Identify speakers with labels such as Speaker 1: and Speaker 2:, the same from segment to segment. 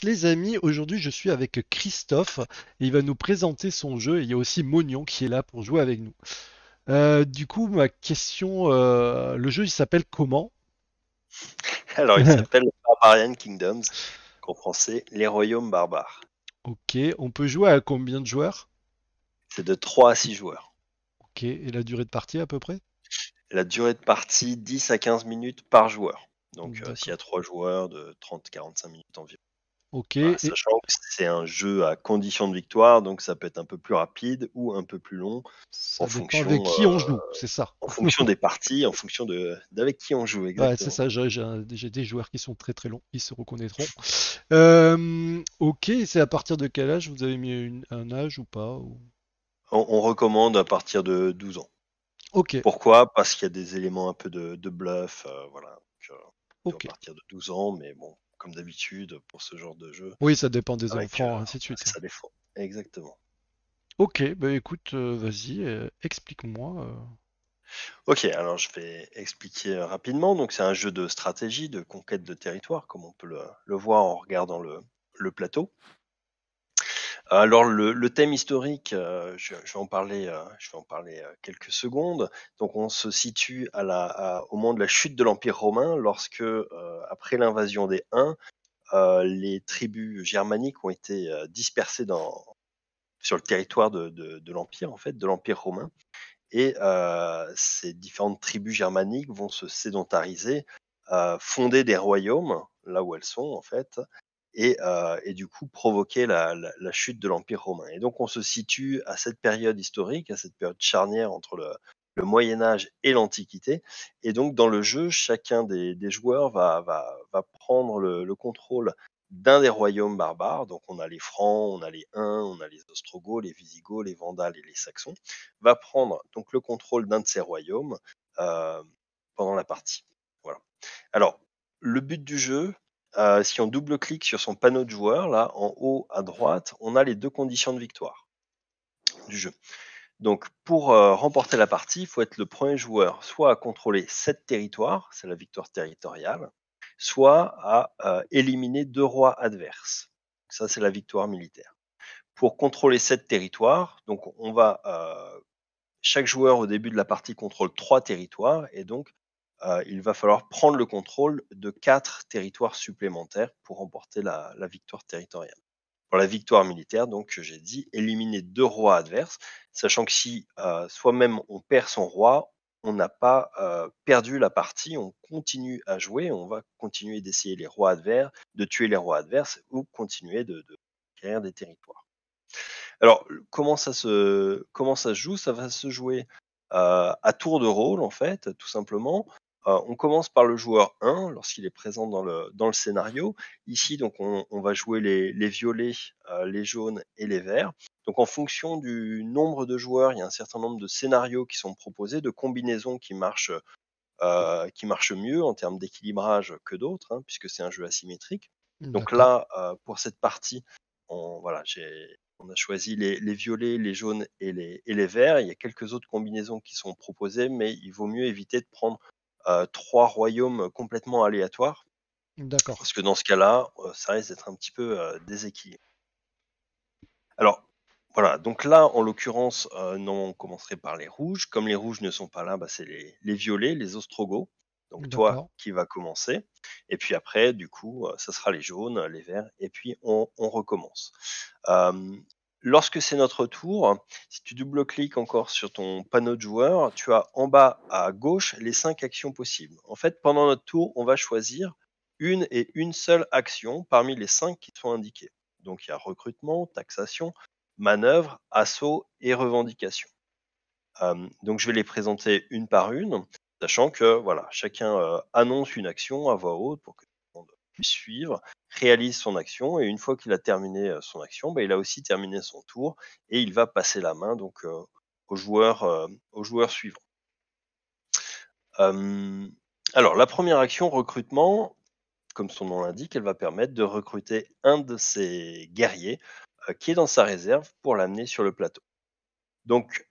Speaker 1: Les amis, aujourd'hui je suis avec Christophe et il va nous présenter son jeu et il y a aussi Mognon qui est là pour jouer avec nous. Du coup, ma question, le jeu il s'appelle comment?
Speaker 2: Alors, il s'appelle Barbarian Kingdoms, qu'en français, les royaumes barbares.
Speaker 1: Ok, on peut jouer à combien de joueurs?
Speaker 2: C'est de 3 à 6 joueurs.
Speaker 1: Ok, et la durée de partie à peu près?
Speaker 2: La durée de partie, 10 à 15 minutes par joueur. Donc, s'il y
Speaker 1: D'accord.
Speaker 2: a 3 joueurs, de 30 à 45 minutes environ.
Speaker 1: Ok,
Speaker 2: Voilà,
Speaker 1: et
Speaker 2: sachant que c'est un jeu à condition de victoire, donc ça peut être un peu plus rapide ou un peu plus long en
Speaker 1: ça dépend avec
Speaker 2: fonction,
Speaker 1: qui on joue, c'est ça.
Speaker 2: en fonction des parties, en fonction d'avec qui on joue
Speaker 1: Ouais, c'est
Speaker 2: exactement.
Speaker 1: ça, j'ai des joueurs qui sont très très longs, ils se reconnaîtront. Ok, c'est à partir de quel âge vous avez mis un âge ou pas
Speaker 2: On recommande à partir de 12 ans.
Speaker 1: Ok,
Speaker 2: Pourquoi? Parce qu'il y a des éléments un peu de bluff, voilà, donc plutôt à
Speaker 1: ok.
Speaker 2: partir de 12 ans, mais bon, comme d'habitude pour ce genre de jeu,
Speaker 1: Oui, ça dépend des
Speaker 2: avec,
Speaker 1: enfants, ainsi de suite.
Speaker 2: ça défend. Exactement.
Speaker 1: Ok, bah écoute, vas-y, explique-moi.
Speaker 2: OK, alors je vais expliquer, rapidement. Donc c'est un jeu de stratégie, de conquête de territoire, comme on peut le voir en regardant le plateau. Alors le thème historique, je vais en parler, quelques secondes. Donc on se situe au moment de la chute de l'Empire romain lorsque, après l'invasion des Huns, les tribus germaniques ont été, dispersées sur le territoire de l'empire, en fait, de l'Empire romain et ces différentes tribus germaniques vont se sédentariser, fonder des royaumes, là où elles sont, en fait, et du coup provoquer la chute de l'Empire romain. Et donc on se situe à cette période historique, à cette période charnière entre le Moyen Âge et l'Antiquité. Et donc dans le jeu, chacun des joueurs va prendre le contrôle d'un des royaumes barbares. Donc on a les Francs, on a les Huns, on a les Ostrogoths, les Visigoths, les Vandales et les Saxons. Va prendre donc le contrôle d'un de ces royaumes euh, pendant la partie. Voilà. Alors, le but du jeu, si on double-clique sur son panneau de joueur, là, en haut à droite, on a les 2 conditions de victoire du jeu. Donc pour, remporter la partie, il faut être le premier joueur soit à contrôler 7 territoires, c'est la victoire territoriale, soit à, éliminer 2 rois adverses. Ça, c'est la victoire militaire. Pour contrôler 7 territoires, donc on va, chaque joueur au début de la partie contrôle 3 territoires et donc il va falloir prendre le contrôle de 4 territoires supplémentaires pour remporter la victoire territoriale. Pour la victoire militaire, donc j'ai dit éliminer 2 rois adverses, sachant que si soi-même on perd son roi, on n'a pas perdu la partie, on continue à jouer, on va continuer d'essayer les rois adverses, de tuer les rois adverses ou continuer de conquérir des territoires. Alors, comment ça se joue? Ça va se jouer, à tour de rôle, en fait, tout simplement. On commence par le joueur 1 lorsqu'il est présent dans le scénario. Ici, donc on va jouer les violets, les jaunes et les verts. Donc en fonction du nombre de joueurs, il y a un certain nombre de scénarios qui sont proposés, de combinaisons qui marchent mieux en termes d'équilibrage que d'autres, hein, puisque c'est un jeu asymétrique. Donc
Speaker 1: D'accord.
Speaker 2: là, pour cette partie, on a choisi les violets, les jaunes et les verts. Il y a quelques autres combinaisons qui sont proposées, mais il vaut mieux éviter de prendre 3 royaumes complètement aléatoires,
Speaker 1: D'accord.
Speaker 2: parce que dans ce cas-là, ça risque d'être un petit peu déséquilibré. Alors, voilà, donc là, en l'occurrence, non, on commencerait par les rouges. Comme les rouges ne sont pas là, bah, c'est les violets, les ostrogoths. Donc toi
Speaker 1: D'accord.
Speaker 2: qui vas commencer. Et puis après, du coup, ça sera les jaunes, les verts, et puis on recommence. Euh, Lorsque c'est notre tour, si tu double-cliques encore sur ton panneau de joueur, tu as en bas à gauche les 5 actions possibles. En fait, pendant notre tour, on va choisir une et une seule action parmi les 5 qui sont indiquées. Donc il y a recrutement, taxation, manœuvre, assaut et revendication. Donc je vais les présenter une par une, sachant que voilà, chacun annonce une action à voix haute pour que tout le monde puisse suivre, réalise son action, et une fois qu'il a terminé son action, bah, il a aussi terminé son tour et il va passer la main donc au joueur suivant. Euh, alors la première action, recrutement, comme son nom l'indique, elle va permettre de recruter un de ses guerriers qui est dans sa réserve pour l'amener sur le plateau. Donc,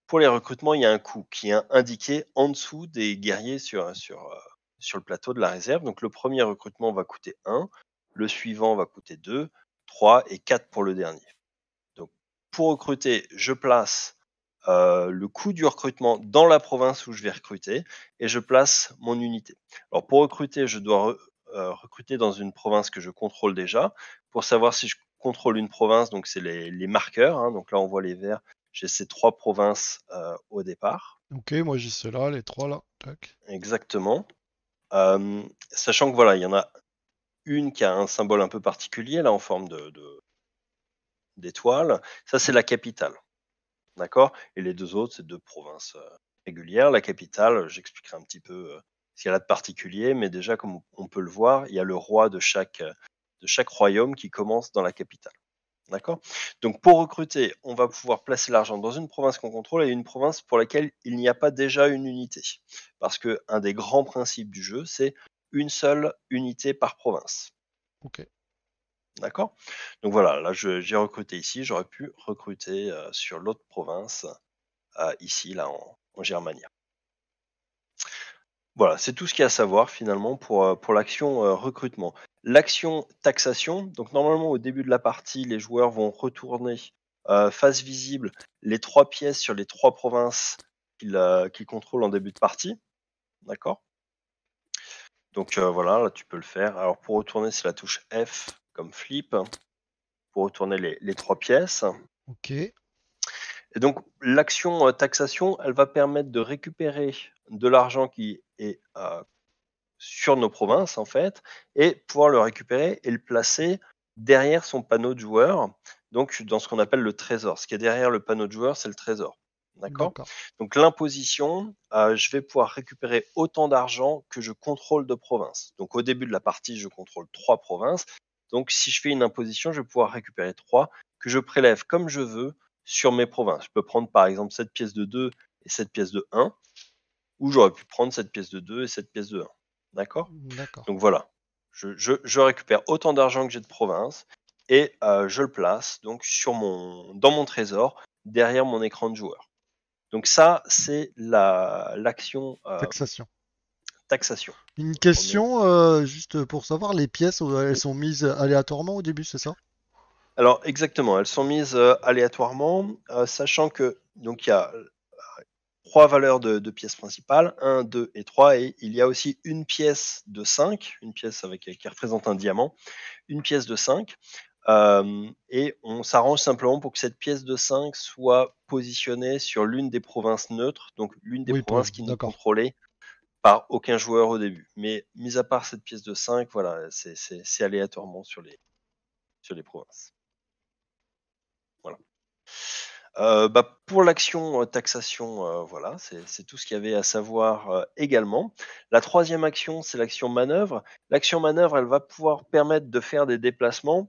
Speaker 2: pour les recrutements, il y a un coût qui est indiqué en dessous des guerriers sur le plateau de la réserve. Donc, le premier recrutement va coûter 1, le suivant va coûter 2, 3 et 4 pour le dernier. Donc, pour recruter, je place le coût du recrutement dans la province où je vais recruter et je place mon unité. Alors, pour recruter, je dois recruter dans une province que je contrôle déjà. Pour savoir si je contrôle une province, donc c'est les marqueurs, hein. Donc là, on voit les verts. J'ai ces 3 provinces au départ.
Speaker 1: Ok, moi j'ai ceux-là, les trois là. Tac.
Speaker 2: Exactement. Sachant que voilà, il y en a une qui a un symbole un peu particulier, là, en forme d'étoile. Ça, c'est la capitale. D'accord? Et les 2 autres, c'est 2 provinces, régulières. La capitale, j'expliquerai un petit peu, ce qu'il y a là de particulier, mais déjà comme on peut le voir, il y a le roi de chaque royaume qui commence dans la capitale. D'accord? Donc pour recruter, on va pouvoir placer l'argent dans une province qu'on contrôle et une province pour laquelle il n'y a pas déjà une unité. Parce qu'un des grands principes du jeu, c'est une seule unité par province.
Speaker 1: Ok.
Speaker 2: D'accord? Donc voilà, là j'ai recruté ici, j'aurais pu recruter, sur l'autre province, ici, là, en Germania. Voilà, c'est tout ce qu'il y a à savoir finalement pour l'action recrutement. L'action taxation, donc normalement au début de la partie, les joueurs vont retourner face visible les 3 pièces sur les 3 provinces qu'ils contrôlent en début de partie. D'accord? Donc voilà, là tu peux le faire. Alors pour retourner, c'est la touche F comme flip, pour retourner les 3 pièces.
Speaker 1: Ok.
Speaker 2: Et donc, l'action taxation, elle va permettre de récupérer de l'argent qui est sur nos provinces, en fait, et pouvoir le récupérer et le placer derrière son panneau de joueur, donc dans ce qu'on appelle le trésor. Ce qui est derrière le panneau de joueur, c'est le trésor. D'accord?
Speaker 1: D'accord.
Speaker 2: Donc, l'imposition, je vais pouvoir récupérer autant d'argent que je contrôle de provinces. Donc, au début de la partie, je contrôle 3 provinces. Donc, si je fais une imposition, je vais pouvoir récupérer 3 que je prélève comme je veux sur mes provinces. Je peux prendre par exemple cette pièce de 2 et cette pièce de 1, ou j'aurais pu prendre cette pièce de 2 et cette pièce de 1. D'accord?
Speaker 1: D'accord.
Speaker 2: Donc voilà, je récupère autant d'argent que j'ai de provinces et je le place donc dans mon trésor, derrière mon écran de joueur. Donc ça, c'est l'action
Speaker 1: Taxation.
Speaker 2: taxation.
Speaker 1: Une
Speaker 2: Premier.
Speaker 1: question, juste pour savoir, les pièces, elles sont mises aléatoirement au début, c'est ça?
Speaker 2: Alors exactement, elles sont mises aléatoirement, sachant que donc il y a 3 valeurs de pièces principales, 1, 2 et 3, et il y a aussi une pièce de 5, une pièce qui représente un diamant, une pièce de 5, et on s'arrange simplement pour que cette pièce de 5 soit positionnée sur l'une des provinces neutres, donc l'une des
Speaker 1: Oui,
Speaker 2: provinces qui n'est
Speaker 1: d'accord.
Speaker 2: contrôlée par aucun joueur au début. Mais mis à part cette pièce de 5, voilà, c'est aléatoirement sur les provinces. Voilà. Bah, pour l'action taxation, voilà, c'est tout ce qu'il y avait à savoir également. La troisième action, c'est l'action manœuvre. L'action manœuvre, elle va pouvoir permettre de faire des déplacements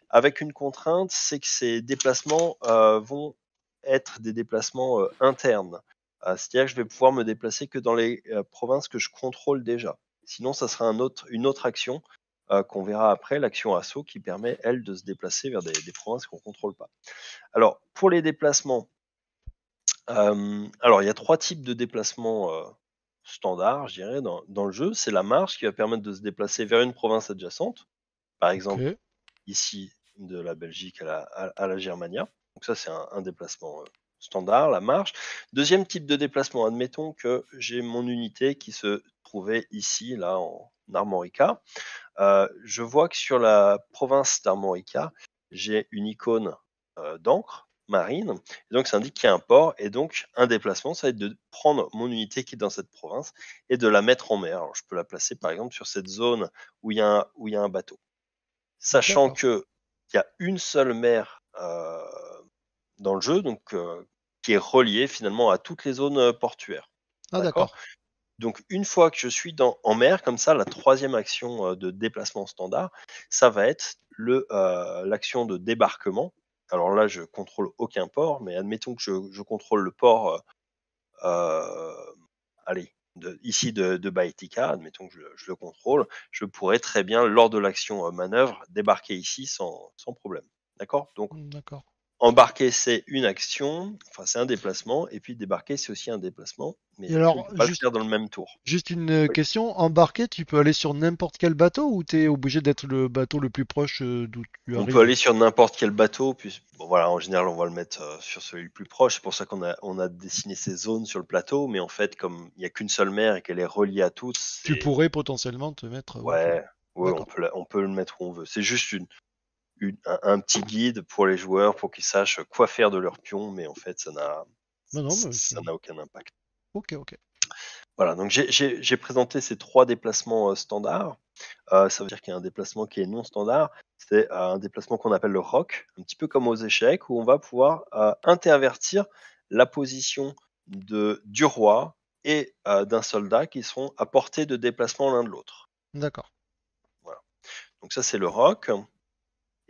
Speaker 2: avec une contrainte, c'est que ces déplacements vont être des déplacements internes. C'est-à-dire que je vais pouvoir me déplacer que dans les provinces que je contrôle déjà. Sinon, ça sera une autre action qu'on verra après, l'action assaut, qui permet, elle, de se déplacer vers des provinces qu'on ne contrôle pas. Alors, pour les déplacements, alors il y a 3 types de déplacements standards, je dirais, dans le jeu. C'est la marche qui va permettre de se déplacer vers une province adjacente. Par exemple,
Speaker 1: Ok.
Speaker 2: ici, de la Belgique à la Germania. Donc ça, c'est un déplacement standard, la marche. Deuxième type de déplacement, admettons que j'ai mon unité qui se trouvait ici, là, en Armorica. Je vois que sur la province d'Armorica, j'ai une icône d'encre marine. Et donc, ça indique qu'il y a un port. Et donc, un déplacement, ça va être de prendre mon unité qui est dans cette province et de la mettre en mer. Alors, je peux la placer, par exemple, sur cette zone où il y a un bateau. Sachant
Speaker 1: D'accord.
Speaker 2: qu'il y a une seule mer dans le jeu, donc qui est reliée finalement à toutes les zones portuaires.
Speaker 1: Ah,
Speaker 2: D'accord?
Speaker 1: d'accord.
Speaker 2: Donc une fois que je suis en mer, comme ça, la troisième action de déplacement standard, ça va être l'action de débarquement. Alors là, je contrôle aucun port, mais admettons que je contrôle le port, allez, ici de Baetica, admettons que je le contrôle, je pourrais très bien, lors de l'action manœuvre, débarquer ici sans problème. D'accord? Donc
Speaker 1: D'accord.
Speaker 2: embarquer, c'est une action, enfin c'est un déplacement, et puis débarquer, c'est aussi un déplacement,
Speaker 1: Et
Speaker 2: mais on
Speaker 1: alors,
Speaker 2: peut pas le faire dans le même tour.
Speaker 1: juste une
Speaker 2: Oui.
Speaker 1: question, embarqué, tu peux aller sur n'importe quel bateau ou t'es obligé d'être le bateau le plus proche d'où tu
Speaker 2: On peut
Speaker 1: arrives?
Speaker 2: aller sur n'importe quel bateau, puis bon, voilà, en général, on va le mettre sur celui le plus proche. C'est pour ça qu'on a dessiné ces zones sur le plateau, mais en fait, comme il n'y a qu'une seule mer et qu'elle est reliée à toutes,
Speaker 1: Tu
Speaker 2: c'est
Speaker 1: pourrais potentiellement te mettre. Ok,
Speaker 2: ouais, ouais,
Speaker 1: d'accord.
Speaker 2: on peut le mettre où on veut. C'est juste un petit guide pour les joueurs pour qu'ils sachent quoi faire de leur pion, mais en fait,
Speaker 1: Non, non, mais
Speaker 2: ça n'a aucun impact.
Speaker 1: ok, ok.
Speaker 2: Voilà, donc j'ai présenté ces trois déplacements standards. Ça veut dire qu'il y a un déplacement qui est non standard. C'est un déplacement qu'on appelle le rock, un petit peu comme aux échecs, où on va pouvoir intervertir la position du roi et d'un soldat qui seront à portée de déplacement l'un de l'autre.
Speaker 1: D'accord.
Speaker 2: Voilà. Donc ça, c'est le rock.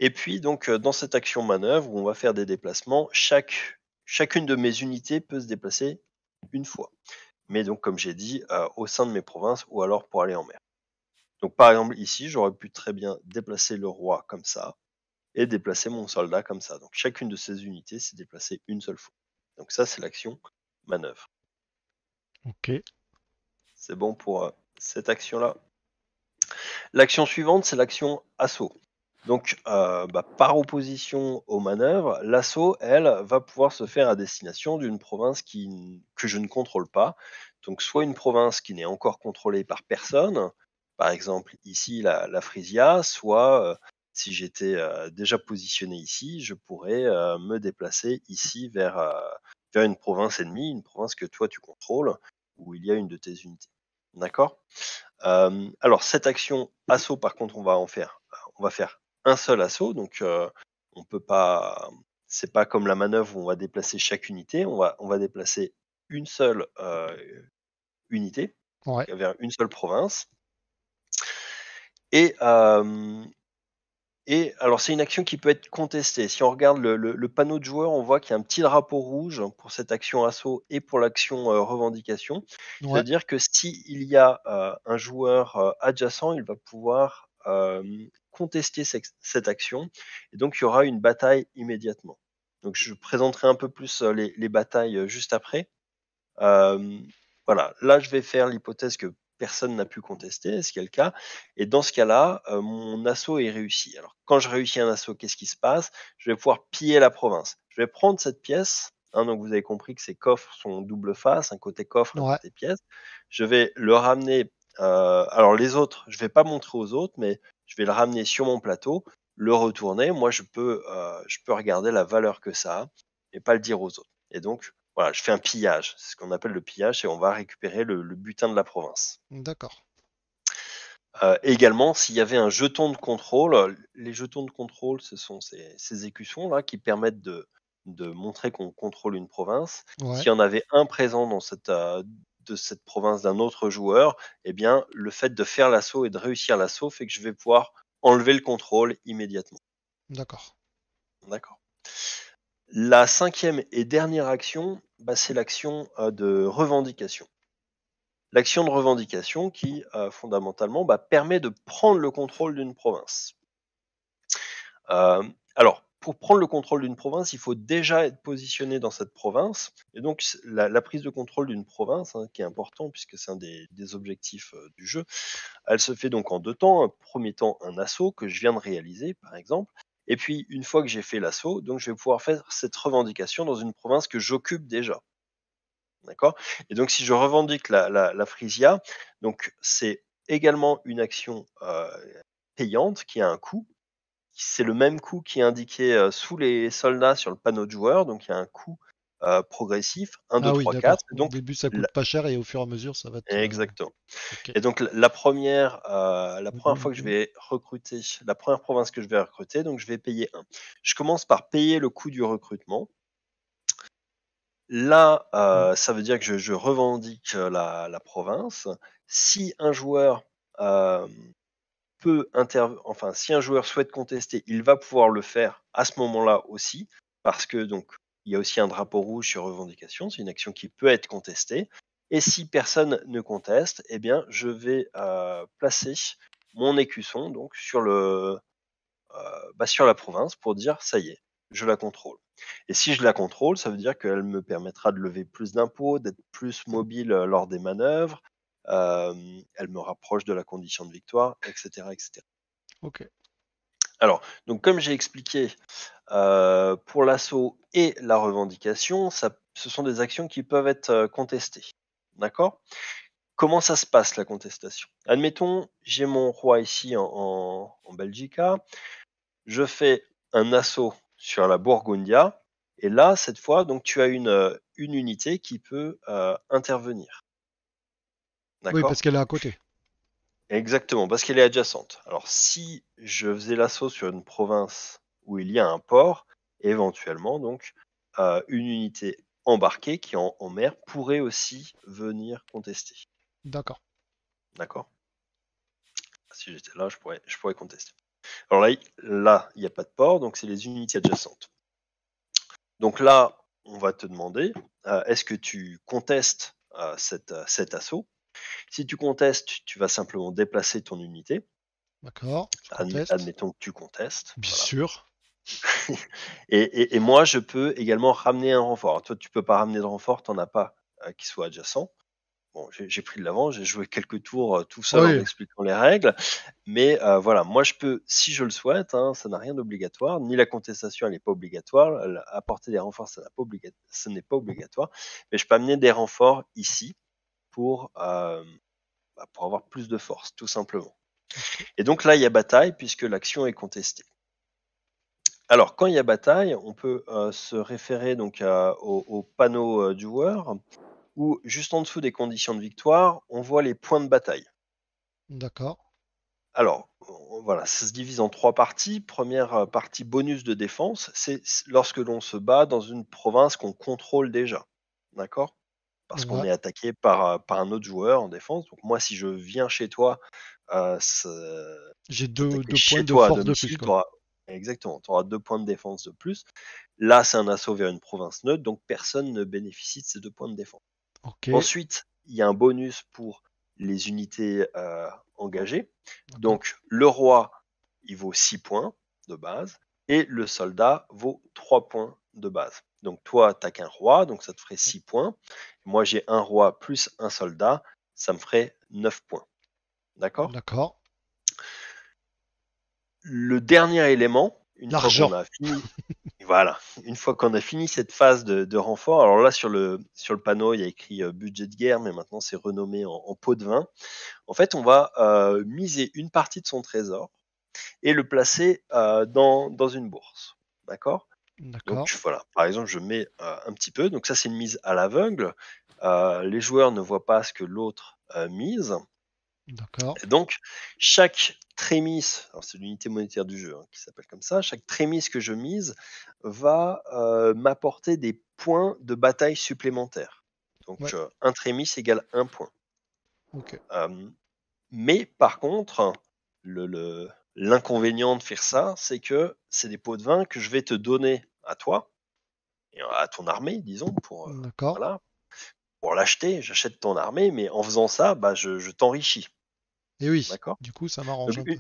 Speaker 2: Et puis, donc, dans cette action manœuvre, où on va faire des déplacements, chacune de mes unités peut se déplacer une fois. Mais donc, comme j'ai dit, au sein de mes provinces ou alors pour aller en mer. Donc, par exemple, ici, j'aurais pu très bien déplacer le roi comme ça et déplacer mon soldat comme ça. Donc, chacune de ces unités s'est déplacée une seule fois. Donc, ça, c'est l'action manœuvre.
Speaker 1: Ok.
Speaker 2: C'est bon pour cette action-là. L'action suivante, c'est l'action assaut. Donc, par opposition aux manœuvres, l'assaut, elle, va pouvoir se faire à destination d'une province que je ne contrôle pas. Donc, soit une province qui n'est encore contrôlée par personne, par exemple ici la Frisia, soit si j'étais déjà positionné ici, je pourrais me déplacer ici vers une province ennemie, une province que toi tu contrôles, où il y a une de tes unités. D'accord? Alors cette action assaut, par contre, on va faire un seul assaut, donc on peut pas. C'est pas comme la manœuvre où on va déplacer chaque unité. On va déplacer une seule unité
Speaker 1: Ouais.
Speaker 2: vers une seule province. Et alors c'est une action qui peut être contestée. Si on regarde le panneau de joueur, on voit qu'il y a un petit drapeau rouge pour cette action assaut et pour l'action revendication.
Speaker 1: Ouais.
Speaker 2: C'est-à-dire que s'il y a un joueur adjacent, il va pouvoir contester cette action et donc il y aura une bataille immédiatement. Donc je présenterai un peu plus les batailles juste après. Euh, voilà, là je vais faire l'hypothèse que personne n'a pu contester, ce qui est le cas. Et dans ce cas-là, mon assaut est réussi. Alors quand je réussis un assaut, qu'est-ce qui se passe? Je vais pouvoir piller la province. Je vais prendre cette pièce. Donc vous avez compris que ces coffres sont double face, un côté coffre, un
Speaker 1: Ouais.
Speaker 2: côté pièce. Je vais le ramener. Alors les autres, je vais pas montrer aux autres, mais je vais le ramener sur mon plateau, le retourner. Moi, je peux regarder la valeur que ça a et pas le dire aux autres. Et donc, voilà, je fais un pillage. C'est ce qu'on appelle le pillage et on va récupérer le butin de la province.
Speaker 1: D'accord.
Speaker 2: Également, s'il y avait un jeton de contrôle, les jetons de contrôle, ce sont ces écussons-là qui permettent de montrer qu'on contrôle une province.
Speaker 1: Ouais.
Speaker 2: S'il y en avait un présent de cette province d'un autre joueur, eh bien, le fait de faire l'assaut et de réussir l'assaut fait que je vais pouvoir enlever le contrôle immédiatement.
Speaker 1: D'accord.
Speaker 2: D'accord. La cinquième et dernière action, c'est l'action de revendication. L'action de revendication qui, fondamentalement, permet de prendre le contrôle d'une province. Alors, pour prendre le contrôle d'une province, il faut déjà être positionné dans cette province. Et donc, la prise de contrôle d'une province, qui est important puisque c'est un des objectifs du jeu, elle se fait donc en deux temps. Un premier temps, un assaut que je viens de réaliser, par exemple. Et puis, une fois que j'ai fait l'assaut, donc je vais pouvoir faire cette revendication dans une province que j'occupe déjà. D'accord? Et donc, si je revendique la Frisia, donc c'est également une action payante qui a un coût. C'est le même coût qui est indiqué sous les soldats sur le panneau de joueur. Donc, il y a un coût progressif, 1, 2,
Speaker 1: Ah oui,
Speaker 2: 3, 4.
Speaker 1: d'accord.
Speaker 2: Et
Speaker 1: Au
Speaker 2: donc,
Speaker 1: début, ça coûte pas cher et au fur et à mesure, ça va te.
Speaker 2: exactement.
Speaker 1: Ok.
Speaker 2: Et donc, la première fois que je vais recruter, la première province que je vais recruter, donc je vais payer 1. Je commence par payer le coût du recrutement. Là, ça veut dire que je revendique la province. Si un joueur si un joueur souhaite contester, il va pouvoir le faire à ce moment-là aussi, parce que donc il y a aussi un drapeau rouge sur revendication, c'est une action qui peut être contestée. Et si personne ne conteste, eh bien, je vais placer mon écusson donc sur la province pour dire ça y est, je la contrôle. Et si je la contrôle, ça veut dire qu'elle me permettra de lever plus d'impôts, d'être plus mobile lors des manœuvres, elle me rapproche de la condition de victoire, etc., etc.
Speaker 1: Ok.
Speaker 2: Alors, donc comme j'ai expliqué, pour l'assaut et la revendication, ce sont des actions qui peuvent être contestées. D'accord? Comment ça se passe la contestation? Admettons, j'ai mon roi ici en Belgica, je fais un assaut sur la Burgundia, et là, cette fois, donc tu as une unité qui peut intervenir.
Speaker 1: Oui, parce
Speaker 2: D'accord?
Speaker 1: qu'elle est à côté.
Speaker 2: Exactement, parce qu'elle est adjacente. Alors, si je faisais l'assaut sur une province où il y a un port, éventuellement, donc, une unité embarquée qui est en mer pourrait aussi venir contester.
Speaker 1: D'accord.
Speaker 2: D'accord? Si j'étais là, je pourrais contester. Alors là, il n'y a pas de port, donc c'est les unités adjacentes. Donc là, on va te demander, est-ce que tu contestes cet assaut? Si tu contestes, tu vas simplement déplacer ton unité.
Speaker 1: D'accord. Je conteste.
Speaker 2: Admettons que tu contestes.
Speaker 1: Bien
Speaker 2: Voilà.
Speaker 1: sûr.
Speaker 2: Et moi, je peux également ramener un renfort. Alors, toi, tu peux pas ramener de renfort, tu n'en as pas qui soit adjacent. Bon, j'ai pris de l'avance, j'ai joué quelques tours tout seul en
Speaker 1: Oui.
Speaker 2: expliquant les règles. Mais voilà, moi, je peux, si je le souhaite, hein, ça n'a rien d'obligatoire, ni la contestation, elle n'est pas obligatoire. Apporter des renforts, ce n'est pas obligatoire. Mais je peux amener des renforts ici pour avoir plus de force, tout simplement.
Speaker 1: Ok.
Speaker 2: Et donc là, il y a bataille puisque l'action est contestée. Alors, quand il y a bataille, on peut se référer donc au panneau du joueur, où juste en dessous des conditions de victoire, on voit les points de bataille.
Speaker 1: D'accord.
Speaker 2: Alors, voilà, ça se divise en 3 parties. Première partie bonus de défense, c'est lorsque l'on se bat dans une province qu'on contrôle déjà. D'accord? Parce qu'on
Speaker 1: Ouais.
Speaker 2: est attaqué par un autre joueur en défense. Donc moi, si je viens chez toi,
Speaker 1: J'ai
Speaker 2: s'attaquer
Speaker 1: deux points
Speaker 2: chez
Speaker 1: de
Speaker 2: toi à
Speaker 1: force de plus,
Speaker 2: domicile,
Speaker 1: quoi.
Speaker 2: exactement, tu auras 2 points de défense de plus. Là, c'est un assaut vers une province neutre, donc personne ne bénéficie de ces 2 points de défense.
Speaker 1: Ok.
Speaker 2: Ensuite, il y a un bonus pour les unités engagées.
Speaker 1: D'accord.
Speaker 2: Donc, le roi, il vaut 6 points de base et le soldat vaut 3 points de base. Donc, toi, tu n'as qu'un roi, donc ça te ferait 6 points. Moi, j'ai un roi plus un soldat, ça me ferait 9 points. D'accord?
Speaker 1: D'accord.
Speaker 2: Le dernier élément, une fois
Speaker 1: L'argent.
Speaker 2: qu'on a fini, voilà, une fois qu'on a fini cette phase de renfort, alors là sur le panneau, il y a écrit budget de guerre, mais maintenant c'est renommé en pot de vin. En fait, on va miser une partie de son trésor et le placer dans une bourse. D'accord? Donc
Speaker 1: D'accord.
Speaker 2: voilà, par exemple, je mets un petit peu. Donc ça, c'est une mise à l'aveugle. Les joueurs ne voient pas ce que l'autre mise.
Speaker 1: D'accord.
Speaker 2: Et donc, chaque trémisse, alors c'est l'unité monétaire du jeu qui s'appelle comme ça, chaque trémisse que je mise va m'apporter des points de bataille supplémentaires. Donc,
Speaker 1: Ouais.
Speaker 2: un trémisse égale un point.
Speaker 1: Ok.
Speaker 2: Euh, mais par contre, l'inconvénient de faire ça, c'est que c'est des pots de vin que je vais te donner à toi, et à ton armée, disons,
Speaker 1: D'accord.
Speaker 2: voilà, pour l'acheter. J'achète ton armée, mais en faisant ça, bah, je t'enrichis.
Speaker 1: Et oui.
Speaker 2: D'accord?
Speaker 1: Du coup, ça m'arrange
Speaker 2: Donc,
Speaker 1: un peu.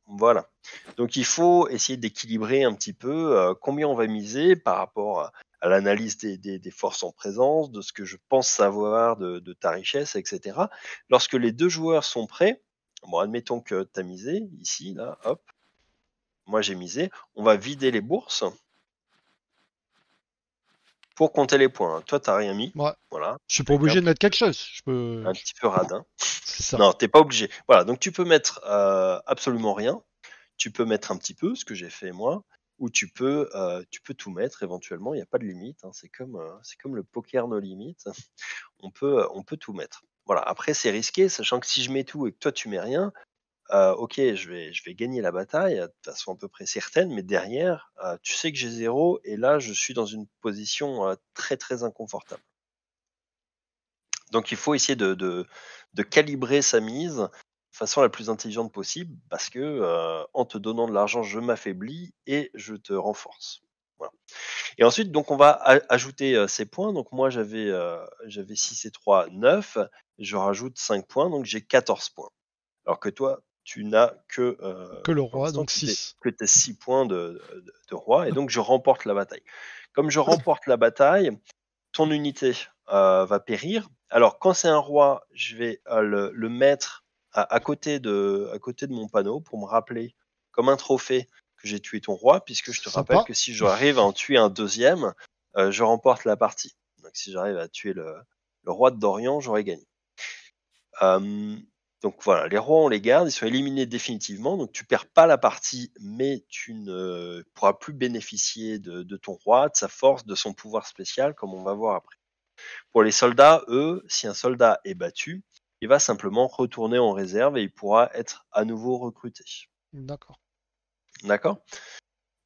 Speaker 2: voilà. Donc il faut essayer d'équilibrer un petit peu combien on va miser par rapport à l'analyse des forces en présence, de ce que je pense savoir de ta richesse, etc. Lorsque les 2 joueurs sont prêts, bon, admettons que tu as misé, ici, là, hop, moi j'ai misé, on va vider les bourses pour compter les points. Toi, tu n'as rien mis,
Speaker 1: Ouais.
Speaker 2: voilà,
Speaker 1: Je suis pas
Speaker 2: chacun
Speaker 1: obligé de mettre quelque chose. Je peux.
Speaker 2: un petit peu radin.
Speaker 1: C'est ça.
Speaker 2: Non, t'es pas obligé. Voilà, donc tu peux mettre absolument rien. Tu peux mettre un petit peu, ce que j'ai fait moi, ou tu peux tout mettre éventuellement, il n'y a pas de limite, hein, c'est comme le poker no limit, on peut tout mettre. Voilà, après c'est risqué, sachant que si je mets tout et que toi tu mets rien, ok, je vais gagner la bataille de façon à peu près certaine, mais derrière, tu sais que j'ai 0 et là je suis dans une position très très inconfortable. Donc il faut essayer de calibrer sa mise de façon la plus intelligente possible parce que en te donnant de l'argent, je m'affaiblis et je te renforce. Voilà. Et ensuite, donc on va ajouter ces points. Donc moi j'avais 6 et 3, 9. Je rajoute 5 points, donc j'ai 14 points. Alors que toi, tu n'as
Speaker 1: Que le
Speaker 2: pour
Speaker 1: roi,
Speaker 2: l'instant
Speaker 1: donc 6.
Speaker 2: que tes 6 points de roi, et donc je remporte la bataille. Comme je remporte la bataille, ton unité va périr. Alors quand c'est un roi, je vais le mettre à côté de mon panneau pour me rappeler, comme un trophée, que j'ai tué ton roi, puisque je te rappelle
Speaker 1: Sympa.
Speaker 2: que si j'arrive à en tuer un deuxième, je remporte la partie. Donc si j'arrive à tuer le roi de Dorian, j'aurais gagné. Donc voilà, les rois on les garde, ils sont éliminés définitivement, donc tu perds pas la partie, mais tu ne pourras plus bénéficier de ton roi, de sa force, de son pouvoir spécial, comme on va voir après. Pour les soldats, eux, si un soldat est battu, il va simplement retourner en réserve et il pourra être à nouveau recruté.
Speaker 1: D'accord.
Speaker 2: D'accord?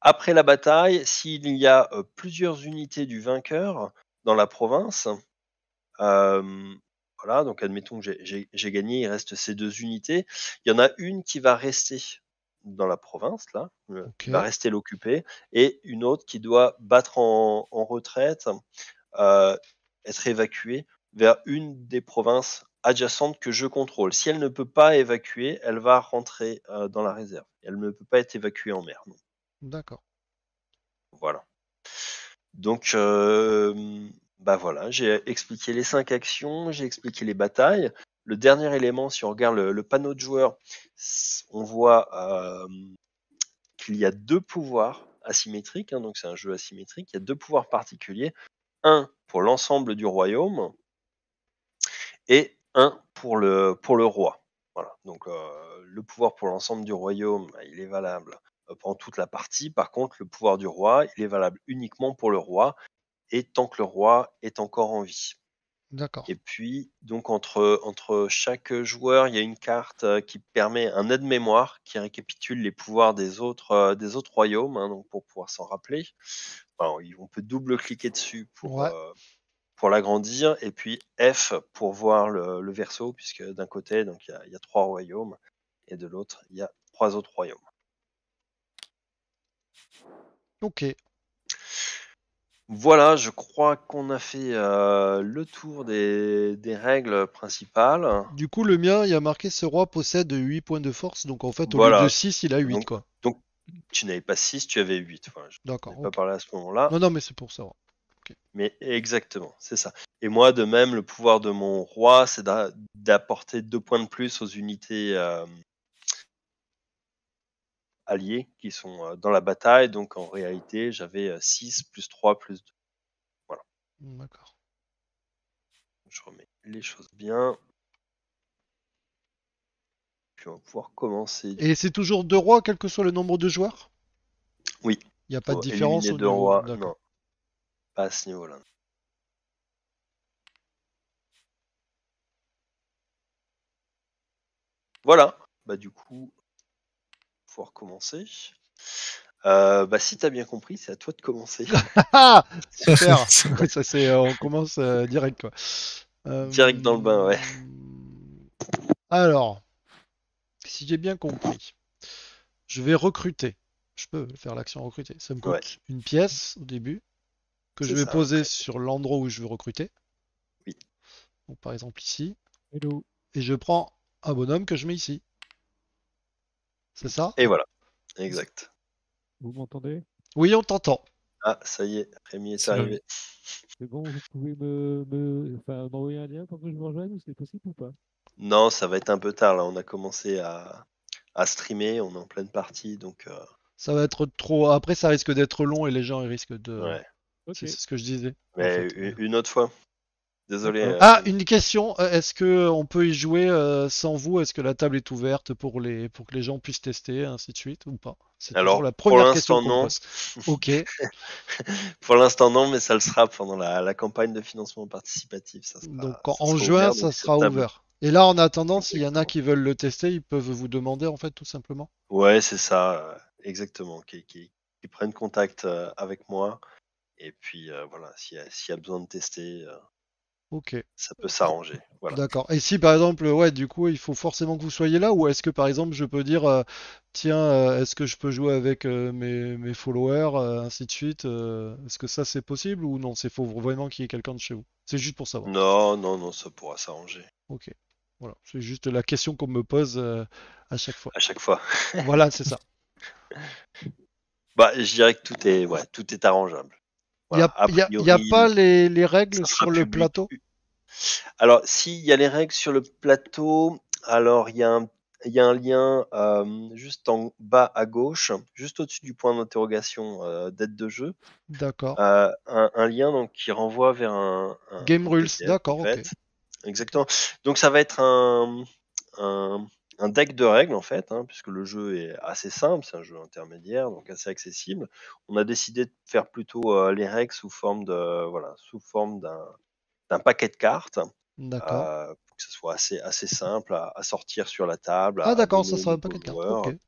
Speaker 2: Après la bataille, s'il y a plusieurs unités du vainqueur dans la province, voilà, donc admettons que j'ai gagné, il reste ces 2 unités. Il y en a une qui va rester dans la province, là,
Speaker 1: Ok.
Speaker 2: qui va rester l'occuper, et une autre qui doit battre en retraite, être évacuée vers une des provinces adjacentes que je contrôle. Si elle ne peut pas évacuer, elle va rentrer dans la réserve. Elle ne peut pas être évacuée en mer. Non.
Speaker 1: D'accord.
Speaker 2: Voilà. Donc, bah voilà, j'ai expliqué les 5 actions, j'ai expliqué les batailles. Le dernier élément, si on regarde le panneau de joueurs, on voit qu'il y a 2 pouvoirs asymétriques, hein, donc c'est un jeu asymétrique. Il y a 2 pouvoirs particuliers, un pour l'ensemble du royaume et un pour le roi. Voilà. Donc le pouvoir pour l'ensemble du royaume, il est valable pendant toute la partie. Par contre, le pouvoir du roi, il est valable uniquement pour le roi et tant que le roi est encore en vie.
Speaker 1: D'accord.
Speaker 2: Et puis, donc entre chaque joueur, il y a une carte qui permet un aide-mémoire qui récapitule les pouvoirs des autres royaumes, hein, donc pour pouvoir s'en rappeler. Alors, on peut double-cliquer dessus
Speaker 1: Ouais.
Speaker 2: pour l'agrandir, et puis F pour voir le verso, puisque d'un côté, donc il y a 3 royaumes, et de l'autre, il y a 3 autres royaumes.
Speaker 1: Ok.
Speaker 2: Voilà, je crois qu'on a fait le tour des règles principales.
Speaker 1: Du coup, le mien, il y a marqué ce roi possède 8 points de force, donc en fait, au lieu de
Speaker 2: Voilà,
Speaker 1: 6, il a 8,
Speaker 2: donc,
Speaker 1: quoi.
Speaker 2: donc tu n'avais pas 6, tu avais 8. Voilà, je n'en ai
Speaker 1: D'accord,
Speaker 2: pas
Speaker 1: ok.
Speaker 2: parlé à ce moment-là,
Speaker 1: Non, non, mais c'est pour savoir. Ok.
Speaker 2: mais exactement, c'est ça. Et moi, de même, le pouvoir de mon roi, c'est d'apporter 2 points de plus aux unités alliés qui sont dans la bataille. Donc en réalité, j'avais 6 plus 3 plus 2. Voilà,
Speaker 1: D'accord.
Speaker 2: je remets les choses bien. Puis on va pouvoir commencer du
Speaker 1: Et
Speaker 2: coup.
Speaker 1: c'est toujours 2 rois, quel que soit le nombre de joueurs?
Speaker 2: Oui,
Speaker 1: Il n'y a
Speaker 2: il
Speaker 1: pas de
Speaker 2: faut
Speaker 1: différence
Speaker 2: éliminer
Speaker 1: au
Speaker 2: 2
Speaker 1: niveau.
Speaker 2: rois.
Speaker 1: D'accord.
Speaker 2: Non, pas à ce niveau-là. Voilà, bah du coup, pouvoir commencer. Bah si t'as bien compris, c'est à toi de commencer.
Speaker 1: Ah! Super! Ça c'est, on commence direct, quoi.
Speaker 2: Direct dans le bain, ouais.
Speaker 1: Alors, si j'ai bien compris, je vais recruter. Je peux faire l'action recruter. Ça me
Speaker 2: Ouais,
Speaker 1: coûte une pièce au début, que je
Speaker 2: c'est
Speaker 1: vais
Speaker 2: ça, un
Speaker 1: poser
Speaker 2: trait.
Speaker 1: sur l'endroit où je veux recruter.
Speaker 2: Oui.
Speaker 1: Donc par exemple ici.
Speaker 3: Hello,
Speaker 1: Et je prends un bonhomme que je mets ici. C'est ça?
Speaker 2: Et voilà, exact.
Speaker 3: vous m'entendez?
Speaker 1: Oui, on t'entend.
Speaker 2: Ah, ça y est, Rémi est
Speaker 4: C'est bon.
Speaker 2: arrivé.
Speaker 3: C'est bon, vous pouvez enfin, m'envoyer un lien pour que je vous rejoigne, c'est possible ou pas?
Speaker 2: Non, ça va être un peu tard là. On a commencé à streamer, on est en pleine partie, donc
Speaker 1: Ça va être trop. Après, ça risque d'être long et les gens ils risquent de.
Speaker 2: ouais.
Speaker 3: Ok,
Speaker 1: C'est ce que je disais, en
Speaker 2: Mais
Speaker 1: fait.
Speaker 2: une autre fois. Désolé.
Speaker 3: d'accord.
Speaker 1: Ah, une question. Est-ce que on peut y jouer sans vous? Est-ce que la table est ouverte pour que les gens puissent tester, ainsi de suite, ou pas? C'est toujours
Speaker 2: Alors,
Speaker 1: la
Speaker 2: pour
Speaker 1: première question
Speaker 2: l'instant
Speaker 1: qu'on me
Speaker 2: non.
Speaker 1: pose. Ok,
Speaker 2: Pour l'instant non, mais ça le sera pendant la campagne de financement participatif.
Speaker 1: donc
Speaker 2: Ça
Speaker 1: en
Speaker 2: sera
Speaker 1: juin,
Speaker 2: ouvert,
Speaker 1: ça
Speaker 2: donc cette
Speaker 1: sera
Speaker 2: table.
Speaker 1: ouvert. Et là, en attendant, s'il y en a
Speaker 2: Exactement.
Speaker 1: qui veulent le tester, ils peuvent vous demander, en fait, tout simplement.
Speaker 2: Ouais, c'est ça, exactement. Qui prennent contact avec moi. Et puis voilà, s'il y a besoin de tester,
Speaker 1: Ok.
Speaker 2: ça peut s'arranger. Voilà.
Speaker 1: D'accord. Et si par exemple, ouais, du coup, il faut forcément que vous soyez là, ou est-ce que par exemple, je peux dire, tiens, est-ce que je peux jouer avec mes followers, ainsi de suite, est-ce que ça c'est possible ou non? C'est faut vraiment qu'il y ait quelqu'un de chez vous. C'est juste pour savoir.
Speaker 2: Non, non, non, ça pourra s'arranger.
Speaker 1: Ok. Voilà, c'est juste la question qu'on me pose à chaque fois.
Speaker 2: à chaque fois.
Speaker 1: Voilà, c'est ça.
Speaker 2: Bah, je dirais que tout est arrangeable.
Speaker 1: Il n'y
Speaker 2: Voilà.
Speaker 1: a,
Speaker 2: A
Speaker 1: il y a, il y a
Speaker 2: priori,
Speaker 1: pas les règles
Speaker 2: ça sera
Speaker 1: sur le
Speaker 2: public.
Speaker 1: plateau?
Speaker 2: Alors, s'il y a les règles sur le plateau, alors il y a un lien juste en bas à gauche, juste au-dessus du point d'interrogation d'aide de jeu.
Speaker 1: D'accord.
Speaker 2: Un lien donc, qui renvoie vers
Speaker 1: Game
Speaker 2: un
Speaker 1: rules,
Speaker 2: PDF en
Speaker 1: d'accord, ok.
Speaker 2: fait. Exactement. Donc ça va être un, un deck de règles en fait, hein, puisque le jeu est assez simple, c'est un jeu intermédiaire, donc assez accessible. On a décidé de faire plutôt les règles sous forme sous forme d'un paquet de cartes,
Speaker 1: D'accord.
Speaker 2: pour que ce soit assez simple à sortir sur la table,
Speaker 1: Ah
Speaker 2: à
Speaker 1: d'accord, ça
Speaker 2: donner
Speaker 1: sera
Speaker 2: aux
Speaker 1: un paquet
Speaker 2: nouveaux
Speaker 1: de cartes. Ok,
Speaker 2: joueurs.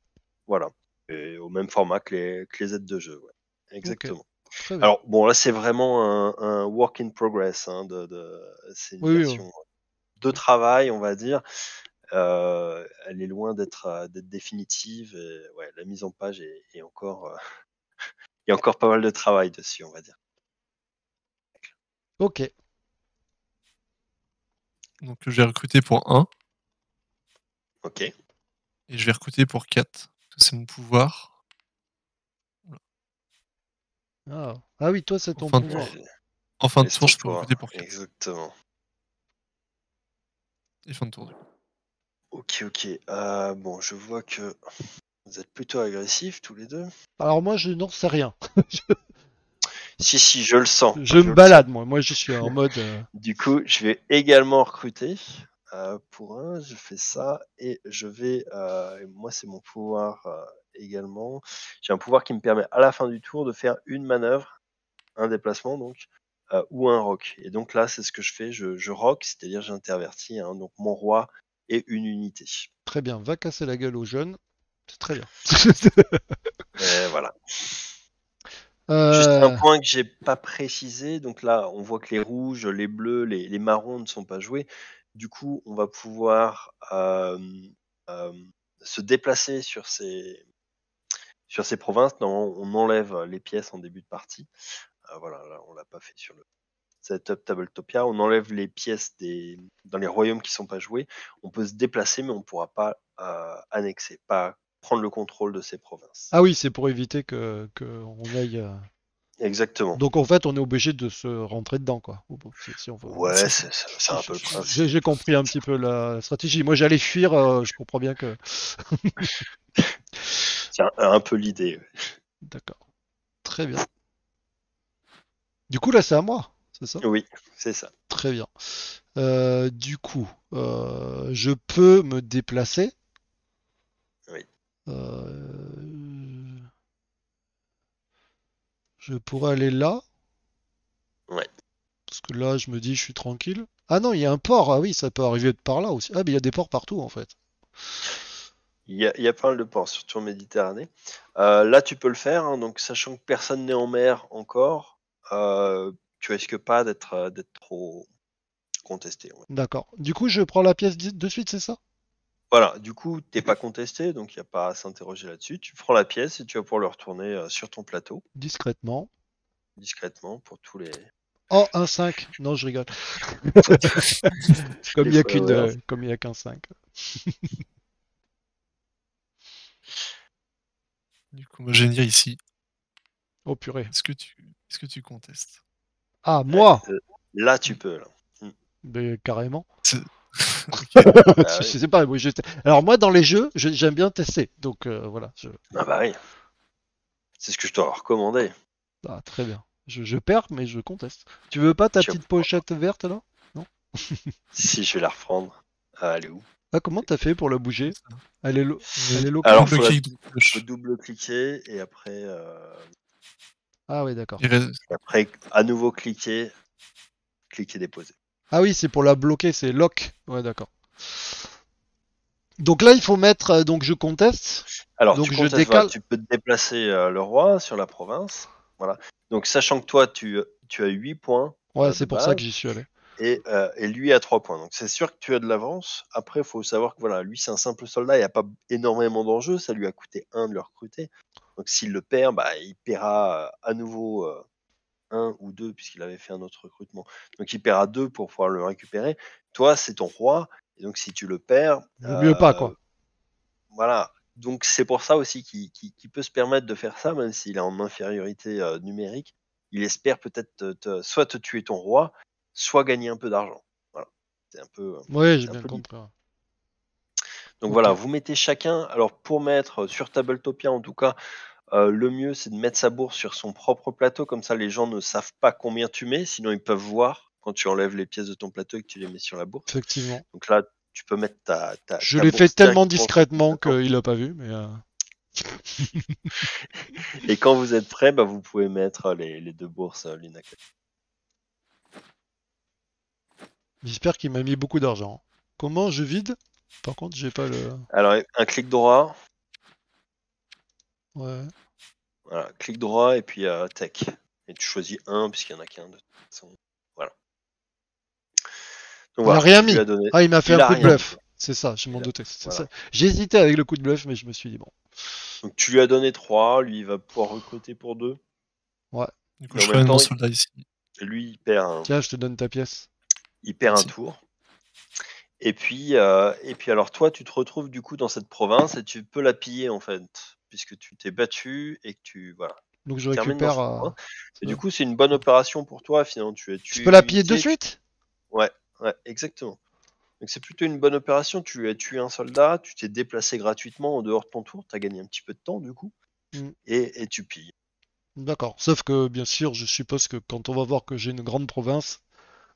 Speaker 2: Voilà. Et au même format que les aides de jeu. Ouais.
Speaker 1: ok.
Speaker 2: Exactement.
Speaker 1: Très bien.
Speaker 2: Alors, bon, là, c'est vraiment un work in progress. Hein, c'est une
Speaker 1: Oui, oui, oui.
Speaker 2: version de travail, on va dire. Elle est loin d'être définitive. Et, ouais, la mise en page est encore, il y a encore pas mal de travail dessus, on va dire.
Speaker 1: Ok.
Speaker 4: Donc je vais recruter pour 1
Speaker 2: Ok.
Speaker 4: et je vais recruter pour 4. C'est mon pouvoir.
Speaker 1: Ah oui, toi, c'est ton
Speaker 4: Enfin,
Speaker 1: pouvoir.
Speaker 4: En fin de
Speaker 2: Et
Speaker 4: tour, je peux
Speaker 2: pour
Speaker 4: recruter pour 4.
Speaker 2: Exactement.
Speaker 4: Et fin de tour, du coup.
Speaker 2: Ok, ok. Bon, je vois que vous êtes plutôt agressifs tous les deux.
Speaker 1: Alors moi, je n'en sais rien.
Speaker 2: Si, je le sens.
Speaker 1: Je me
Speaker 2: le
Speaker 1: balade, moi. Moi, je suis en mode...
Speaker 2: Du coup, je vais également recruter pour un. Je fais ça et je vais. Et moi, c'est mon pouvoir également. J'ai un pouvoir qui me permet à la fin du tour de faire une manœuvre, un déplacement donc, ou un rock. Et donc là, c'est ce que je fais. Je rock, c'est-à-dire j'intervertis hein, donc mon roi et une unité.
Speaker 1: Très bien, va casser la gueule aux jeunes. C'est très bien.
Speaker 2: Et voilà. Juste un
Speaker 1: Euh,
Speaker 2: point que j'ai pas précisé. Donc là, on voit que les rouges, les bleus, les marrons ne sont pas joués. Du coup, on va pouvoir euh, se déplacer sur ces provinces. Non, on enlève les pièces en début de partie. Voilà, là, on l'a pas fait sur le setup Tabletopia. On enlève les pièces dans les royaumes qui sont pas joués. On peut se déplacer, mais on pourra pas annexer, pas prendre le contrôle de ces provinces.
Speaker 1: Ah oui, c'est pour éviter que on aille...
Speaker 2: Exactement.
Speaker 1: Donc en fait, on est obligé de se rentrer dedans, quoi. Si on veut...
Speaker 2: Ouais, c'est un peu le principe.
Speaker 1: J'ai compris un petit peu la stratégie. Moi, j'allais fuir, je comprends bien que...
Speaker 2: C'est un peu l'idée. Ouais.
Speaker 1: D'accord. Très bien. Du coup, là, c'est à moi, c'est ça?
Speaker 2: Oui, c'est ça.
Speaker 1: Très bien. Du coup, je peux me déplacer.
Speaker 2: Oui.
Speaker 1: Euh, je pourrais aller là,
Speaker 2: Ouais.
Speaker 1: parce que là, je me dis, je suis tranquille. Ah non, il y a un port. Ah oui, ça peut arriver de par là aussi. Ah, mais il y a des ports partout, en fait.
Speaker 2: Il y a pas mal de ports, surtout en Méditerranée. Là, tu peux le faire, hein, donc sachant que personne n'est en mer encore, tu risques pas d'être trop contesté. Ouais.
Speaker 1: D'accord. Du coup, je prends la pièce de suite, c'est ça?
Speaker 2: Voilà, du coup, t'es pas contesté, donc il n'y a pas à s'interroger là-dessus. Tu prends la pièce et tu vas pouvoir le retourner sur ton plateau,
Speaker 1: Discrètement.
Speaker 2: discrètement, pour
Speaker 1: Oh, un 5. Non, je rigole.
Speaker 2: toutes
Speaker 1: Comme
Speaker 2: les
Speaker 1: il y a
Speaker 2: followers.
Speaker 1: comme il y a qu'un 5.
Speaker 4: Du coup, moi, je vais venir ici.
Speaker 1: Oh purée.
Speaker 4: Est-ce que tu contestes?
Speaker 1: Ah,
Speaker 2: Ouais,
Speaker 1: moi!
Speaker 2: là, tu peux. Là.
Speaker 1: Mais carrément.
Speaker 4: Ok.
Speaker 2: Bah
Speaker 1: Je
Speaker 2: oui.
Speaker 1: sais pas. Alors moi, dans les jeux, j'aime bien tester. Donc voilà.
Speaker 2: Ah bah oui. C'est ce que je dois recommander.
Speaker 1: Ah, très bien. Je perds, mais je conteste. Tu veux pas ta
Speaker 2: Tu vas
Speaker 1: petite
Speaker 2: pouvoir-
Speaker 1: pochette verte là? Non?
Speaker 2: Si je vais la reprendre. Ah, elle est où?
Speaker 1: Ah, comment t'as fait pour la bouger? Elle est
Speaker 2: Alors,
Speaker 1: locale?
Speaker 4: Double clic de
Speaker 2: faut
Speaker 4: gauche.
Speaker 2: double-cliquer et
Speaker 1: Ah oui, d'accord.
Speaker 2: après à nouveau cliquer déposer.
Speaker 1: Ah oui, c'est pour la bloquer, c'est lock. Ouais, d'accord. Donc là, il faut mettre. Donc je conteste.
Speaker 2: Alors,
Speaker 1: Donc
Speaker 2: tu
Speaker 1: je
Speaker 2: contestes, voilà,
Speaker 1: décale.
Speaker 2: tu peux te déplacer le roi sur la province. Voilà. Donc, sachant que toi, tu as 8 points
Speaker 1: Ouais,
Speaker 2: de
Speaker 1: c'est pour ça
Speaker 2: base
Speaker 1: que j'y suis allé.
Speaker 2: et lui a 3 points. Donc, c'est sûr que tu as de l'avance. Après, il faut savoir que voilà, lui, c'est un simple soldat. Il n'y a pas énormément d'enjeux. Ça lui a coûté 1 de le recruter. Donc, s'il le perd, bah, il paiera à nouveau 1 ou 2 puisqu'il avait fait un autre recrutement. Donc il paiera 2 pour pouvoir le récupérer. Toi, c'est ton roi. Et donc si tu le perds,
Speaker 1: Vaut mieux pas, quoi.
Speaker 2: voilà. Donc c'est pour ça aussi qu'il peut se permettre de faire ça, même s'il est en infériorité numérique. Il espère peut-être soit te tuer ton roi, soit gagner un peu d'argent. Voilà. C'est un peu,
Speaker 1: Ouais, j'ai
Speaker 2: c'est un
Speaker 1: bien
Speaker 2: peu l'idée.
Speaker 1: compris. Ouais.
Speaker 2: Donc
Speaker 1: Ok.
Speaker 2: voilà, vous mettez chacun. Alors pour mettre sur Tabletopia, en tout cas, le mieux c'est de mettre sa bourse sur son propre plateau, comme ça les gens ne savent pas combien tu mets, sinon ils peuvent voir quand tu enlèves les pièces de ton plateau et que tu les mets sur la bourse.
Speaker 1: Effectivement.
Speaker 2: Donc là, tu peux mettre
Speaker 1: Je
Speaker 2: ta
Speaker 1: l'ai fait
Speaker 2: bourse
Speaker 1: tellement
Speaker 2: directement sur ton
Speaker 1: discrètement
Speaker 2: plateau.
Speaker 1: qu'il a pas vu, mais
Speaker 2: Et quand vous êtes prêt, bah, vous pouvez mettre les deux bourses l'une à côté.
Speaker 1: j'espère qu'il m'a mis beaucoup d'argent. Comment je vide? Par contre, j'ai pas le.
Speaker 2: Alors, un clic droit,
Speaker 1: Ouais.
Speaker 2: voilà, clic droit et puis tech. Et tu choisis un, puisqu'il y en a qu'un de toute façon. Voilà. Donc
Speaker 1: Il a
Speaker 2: voilà,
Speaker 1: rien
Speaker 2: tu lui
Speaker 1: mis.
Speaker 2: as donné.
Speaker 1: Ah, il m'a fait
Speaker 2: Il
Speaker 1: un
Speaker 2: a
Speaker 1: coup de
Speaker 2: rien
Speaker 1: bluff.
Speaker 2: mis.
Speaker 1: C'est ça, je m'en
Speaker 2: Il a-
Speaker 1: doutais. C'est
Speaker 2: Voilà.
Speaker 1: ça. J'ai hésité avec le coup de bluff, mais je me suis dit bon.
Speaker 2: Donc tu lui as donné 3, lui il va pouvoir recruter pour 2.
Speaker 1: Ouais.
Speaker 4: Du coup,
Speaker 2: Mais en
Speaker 4: je
Speaker 2: même
Speaker 4: ramène mon
Speaker 2: temps,
Speaker 4: soldat ici.
Speaker 2: lui
Speaker 1: Tiens, je te donne ta pièce.
Speaker 2: il perd un
Speaker 4: Merci.
Speaker 2: tour. Et puis alors toi, tu te retrouves du coup dans cette province et tu peux la piller en fait, puisque tu t'es battu et que tu voilà,
Speaker 1: Donc je
Speaker 2: tu termines dans
Speaker 1: récupère.
Speaker 2: cette province. Et du
Speaker 1: Ça.
Speaker 2: coup, c'est une bonne opération pour toi. Finalement, tu as
Speaker 1: Je
Speaker 2: tué
Speaker 1: peux
Speaker 2: une
Speaker 1: la piller de
Speaker 2: unité.
Speaker 1: suite?
Speaker 2: Ouais, exactement. Donc c'est plutôt une bonne opération. Tu as tué un soldat, tu t'es déplacé gratuitement en dehors de ton tour. Tu as gagné un petit peu de temps du coup,
Speaker 1: Hmm.
Speaker 2: et tu pilles.
Speaker 1: D'accord. Sauf que, bien sûr, je suppose que quand on va voir que j'ai une grande province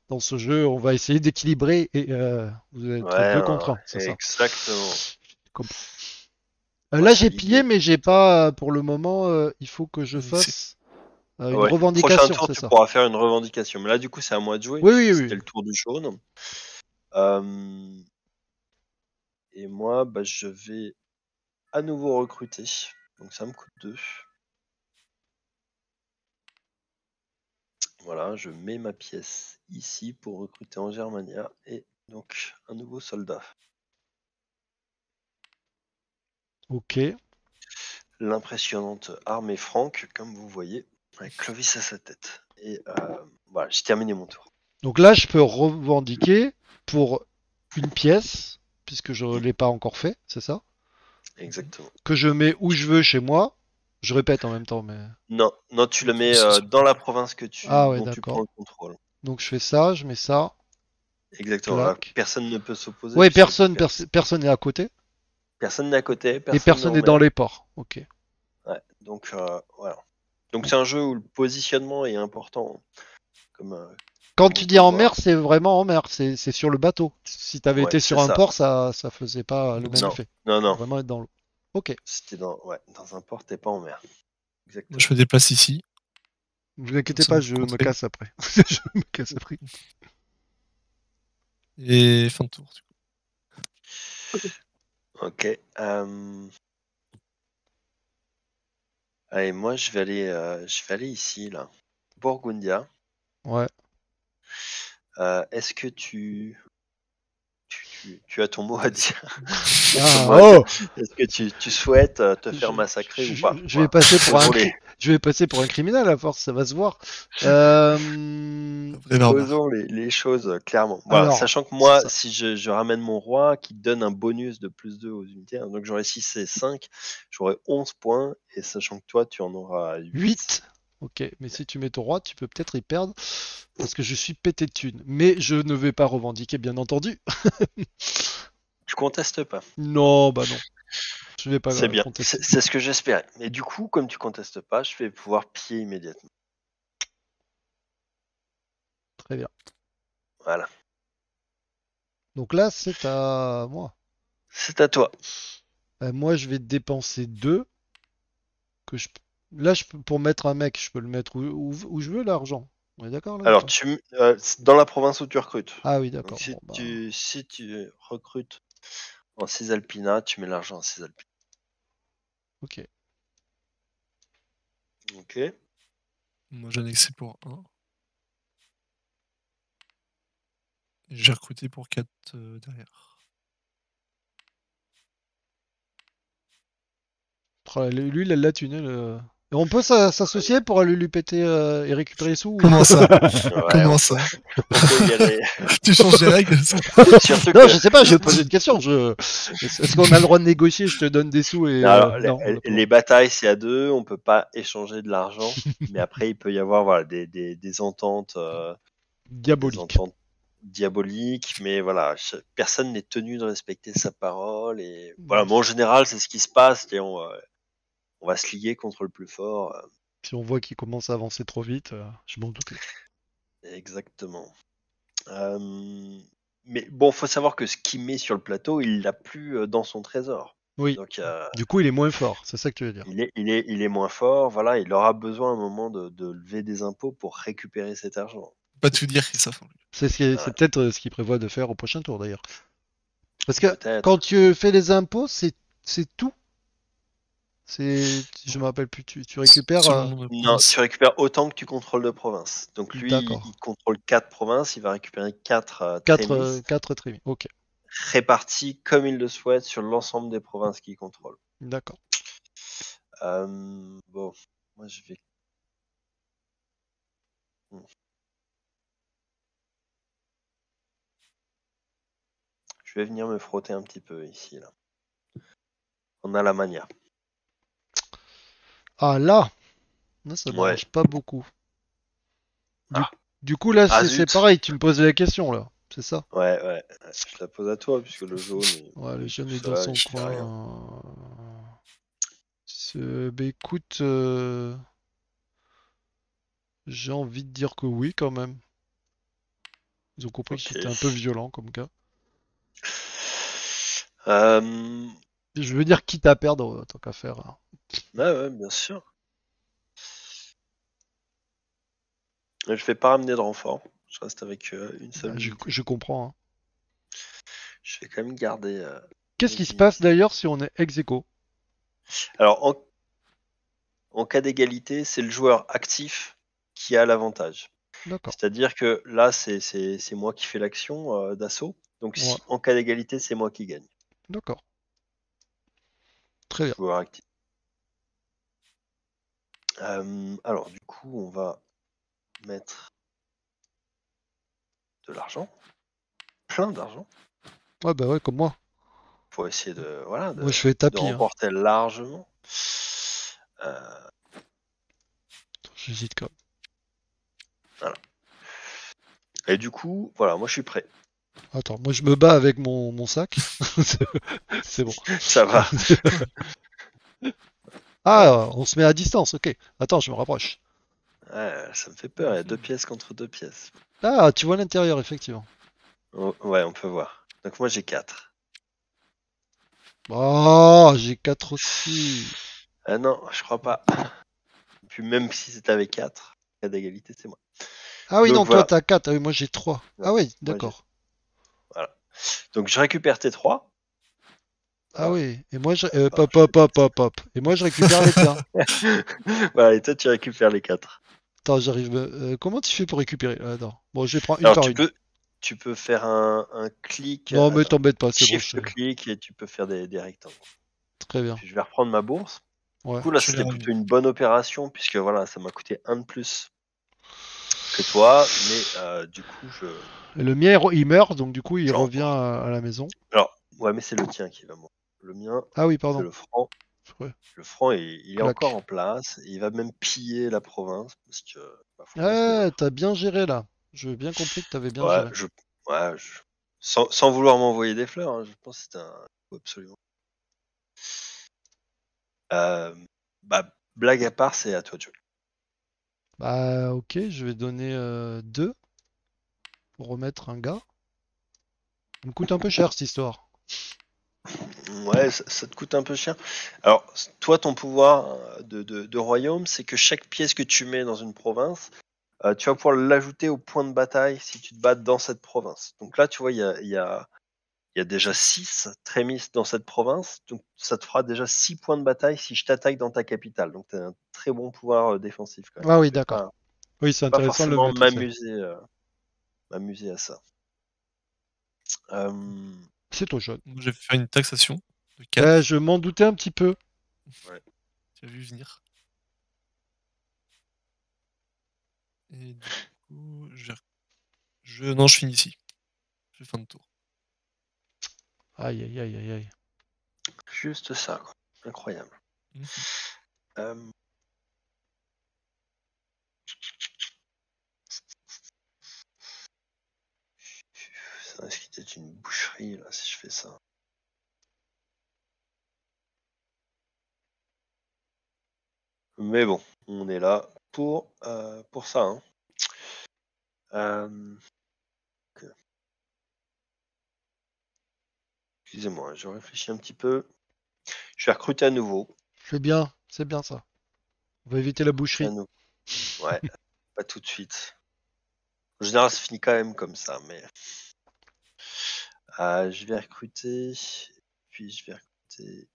Speaker 1: dans ce jeu, on va essayer d'équilibrer et vous allez être
Speaker 2: Ouais,
Speaker 1: deux contre un, c'est ça.
Speaker 2: exactement.
Speaker 1: Je comprends.
Speaker 2: Moi,
Speaker 1: Là,
Speaker 2: c'est
Speaker 1: j'ai pillé,
Speaker 2: l'idée.
Speaker 1: mais j'ai pas, pour le moment, il faut que je
Speaker 4: C'est
Speaker 1: fasse une
Speaker 2: Ouais. Prochain
Speaker 1: revendication,
Speaker 2: tour,
Speaker 1: c'est
Speaker 2: tu
Speaker 1: ça.
Speaker 2: pourras faire une revendication. Mais là, du coup, c'est à moi de jouer,
Speaker 1: Oui, oui,
Speaker 2: puisque
Speaker 1: oui.
Speaker 2: c'était le tour du jaune. Euh, Et moi, bah, je vais à nouveau recruter. Donc ça me coûte 2. Voilà, je mets ma pièce ici pour recruter en Germania. Et donc un nouveau soldat.
Speaker 1: Ok.
Speaker 2: L'impressionnante armée franque, comme vous voyez, avec Clovis à sa tête. Et voilà, j'ai terminé mon tour.
Speaker 1: Donc là, je peux revendiquer pour une pièce, puisque je ne l'ai pas encore fait, c'est ça?
Speaker 2: Exactement.
Speaker 1: Que je mets où je veux chez moi. Je répète en même temps, mais.
Speaker 2: Non, non, tu le mets
Speaker 4: C'est sur
Speaker 2: dans la province
Speaker 1: Ah ouais,
Speaker 2: dont tu prends
Speaker 1: d'accord.
Speaker 2: le contrôle.
Speaker 1: Donc je fais ça, je mets ça,
Speaker 2: Exactement. Là,
Speaker 1: clac.
Speaker 2: personne ne peut s'opposer
Speaker 1: Ouais,
Speaker 2: puisque
Speaker 1: personne n'est à côté.
Speaker 2: personne n'est à côté,
Speaker 1: Et
Speaker 2: personne n'est
Speaker 1: personne
Speaker 2: en
Speaker 1: n'est dans
Speaker 2: mer.
Speaker 1: les ports. Ok.
Speaker 2: Ouais, donc voilà. Donc c'est un jeu où le positionnement est important, comme,
Speaker 1: Quand
Speaker 2: comme
Speaker 1: tu
Speaker 2: on
Speaker 1: dis
Speaker 2: peut le
Speaker 1: en
Speaker 2: voir.
Speaker 1: mer, c'est vraiment en mer, c'est sur le bateau. Si t'avais
Speaker 2: Ouais,
Speaker 1: été
Speaker 2: c'est
Speaker 1: sur un
Speaker 2: ça.
Speaker 1: port, ça faisait pas le même
Speaker 2: Non,
Speaker 1: effet.
Speaker 2: non, non.
Speaker 1: Vraiment être dans l'eau. Ok.
Speaker 2: C'était dans un port, t'es pas en mer.
Speaker 4: Moi,
Speaker 2: Exactement.
Speaker 4: je me déplace ici.
Speaker 1: Ne vous inquiétez
Speaker 4: Ça
Speaker 1: pas,
Speaker 4: me
Speaker 1: je me
Speaker 4: contrer.
Speaker 1: casse après. Je me casse après.
Speaker 4: Et fin de tour. Du coup.
Speaker 2: Ok. Allez, moi je vais aller ici là. Burgundia.
Speaker 1: Ouais.
Speaker 2: Est-ce que tu as ton mot à dire? Tu as ton
Speaker 1: Ah,
Speaker 2: mot à dire.
Speaker 1: oh!
Speaker 2: Est-ce que tu souhaites te faire
Speaker 1: Je,
Speaker 2: massacrer ou
Speaker 1: je-
Speaker 2: pas?
Speaker 1: je vais
Speaker 2: Voilà.
Speaker 1: passer pour un
Speaker 2: Posons les,
Speaker 1: je vais passer pour un criminel à force, ça va se voir.
Speaker 4: Un vrai barbare.
Speaker 2: posons les choses clairement. Voilà,
Speaker 1: Alors,
Speaker 2: sachant que
Speaker 1: c'est
Speaker 2: moi,
Speaker 1: ça.
Speaker 2: si je ramène mon roi qui donne un bonus de plus 2 aux unités, hein, donc j'aurai 6 et 5, j'aurai 11 points, et sachant que toi, tu en auras 8.
Speaker 1: 8. Ok, mais si tu mets ton roi, tu peux peut-être y perdre parce que je suis pété de thunes. Mais je ne vais pas revendiquer, bien entendu.
Speaker 2: Je conteste pas.
Speaker 1: Non, bah non. Je vais
Speaker 2: C'est
Speaker 1: pas
Speaker 2: bien,
Speaker 1: contester.
Speaker 2: c'est ce que j'espérais. Et du coup, comme tu contestes pas, je vais pouvoir piller immédiatement.
Speaker 1: Très bien.
Speaker 2: Voilà,
Speaker 1: Donc là, c'est à moi.
Speaker 2: c'est à toi.
Speaker 1: Moi, je vais dépenser 2. Que je... Là, pour mettre un mec, je peux le mettre où je veux, l'argent. On est d'accord là ou
Speaker 2: Alors,
Speaker 1: pas?
Speaker 2: dans la province où tu recrutes.
Speaker 1: Ah oui,
Speaker 2: Donc,
Speaker 1: d'accord. Bon, bah,
Speaker 2: si tu recrutes en Cisalpina, tu mets l'argent en Cisalpina.
Speaker 1: ok.
Speaker 2: Ok.
Speaker 4: Moi, j'en ai que c'est pour 1. J'ai recruté pour 4 derrière.
Speaker 1: Oh, lui, il a de la thune, le Et on peut s'associer pour aller lui péter et récupérer les sous ou-
Speaker 4: Comment ça?
Speaker 2: Ouais,
Speaker 4: Comment ça?
Speaker 2: on peut y aller.
Speaker 4: Tu changes les règles?
Speaker 2: Surtout
Speaker 1: Non,
Speaker 2: que
Speaker 1: je sais pas, je pose une question. Est-ce qu'on a le droit de négocier? Je te donne des sous et
Speaker 2: alors,
Speaker 1: non, on l'a pas le
Speaker 2: les
Speaker 1: droit.
Speaker 2: batailles, c'est à deux, on peut pas échanger de l'argent, mais après, il peut y avoir voilà, des ententes, des
Speaker 1: Diabolique.
Speaker 2: ententes diaboliques, mais voilà, personne n'est tenu de respecter sa parole. Et voilà, moi, en général, c'est ce qui se passe, et on va se lier contre le plus fort.
Speaker 1: Si on voit qu'il commence à avancer trop vite, je m'en doutais.
Speaker 2: Exactement. Mais bon, faut savoir que ce qu'il met sur le plateau, il l'a plus dans son trésor.
Speaker 1: Oui.
Speaker 2: Donc,
Speaker 1: Du coup, il est moins fort. C'est ça que tu veux dire.
Speaker 2: il est moins fort. Voilà, il aura besoin à un moment de lever des impôts pour récupérer cet argent.
Speaker 4: Pas tout dire, Christophe.
Speaker 1: C'est peut-être ce qu'il prévoit de faire au prochain tour d'ailleurs. Parce que quand
Speaker 2: Peut-être.
Speaker 1: tu fais les impôts, c'est tout. Je me rappelle plus. Tu récupères.
Speaker 4: Selon le nombre de
Speaker 2: Non,
Speaker 4: provinces.
Speaker 2: tu récupères autant que tu contrôles de provinces. Donc lui, il
Speaker 1: D'accord.
Speaker 2: contrôle 4 provinces, il va récupérer 4
Speaker 1: 4
Speaker 2: trémis
Speaker 1: 4 trémies. Ok.
Speaker 2: répartis comme il le souhaite sur l'ensemble des provinces qu'il contrôle.
Speaker 1: D'accord.
Speaker 2: Bon, moi je vais. Je vais venir me frotter un petit peu ici là. On a la mania.
Speaker 1: Ah là, ça
Speaker 2: Ouais.
Speaker 1: m'arrange pas beaucoup. Du,
Speaker 2: Ah.
Speaker 1: du coup là,
Speaker 2: Ah,
Speaker 1: c'est
Speaker 2: zut.
Speaker 1: pareil. Tu me poses la question là. C'est ça.
Speaker 2: Ouais. Je la pose à toi puisque le jaune.
Speaker 1: Ouais, le jeune est dans
Speaker 2: Ça,
Speaker 1: son
Speaker 2: je fais rien.
Speaker 1: coin. Bah écoute, j'ai envie de dire que oui quand même. Ils ont compris que
Speaker 2: Ok.
Speaker 1: j'étais un peu violent comme cas.
Speaker 2: Euh...
Speaker 1: Je veux dire quitte à perdre, tant qu'à faire, hein.
Speaker 2: Ouais, bien sûr. Je vais pas ramener de renfort. Je reste avec une seule
Speaker 1: Bah,
Speaker 2: unité.
Speaker 1: je comprends, hein.
Speaker 2: Je vais quand même garder.
Speaker 1: Qu'est-ce qui
Speaker 2: mes
Speaker 1: se passe
Speaker 2: unités.
Speaker 1: d'ailleurs si on est ex aequo?
Speaker 2: Alors, en cas d'égalité, c'est le joueur actif qui a l'avantage.
Speaker 1: D'accord.
Speaker 2: C'est-à-dire que là, c'est moi qui fais l'action d'assaut. Donc,
Speaker 1: Ouais.
Speaker 2: si en cas d'égalité, c'est moi qui gagne.
Speaker 1: D'accord. Très bien.
Speaker 2: Joueur actif. Alors, du coup, on va mettre de l'argent. Plein d'argent.
Speaker 1: Ouais, bah ouais, comme moi.
Speaker 2: Pour essayer voilà,
Speaker 1: Moi, je fais
Speaker 2: de
Speaker 1: tapis, hein.
Speaker 2: remporter largement.
Speaker 1: J'hésite quand même.
Speaker 2: Voilà. Et du coup, voilà, moi je suis prêt.
Speaker 1: Attends, moi je me bats avec mon sac. C'est bon.
Speaker 2: Ça va.
Speaker 1: Ah, on se met à distance, ok. Attends, je me rapproche.
Speaker 2: Ouais, ça me fait peur, il y a 2 pièces contre 2 pièces.
Speaker 1: Ah, tu vois l'intérieur, effectivement.
Speaker 2: Ouais, on peut voir. Donc moi j'ai 4.
Speaker 1: Oh, j'ai 4 aussi.
Speaker 2: Ah non, je crois pas. Puis même si c'était avec 4, cas d'égalité, c'est moi.
Speaker 1: Ah oui,
Speaker 2: Donc
Speaker 1: non, toi
Speaker 2: voilà.
Speaker 1: t'as 4. Ah oui, moi j'ai 3.
Speaker 2: Ouais,
Speaker 1: Ah oui,
Speaker 2: moi,
Speaker 1: d'accord.
Speaker 2: voilà. Donc je récupère tes 3.
Speaker 1: Ah oui, et moi je...
Speaker 2: Enfin,
Speaker 1: pop, pop, pop, pop, pop. Et moi je récupère les tiens.
Speaker 2: voilà, et toi tu récupères les 4.
Speaker 1: Attends, j'arrive. Comment tu fais pour récupérer? Attends. Bon, je vais prendre une
Speaker 2: Alors
Speaker 1: par une.
Speaker 2: tu peux faire un clic.
Speaker 1: Non, mais
Speaker 2: Attends.
Speaker 1: t'embête pas, c'est bon.
Speaker 2: Shift clic et tu peux faire des rectangles.
Speaker 1: Très bien.
Speaker 2: Puis je vais reprendre ma bourse.
Speaker 1: Ouais.
Speaker 2: Du coup là
Speaker 4: Je l'ai
Speaker 2: c'était
Speaker 4: remis.
Speaker 2: plutôt une bonne opération puisque voilà, ça m'a coûté 1 de plus que toi, mais du coup
Speaker 1: Et le mien, il meurt, donc du coup il
Speaker 2: je
Speaker 1: revient
Speaker 2: remporte.
Speaker 1: à la maison.
Speaker 2: Alors, ouais, mais c'est le tien qui va mourir. Le mien,
Speaker 1: Ah oui,
Speaker 2: c'est
Speaker 1: pardon.
Speaker 2: le franc.
Speaker 1: Ouais.
Speaker 2: Le franc, il est encore
Speaker 1: Clac.
Speaker 2: en place. Et il va même piller la province parce que faut bien se
Speaker 1: Ouais,
Speaker 2: nourrir.
Speaker 1: t'as bien géré là. J'ai bien compris que t'avais bien
Speaker 2: Ouais,
Speaker 1: géré.
Speaker 2: sans vouloir m'envoyer des fleurs, hein, je pense que c'était un coup absolument. Bah, blague à part, c'est à toi de jouer.
Speaker 1: Bah ok, je vais donner 2 pour remettre un gars. Il me coûte un peu cher cette histoire.
Speaker 2: Ouais, ça te coûte un peu cher. Alors, toi, ton pouvoir de royaume, c'est que chaque pièce que tu mets dans une province, tu vas pouvoir l'ajouter au point de bataille si tu te bats dans cette province. Donc là, tu vois, il y a déjà 6 trémistes dans cette province. Donc ça te fera déjà 6 points de bataille si je t'attaque dans ta capitale. Donc tu as un très bon pouvoir défensif quand même.
Speaker 1: Ah
Speaker 2: Donc
Speaker 1: oui,
Speaker 2: je vais
Speaker 1: d'accord. Oui, c'est
Speaker 2: pas
Speaker 1: intéressant de le
Speaker 2: forcément
Speaker 1: mettre aussi.
Speaker 2: m'amuser à ça. Euh,
Speaker 1: C'est au jaune.
Speaker 4: Donc, je vais faire une taxation de 4.
Speaker 1: Je m'en doutais un petit peu.
Speaker 2: ouais.
Speaker 4: Tu as vu venir. Et du coup, non, je finis ici. Je fais fin de tour.
Speaker 1: Aïe, aïe, aïe, aïe, aïe.
Speaker 2: Juste ça, quoi. Incroyable.
Speaker 4: Mhm.
Speaker 2: Ça risque d'être une boucherie, là, si je fais ça. Mais bon, on est là pour ça. Hein. Ok. Excusez-moi, je réfléchis un petit peu. Je vais recruter à nouveau.
Speaker 1: C'est bien ça. On va éviter la boucherie.
Speaker 2: Ouais, pas tout de suite. En général, ça finit quand même comme ça, mais je vais recruter. Puis je vais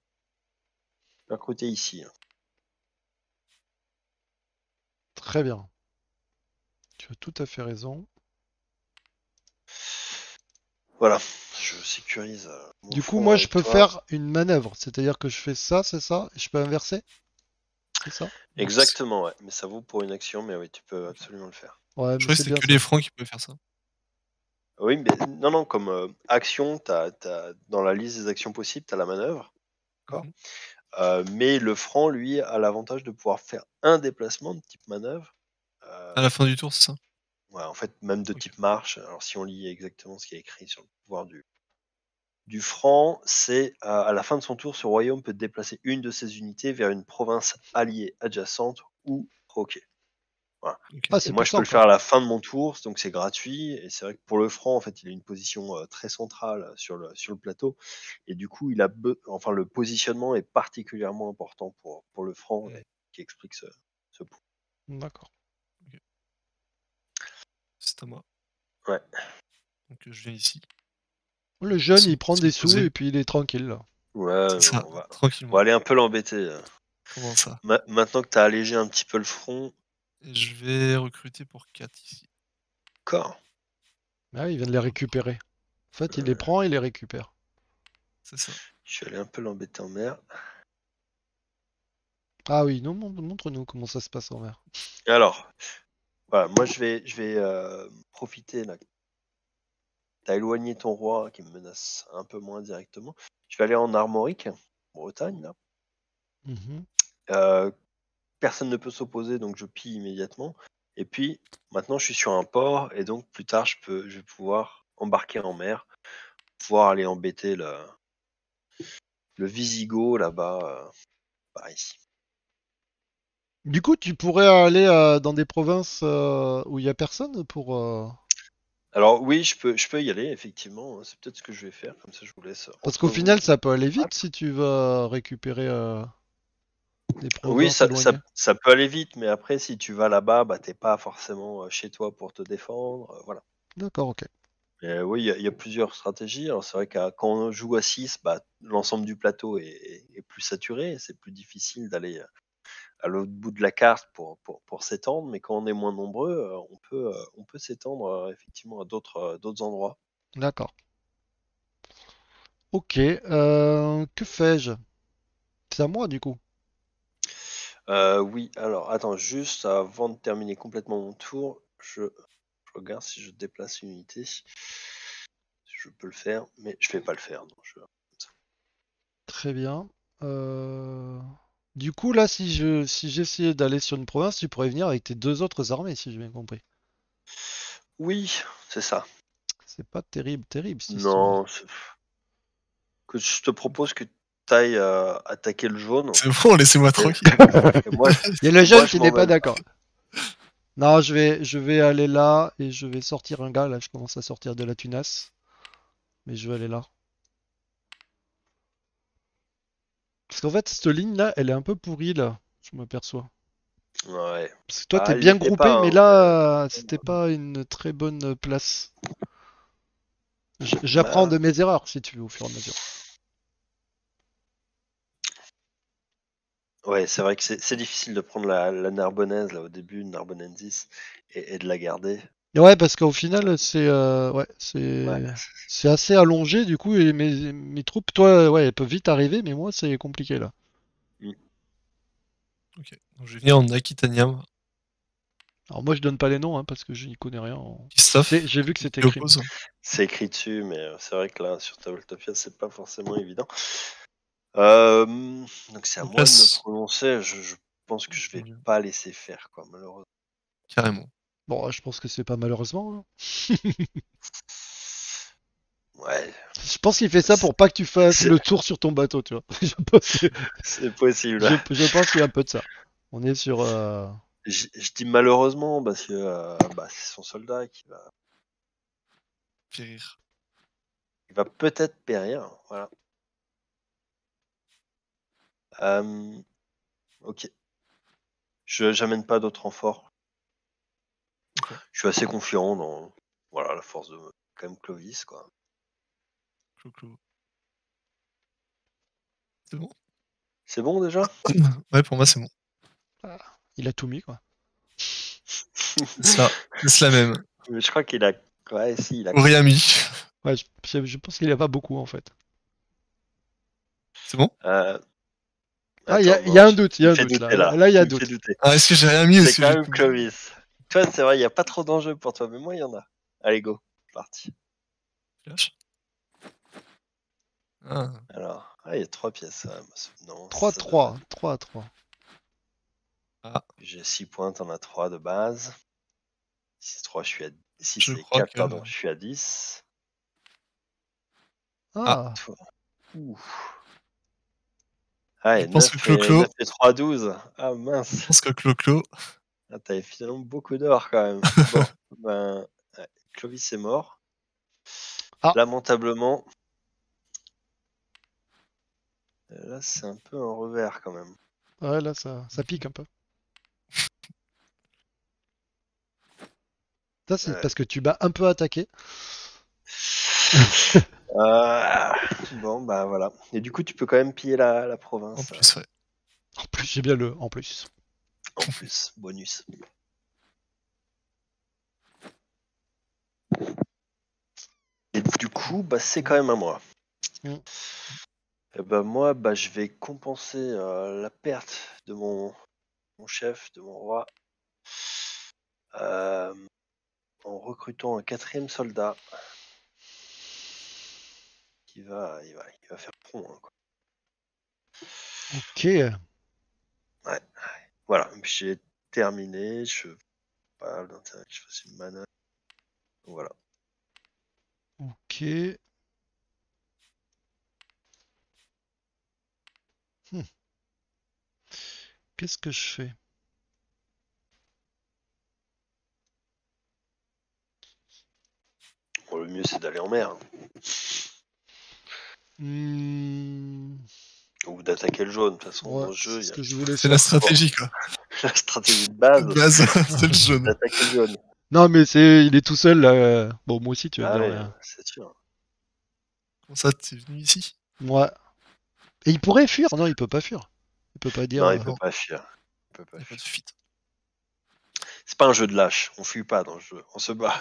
Speaker 2: recruter ici. Hein.
Speaker 1: Très bien. Tu as tout à fait raison.
Speaker 2: Voilà, je sécurise. Mon
Speaker 1: Du coup,
Speaker 2: front
Speaker 1: moi, je
Speaker 2: avec
Speaker 1: peux
Speaker 2: toi.
Speaker 1: faire une manœuvre. C'est-à-dire que je fais ça, c'est ça, et je peux inverser? C'est ça?
Speaker 2: Exactement, ouais. Mais ça vaut pour une action, mais oui, tu peux absolument le faire.
Speaker 1: Ouais,
Speaker 4: Je
Speaker 1: mais
Speaker 4: crois que
Speaker 1: c'est
Speaker 4: c'était
Speaker 1: bien
Speaker 4: que
Speaker 1: ça.
Speaker 4: les francs qui pouvaient faire ça.
Speaker 2: Oui, mais non, comme action, dans la liste des actions possibles, tu as la manœuvre. D'accord. Mais le franc, lui, a l'avantage de pouvoir faire un déplacement de type manœuvre.
Speaker 4: À la fin du tour, c'est ça?
Speaker 2: Ouais, en fait, même de
Speaker 4: Ok.
Speaker 2: type marche. Alors, si on lit exactement ce qui est écrit sur le pouvoir du franc, c'est à la fin de son tour, ce royaume peut déplacer une de ses unités vers une province alliée adjacente ou troquée. Voilà.
Speaker 4: Ok.
Speaker 1: Ah,
Speaker 2: Et
Speaker 1: c'est
Speaker 2: moi, je peux
Speaker 1: puissant,
Speaker 2: le
Speaker 1: quoi.
Speaker 2: faire à la fin de mon tour, donc c'est gratuit. Et c'est vrai que pour le franc, en fait, il a une position très centrale sur le plateau. Et du coup, enfin, le positionnement est particulièrement important pour le franc,
Speaker 4: Mm.
Speaker 2: qui explique ce point.
Speaker 1: D'accord.
Speaker 4: C'est à moi.
Speaker 2: Ouais.
Speaker 4: Donc je viens ici.
Speaker 1: Le jeune, il
Speaker 4: C'est
Speaker 1: prend des sous
Speaker 4: posé.
Speaker 1: et puis il est tranquille, là.
Speaker 2: Ouais,
Speaker 4: C'est ça,
Speaker 2: on va
Speaker 4: tranquillement.
Speaker 2: aller un peu l'embêter.
Speaker 4: Comment ça?
Speaker 2: Maintenant que tu as allégé un petit peu le front,
Speaker 4: Et je vais recruter pour 4 ici.
Speaker 2: corps.
Speaker 1: Ah, il vient de les récupérer. En fait, il les prend et les récupère.
Speaker 4: C'est ça.
Speaker 2: Je suis allé un peu l'embêter en mer.
Speaker 1: Ah oui, non, montre-nous comment ça se passe en mer.
Speaker 2: Alors, voilà, moi je vais profiter là. T'as éloigné ton roi qui me menace un peu moins directement. Je vais aller en Armorique, Bretagne là.
Speaker 1: Mhm.
Speaker 2: Personne ne peut s'opposer, donc je pille immédiatement. Et puis maintenant je suis sur un port et donc plus tard je vais pouvoir embarquer en mer, pouvoir aller embêter le Visigoth là-bas, par ici.
Speaker 1: Du coup, tu pourrais aller dans des provinces où il y a personne pour.
Speaker 2: Alors oui, je peux y aller effectivement. Hein. C'est peut-être ce que je vais faire. Comme ça, je vous laisse
Speaker 1: Parce
Speaker 2: entre
Speaker 1: qu'au
Speaker 2: vous.
Speaker 1: final, ça peut aller vite si tu vas récupérer des
Speaker 2: Oui,
Speaker 1: provinces éloignées.
Speaker 2: ça peut aller vite, mais après, si tu vas là-bas, bah, t'es pas forcément chez toi pour te défendre. Voilà.
Speaker 1: D'accord, ok.
Speaker 2: Mais oui, il y a plusieurs stratégies. Alors, c'est vrai que quand on joue à 6, bah, l'ensemble du plateau est plus saturé. C'est plus difficile d'aller à l'autre bout de la carte pour s'étendre. Mais quand on est moins nombreux, on peut s'étendre effectivement à d'autres endroits.
Speaker 1: D'accord. Ok. Que fais-je? C'est à moi, du coup.
Speaker 2: Oui, alors attends, juste avant de terminer complètement mon tour, je regarde si je déplace une unité. Je peux le faire, mais je vais pas le faire. Non,
Speaker 1: Très bien. Euh, Du coup, là, si j'essayais d'aller sur une province, tu pourrais venir avec tes deux autres armées, si j'ai bien compris.
Speaker 2: Oui, c'est ça.
Speaker 1: C'est pas terrible, terrible cette histoire.
Speaker 2: Non, que je te propose que tu ailles attaquer le jaune.
Speaker 4: C'est bon, laissez-moi
Speaker 2: Et,
Speaker 4: tranquille.
Speaker 2: et moi,
Speaker 1: Il y a le
Speaker 2: moi,
Speaker 1: jeune
Speaker 2: je
Speaker 1: qui n'est pas
Speaker 2: m'emmène.
Speaker 1: d'accord. Non, je vais aller là et je vais sortir un gars. Là, je commence à sortir de la tunasse. Mais je vais aller là. Parce qu'en fait, cette ligne-là, elle est un peu pourrie, là. Je m'aperçois.
Speaker 2: Ouais.
Speaker 1: Parce que toi, t'es
Speaker 2: Elle
Speaker 1: bien
Speaker 2: l'était
Speaker 1: groupé,
Speaker 2: pas,
Speaker 1: mais
Speaker 2: hein,
Speaker 1: là, c'était pas une très bonne place. J'apprends
Speaker 2: bah,
Speaker 1: de mes erreurs, si tu veux, au fur et à mesure.
Speaker 2: ouais, c'est vrai que c'est difficile de prendre la Narbonnaise là au début, une Narbonnensis, et de la garder.
Speaker 1: Ouais, parce qu'au final, ouais,
Speaker 2: Ouais.
Speaker 1: c'est assez allongé, du coup, et mes troupes, toi, ouais, elles peuvent vite arriver, mais moi, c'est compliqué, là.
Speaker 2: Mm.
Speaker 4: Ok, donc je vais venir en Aquitania.
Speaker 1: Alors moi je donne pas les noms hein, parce que je n'y connais rien.
Speaker 4: Christophe,
Speaker 1: J'ai vu que c'était
Speaker 4: qui
Speaker 1: écrit.
Speaker 4: oppose.
Speaker 2: C'est écrit dessus, mais c'est vrai que là, sur Tabletopia, c'est pas forcément évident. Donc c'est à
Speaker 4: Donc
Speaker 2: moi
Speaker 4: là,
Speaker 2: de me prononcer. Je pense que je vais pas laisser faire, quoi, malheureusement.
Speaker 4: carrément.
Speaker 1: Bon, je pense que c'est pas malheureusement. Hein.
Speaker 2: Ouais,
Speaker 1: Je pense qu'il fait ça pour pas que tu fasses
Speaker 2: c'est-
Speaker 1: le tour sur ton bateau, tu vois. Je pense que-
Speaker 2: c'est possible.
Speaker 1: je pense qu'il y a un peu de ça. On est sur.
Speaker 2: Je dis malheureusement parce que c'est son soldat qui
Speaker 4: Périr.
Speaker 2: va peut-être périr. Voilà. Ok. J'amène pas d'autres renforts.
Speaker 4: Ok.
Speaker 2: Je suis assez confiant dans la force de quand même Clovis, quoi.
Speaker 4: Clo-clo. C'est bon?
Speaker 2: C'est bon déjà?
Speaker 4: Ouais, pour moi, c'est bon.
Speaker 1: Il a tout mis, quoi.
Speaker 4: C'est ça. C'est la même.
Speaker 2: Mais je crois qu'il a. Ouais, si, il a.
Speaker 4: Ou rien mis.
Speaker 1: Ouais, je pense qu'il y a pas beaucoup en fait.
Speaker 4: C'est bon?
Speaker 1: Ah, il y a
Speaker 2: attends,
Speaker 1: un
Speaker 2: non,
Speaker 1: doute,
Speaker 2: tu
Speaker 1: il y a
Speaker 2: me
Speaker 1: un
Speaker 2: fais
Speaker 1: doute
Speaker 2: douter,
Speaker 1: là. Là, il y a un
Speaker 2: Tu me fais
Speaker 1: doute.
Speaker 2: douter.
Speaker 4: Ah, est-ce que j'ai rien mis ou
Speaker 2: C'est
Speaker 4: est-ce que
Speaker 2: quand
Speaker 4: j'ai
Speaker 2: même
Speaker 4: tout mis?
Speaker 2: Clovis. Toi, c'est vrai, il n'y a pas trop d'enjeux pour toi, mais moi, il y en a. Allez, go. Parti.
Speaker 4: Flash. Ah,
Speaker 2: Alors, il y a 3 pièces. Non,
Speaker 1: 3-3. 3-3.
Speaker 2: J'ai 6 points, t'en as 3 de base. Si c'est 3, je suis à. Si
Speaker 4: Je
Speaker 2: c'est
Speaker 4: crois
Speaker 2: 4,
Speaker 4: que-
Speaker 2: pardon, je suis à 10.
Speaker 1: Ah,
Speaker 2: Toi. Ouh. Ah,
Speaker 4: Je
Speaker 2: et
Speaker 4: pense
Speaker 2: 9
Speaker 4: que
Speaker 2: et,
Speaker 4: Clo-Clo.
Speaker 2: 9 et 3, 12. Ah,
Speaker 4: Je
Speaker 2: mince.
Speaker 4: pense que Clo-Clo.
Speaker 2: Ah, t'avais finalement beaucoup d'or quand même. Bon, ben, ouais, Clovis est mort.
Speaker 1: Ah.
Speaker 2: Lamentablement. Là, c'est un peu un revers quand même.
Speaker 1: ouais, là, ça pique un peu. Ça, c'est
Speaker 2: Ouais.
Speaker 1: parce que tu m'as un peu attaqué.
Speaker 2: Bon, bah voilà. Et du coup, tu peux quand même piller la
Speaker 4: En
Speaker 2: province.
Speaker 4: plus, ouais.
Speaker 1: En plus, j'ai bien le en plus.
Speaker 2: En plus, bonus. Et du coup, c'est quand même à moi.
Speaker 1: Mm.
Speaker 2: Et moi, je vais compenser la perte de mon chef, de mon roi, en recrutant un 4e soldat il va faire front. Hein, quoi.
Speaker 1: Ok.
Speaker 2: Ouais. Voilà, j'ai terminé. Je pas l'intérêt que je fasse une manœuvre. Voilà.
Speaker 1: Ok. Hmm. Qu'est-ce que je fais?
Speaker 2: Bon, le mieux, c'est d'aller en mer. Hein.
Speaker 1: Hmm,
Speaker 2: Ou d'attaquer le jaune. De toute façon,
Speaker 1: ouais,
Speaker 2: dans ce jeu,
Speaker 1: c'est
Speaker 2: il y
Speaker 1: ce
Speaker 2: a
Speaker 1: que je voulais
Speaker 4: C'est la
Speaker 1: faire.
Speaker 4: stratégie, quoi.
Speaker 2: la stratégie de base,
Speaker 4: De base, c'est le jaune.
Speaker 2: d'attaquer le jaune.
Speaker 1: Non, mais il est tout seul là. Bon, moi aussi, tu vas me
Speaker 2: Ah
Speaker 1: dire.
Speaker 2: oui,
Speaker 1: Ouais.
Speaker 2: c'est sûr.
Speaker 4: Comment ça, t'es venu ici?
Speaker 1: Ouais. Et il pourrait fuir? Non, il peut pas fuir. Il peut pas dire.
Speaker 2: Non, il peut
Speaker 4: non.
Speaker 2: pas fuir. Il peut
Speaker 4: Il
Speaker 2: pas
Speaker 4: n'y a pas
Speaker 2: fuir.
Speaker 4: de fuite.
Speaker 2: C'est pas un jeu de lâche. On fuit pas dans le jeu. On se bat.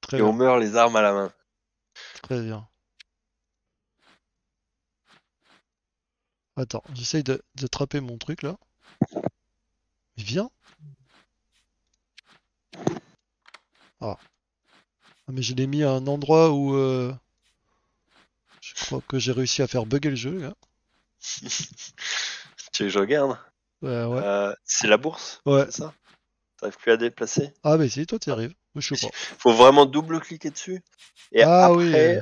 Speaker 1: Très
Speaker 2: Et on
Speaker 1: bien.
Speaker 2: meurt les armes à la main.
Speaker 1: Très bien. Attends, j'essaye de attraper mon truc là. Mais viens. Ah. Ah, mais je l'ai mis à un endroit où je crois que j'ai réussi à faire bugger le jeu là.
Speaker 2: Tu veux que je regarde?
Speaker 1: Ouais.
Speaker 2: C'est la bourse,
Speaker 1: Ouais.
Speaker 2: c'est ça? T'arrives plus à déplacer?
Speaker 1: Ah, mais si, toi t'y arrives. Moi, je sais pas.
Speaker 2: Faut vraiment double-cliquer dessus. Et
Speaker 1: Ah oui,
Speaker 2: après,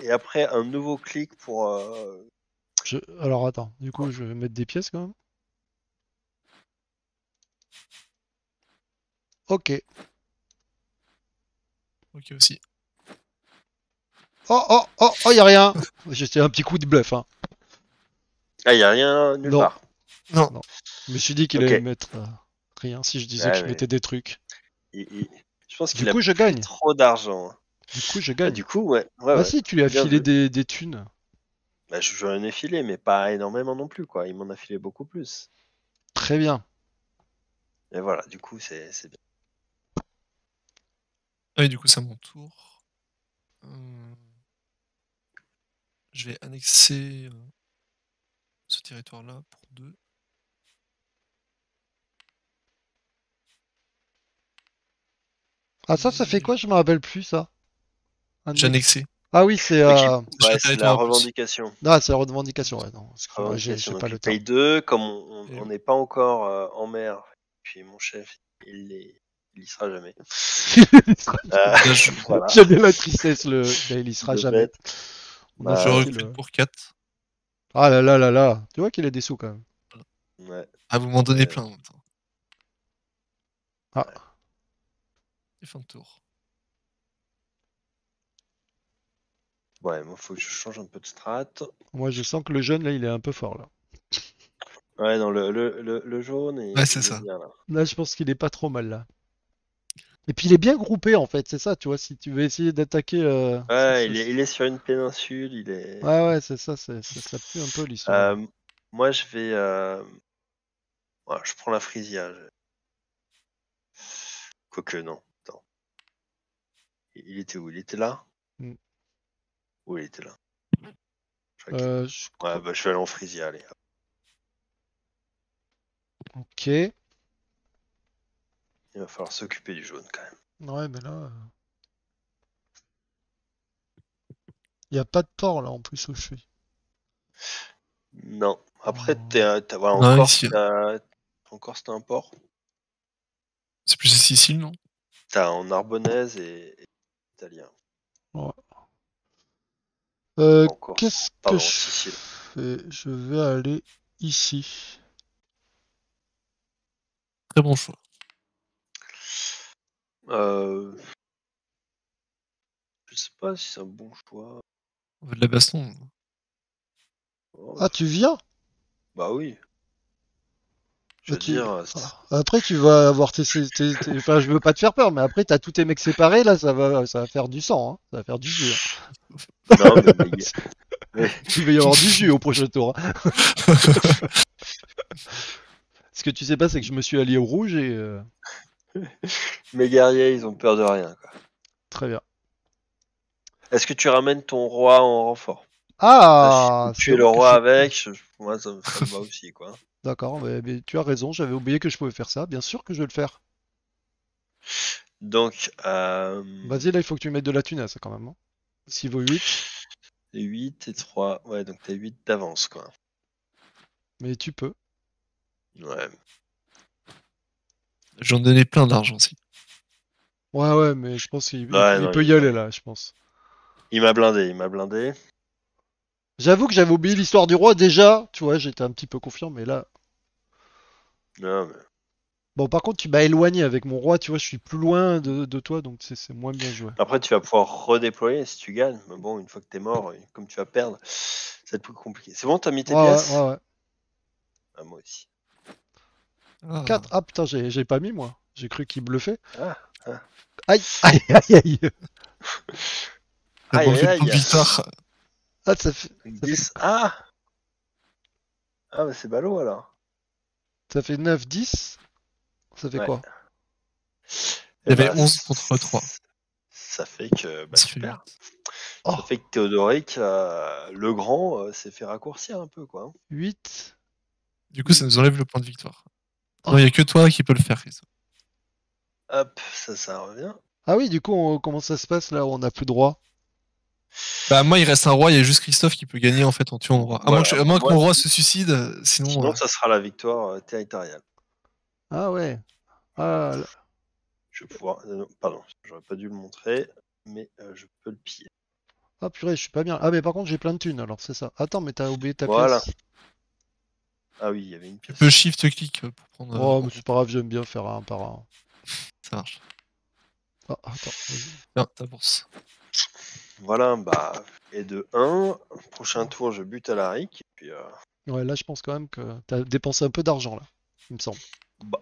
Speaker 1: et après.
Speaker 2: un nouveau clic pour.
Speaker 1: Alors attends, du coup je vais mettre des pièces quand même. Ok.
Speaker 4: Ok, aussi.
Speaker 1: Oh, y a rien. C'était un petit coup de bluff, hein.
Speaker 2: Ah, y a rien nulle
Speaker 1: Non,
Speaker 2: part.
Speaker 4: Non.
Speaker 1: non. Je me suis dit qu'il
Speaker 2: Ok.
Speaker 1: allait mettre rien si je disais que
Speaker 2: Ouais,
Speaker 1: je
Speaker 2: mais
Speaker 1: mettais des trucs.
Speaker 2: je pense
Speaker 1: Du
Speaker 2: qu'il a
Speaker 1: coup, je
Speaker 2: plus
Speaker 1: gagne.
Speaker 2: trop d'argent. Hein.
Speaker 1: Du coup, je
Speaker 2: Ah,
Speaker 1: gagne.
Speaker 2: du coup, ouais.
Speaker 1: Bah si, tu lui as
Speaker 2: Bien
Speaker 1: filé
Speaker 2: vu.
Speaker 1: des thunes.
Speaker 2: Bah, je lui en ai filé, mais pas énormément non plus, quoi. Il m'en a filé beaucoup plus.
Speaker 1: Très bien.
Speaker 2: Et voilà, du coup, c'est bien.
Speaker 4: Ah oui, du coup, c'est à mon tour. Je vais annexer ce territoire-là pour 2.
Speaker 1: Ah, ça fait quoi? Je me rappelle plus, ça.
Speaker 4: J'ai
Speaker 1: Annexe.
Speaker 4: annexé.
Speaker 1: Ah oui, c'est...
Speaker 2: Ok.
Speaker 4: J'ai un
Speaker 2: Ouais, c'est la
Speaker 4: territoire en plus.
Speaker 2: revendication.
Speaker 1: Ah, c'est la revendication, ouais, non. Excuse-moi,
Speaker 2: Revendication.
Speaker 1: j'ai
Speaker 2: Donc
Speaker 1: pas
Speaker 2: tu
Speaker 1: le
Speaker 2: payes
Speaker 1: terme.
Speaker 2: 2, comme
Speaker 4: Et
Speaker 2: on n'est pas encore en mer, puis mon chef, il y sera jamais.
Speaker 4: là, je,
Speaker 2: Voilà,
Speaker 1: J'aime bien la tristesse, mais il y sera
Speaker 2: de
Speaker 1: jamais.
Speaker 2: fait.
Speaker 1: On a
Speaker 4: je
Speaker 2: Bah,
Speaker 1: senti
Speaker 4: recrute
Speaker 1: le...
Speaker 4: pour 4.
Speaker 1: Ah là là là là. Tu vois qu'il a des sous, quand même.
Speaker 2: ouais.
Speaker 4: Ah, vous m'en donnez
Speaker 2: Ouais.
Speaker 4: plein en même temps.
Speaker 1: Ah,
Speaker 4: Et fin de tour.
Speaker 2: Ouais, moi, faut que je change un peu de strat.
Speaker 1: moi, je sens que le jeune, là, il est un peu fort, là.
Speaker 2: Ouais, non, le jaune,
Speaker 4: Ouais, c'est
Speaker 2: il est
Speaker 4: ça.
Speaker 2: bien là.
Speaker 1: Là, je pense qu'il est pas trop mal, là. Et puis, il est bien groupé, en fait, c'est ça, tu vois. Si tu veux essayer d'attaquer...
Speaker 2: Ouais, il est sur une péninsule, il est.
Speaker 1: Ouais, ouais, c'est ça, ça pue un peu, l'histoire.
Speaker 2: Euh, moi, je vais. Ouais, je prends la Frisia. Quoique, non. Attends. Il était où? Il était là?
Speaker 1: Mm.
Speaker 2: Où il était là? Je crois qu'il-
Speaker 1: Je
Speaker 2: Ouais,
Speaker 1: crois...
Speaker 2: bah, je vais aller en Frisia, allez.
Speaker 1: Ok.
Speaker 2: Il va falloir s'occuper du jaune quand même.
Speaker 1: Ouais, mais là... Il n'y a pas de port, là, en plus, où je suis.
Speaker 2: Non. Après,
Speaker 1: Oh.
Speaker 2: voilà,
Speaker 4: Non, ici.
Speaker 2: encore c'est un port.
Speaker 4: C'est plus Sicile, non?
Speaker 2: T'as en Narbonnaise et italien.
Speaker 1: Ouais.
Speaker 2: Encore.
Speaker 1: Qu'est-ce que
Speaker 2: Pardon,
Speaker 1: je
Speaker 2: Sicile.
Speaker 1: fais? Je vais aller ici.
Speaker 4: Très bon choix.
Speaker 2: Euh, je sais pas si c'est un bon choix.
Speaker 4: On veut de la baston.
Speaker 2: Oh,
Speaker 1: Ah, tu viens?
Speaker 2: bah oui. Je
Speaker 1: Bah,
Speaker 2: veux dire,
Speaker 1: Après, tu vas avoir Enfin, je veux pas te faire peur, mais après, t'as tous tes mecs séparés, là, ça va faire du sang, hein. Ça va faire du jus, hein.
Speaker 2: non, mais-
Speaker 1: Il va y avoir du jus au prochain tour, hein. Ce que tu sais pas, c'est que je me suis allié au rouge et...
Speaker 2: mes guerriers, ils ont peur de rien, quoi.
Speaker 1: Très bien.
Speaker 2: Est-ce que tu ramènes ton roi en renfort? Ça, si tu
Speaker 1: Ah,
Speaker 2: peux
Speaker 1: c'est
Speaker 2: tuer
Speaker 1: vrai
Speaker 2: le
Speaker 1: que
Speaker 2: roi
Speaker 1: je...
Speaker 2: avec, moi, ça me va aussi, quoi.
Speaker 1: D'accord, mais tu as raison, j'avais oublié que je pouvais faire ça. Bien sûr que je vais le faire.
Speaker 2: Donc,
Speaker 1: Vas-y, là, il faut que tu mettes de la thune à ça, quand même, hein. S'il vaut 8,
Speaker 2: 8 et 3. Ouais, donc t'as 8 d'avance, quoi.
Speaker 1: mais tu peux.
Speaker 2: Ouais.
Speaker 4: J'en donnais plein d'argent aussi.
Speaker 1: Ouais, ouais, mais je pense
Speaker 2: Ouais,
Speaker 1: il
Speaker 2: non,
Speaker 1: peut y aller, là, je pense.
Speaker 2: il m'a blindé, il m'a blindé.
Speaker 1: J'avoue que j'avais oublié l'histoire du roi déjà, tu vois, j'étais un petit peu confiant, mais là...
Speaker 2: Non, mais...
Speaker 1: Bon, par contre, tu m'as éloigné avec mon roi, tu vois, je suis plus loin de toi, donc c'est moins bien joué.
Speaker 2: Après, tu vas pouvoir redéployer si tu gagnes. Mais bon, une fois que t'es mort, comme tu vas perdre, ça va être plus compliqué. C'est bon, t'as mis tes
Speaker 1: Ouais, ouais,
Speaker 2: pièces?
Speaker 1: ouais, ouais.
Speaker 2: Ah, moi aussi.
Speaker 4: Ah,
Speaker 1: 4. Ah putain, j'ai pas mis, moi. J'ai cru qu'il bluffait.
Speaker 2: Ah, ah.
Speaker 1: Aïe, aïe, aïe, aïe.
Speaker 4: t'as
Speaker 2: Aïe,
Speaker 4: manqué
Speaker 2: aïe,
Speaker 4: le point de
Speaker 2: aïe.
Speaker 4: victoire.
Speaker 1: Ah, ça fait,
Speaker 2: 10. Ah! Ah, bah c'est ballot alors.
Speaker 1: ça fait 9, 10. Ça fait
Speaker 2: Ouais.
Speaker 1: quoi?
Speaker 4: Il y
Speaker 2: Et
Speaker 4: avait
Speaker 2: bah,
Speaker 4: 11 contre 3.
Speaker 2: ça fait que bah,
Speaker 4: Ça
Speaker 2: tu
Speaker 4: fait
Speaker 2: perds.
Speaker 4: 8.
Speaker 1: Oh,
Speaker 2: Ça fait que Théodoric, le grand, s'est fait raccourcir un peu, quoi.
Speaker 1: 8.
Speaker 4: Du coup, ça nous enlève le point de victoire. Non, il n'y a
Speaker 1: Oh.
Speaker 4: que toi qui peux le faire, Christophe.
Speaker 2: Hop, ça revient.
Speaker 1: Ah oui, du coup, comment ça se passe là? On n'a plus droit.
Speaker 4: Bah, moi, il reste un roi, il y a juste Christophe qui peut gagner en fait en tuant mon roi.
Speaker 2: Voilà,
Speaker 4: À moins que
Speaker 2: moi,
Speaker 4: mon roi se suicide, sinon.
Speaker 2: sinon ça sera la victoire territoriale.
Speaker 1: Ah ouais. Ah,
Speaker 2: Je vais pouvoir. Non, pardon, j'aurais pas dû le montrer, mais je peux le piller.
Speaker 1: ah purée, je suis pas bien. Ah mais par contre, j'ai plein de thunes, alors c'est ça. Attends, mais t'as oublié ta
Speaker 2: Voilà.
Speaker 1: pièce.
Speaker 2: Ah oui, il y avait une
Speaker 4: tu
Speaker 2: pièce.
Speaker 4: peux shift-click pour prendre.
Speaker 1: Oh, mais c'est pas grave, j'aime bien faire un par un.
Speaker 4: Ça marche.
Speaker 1: Ah, attends, vas-y.
Speaker 4: Bien, ta bourse.
Speaker 2: Voilà, bah, et de 1. Prochain tour, je bute à la RIC. Et puis,
Speaker 1: Ouais, là, je pense quand même que t'as dépensé un peu d'argent, là, il me semble.
Speaker 2: bah,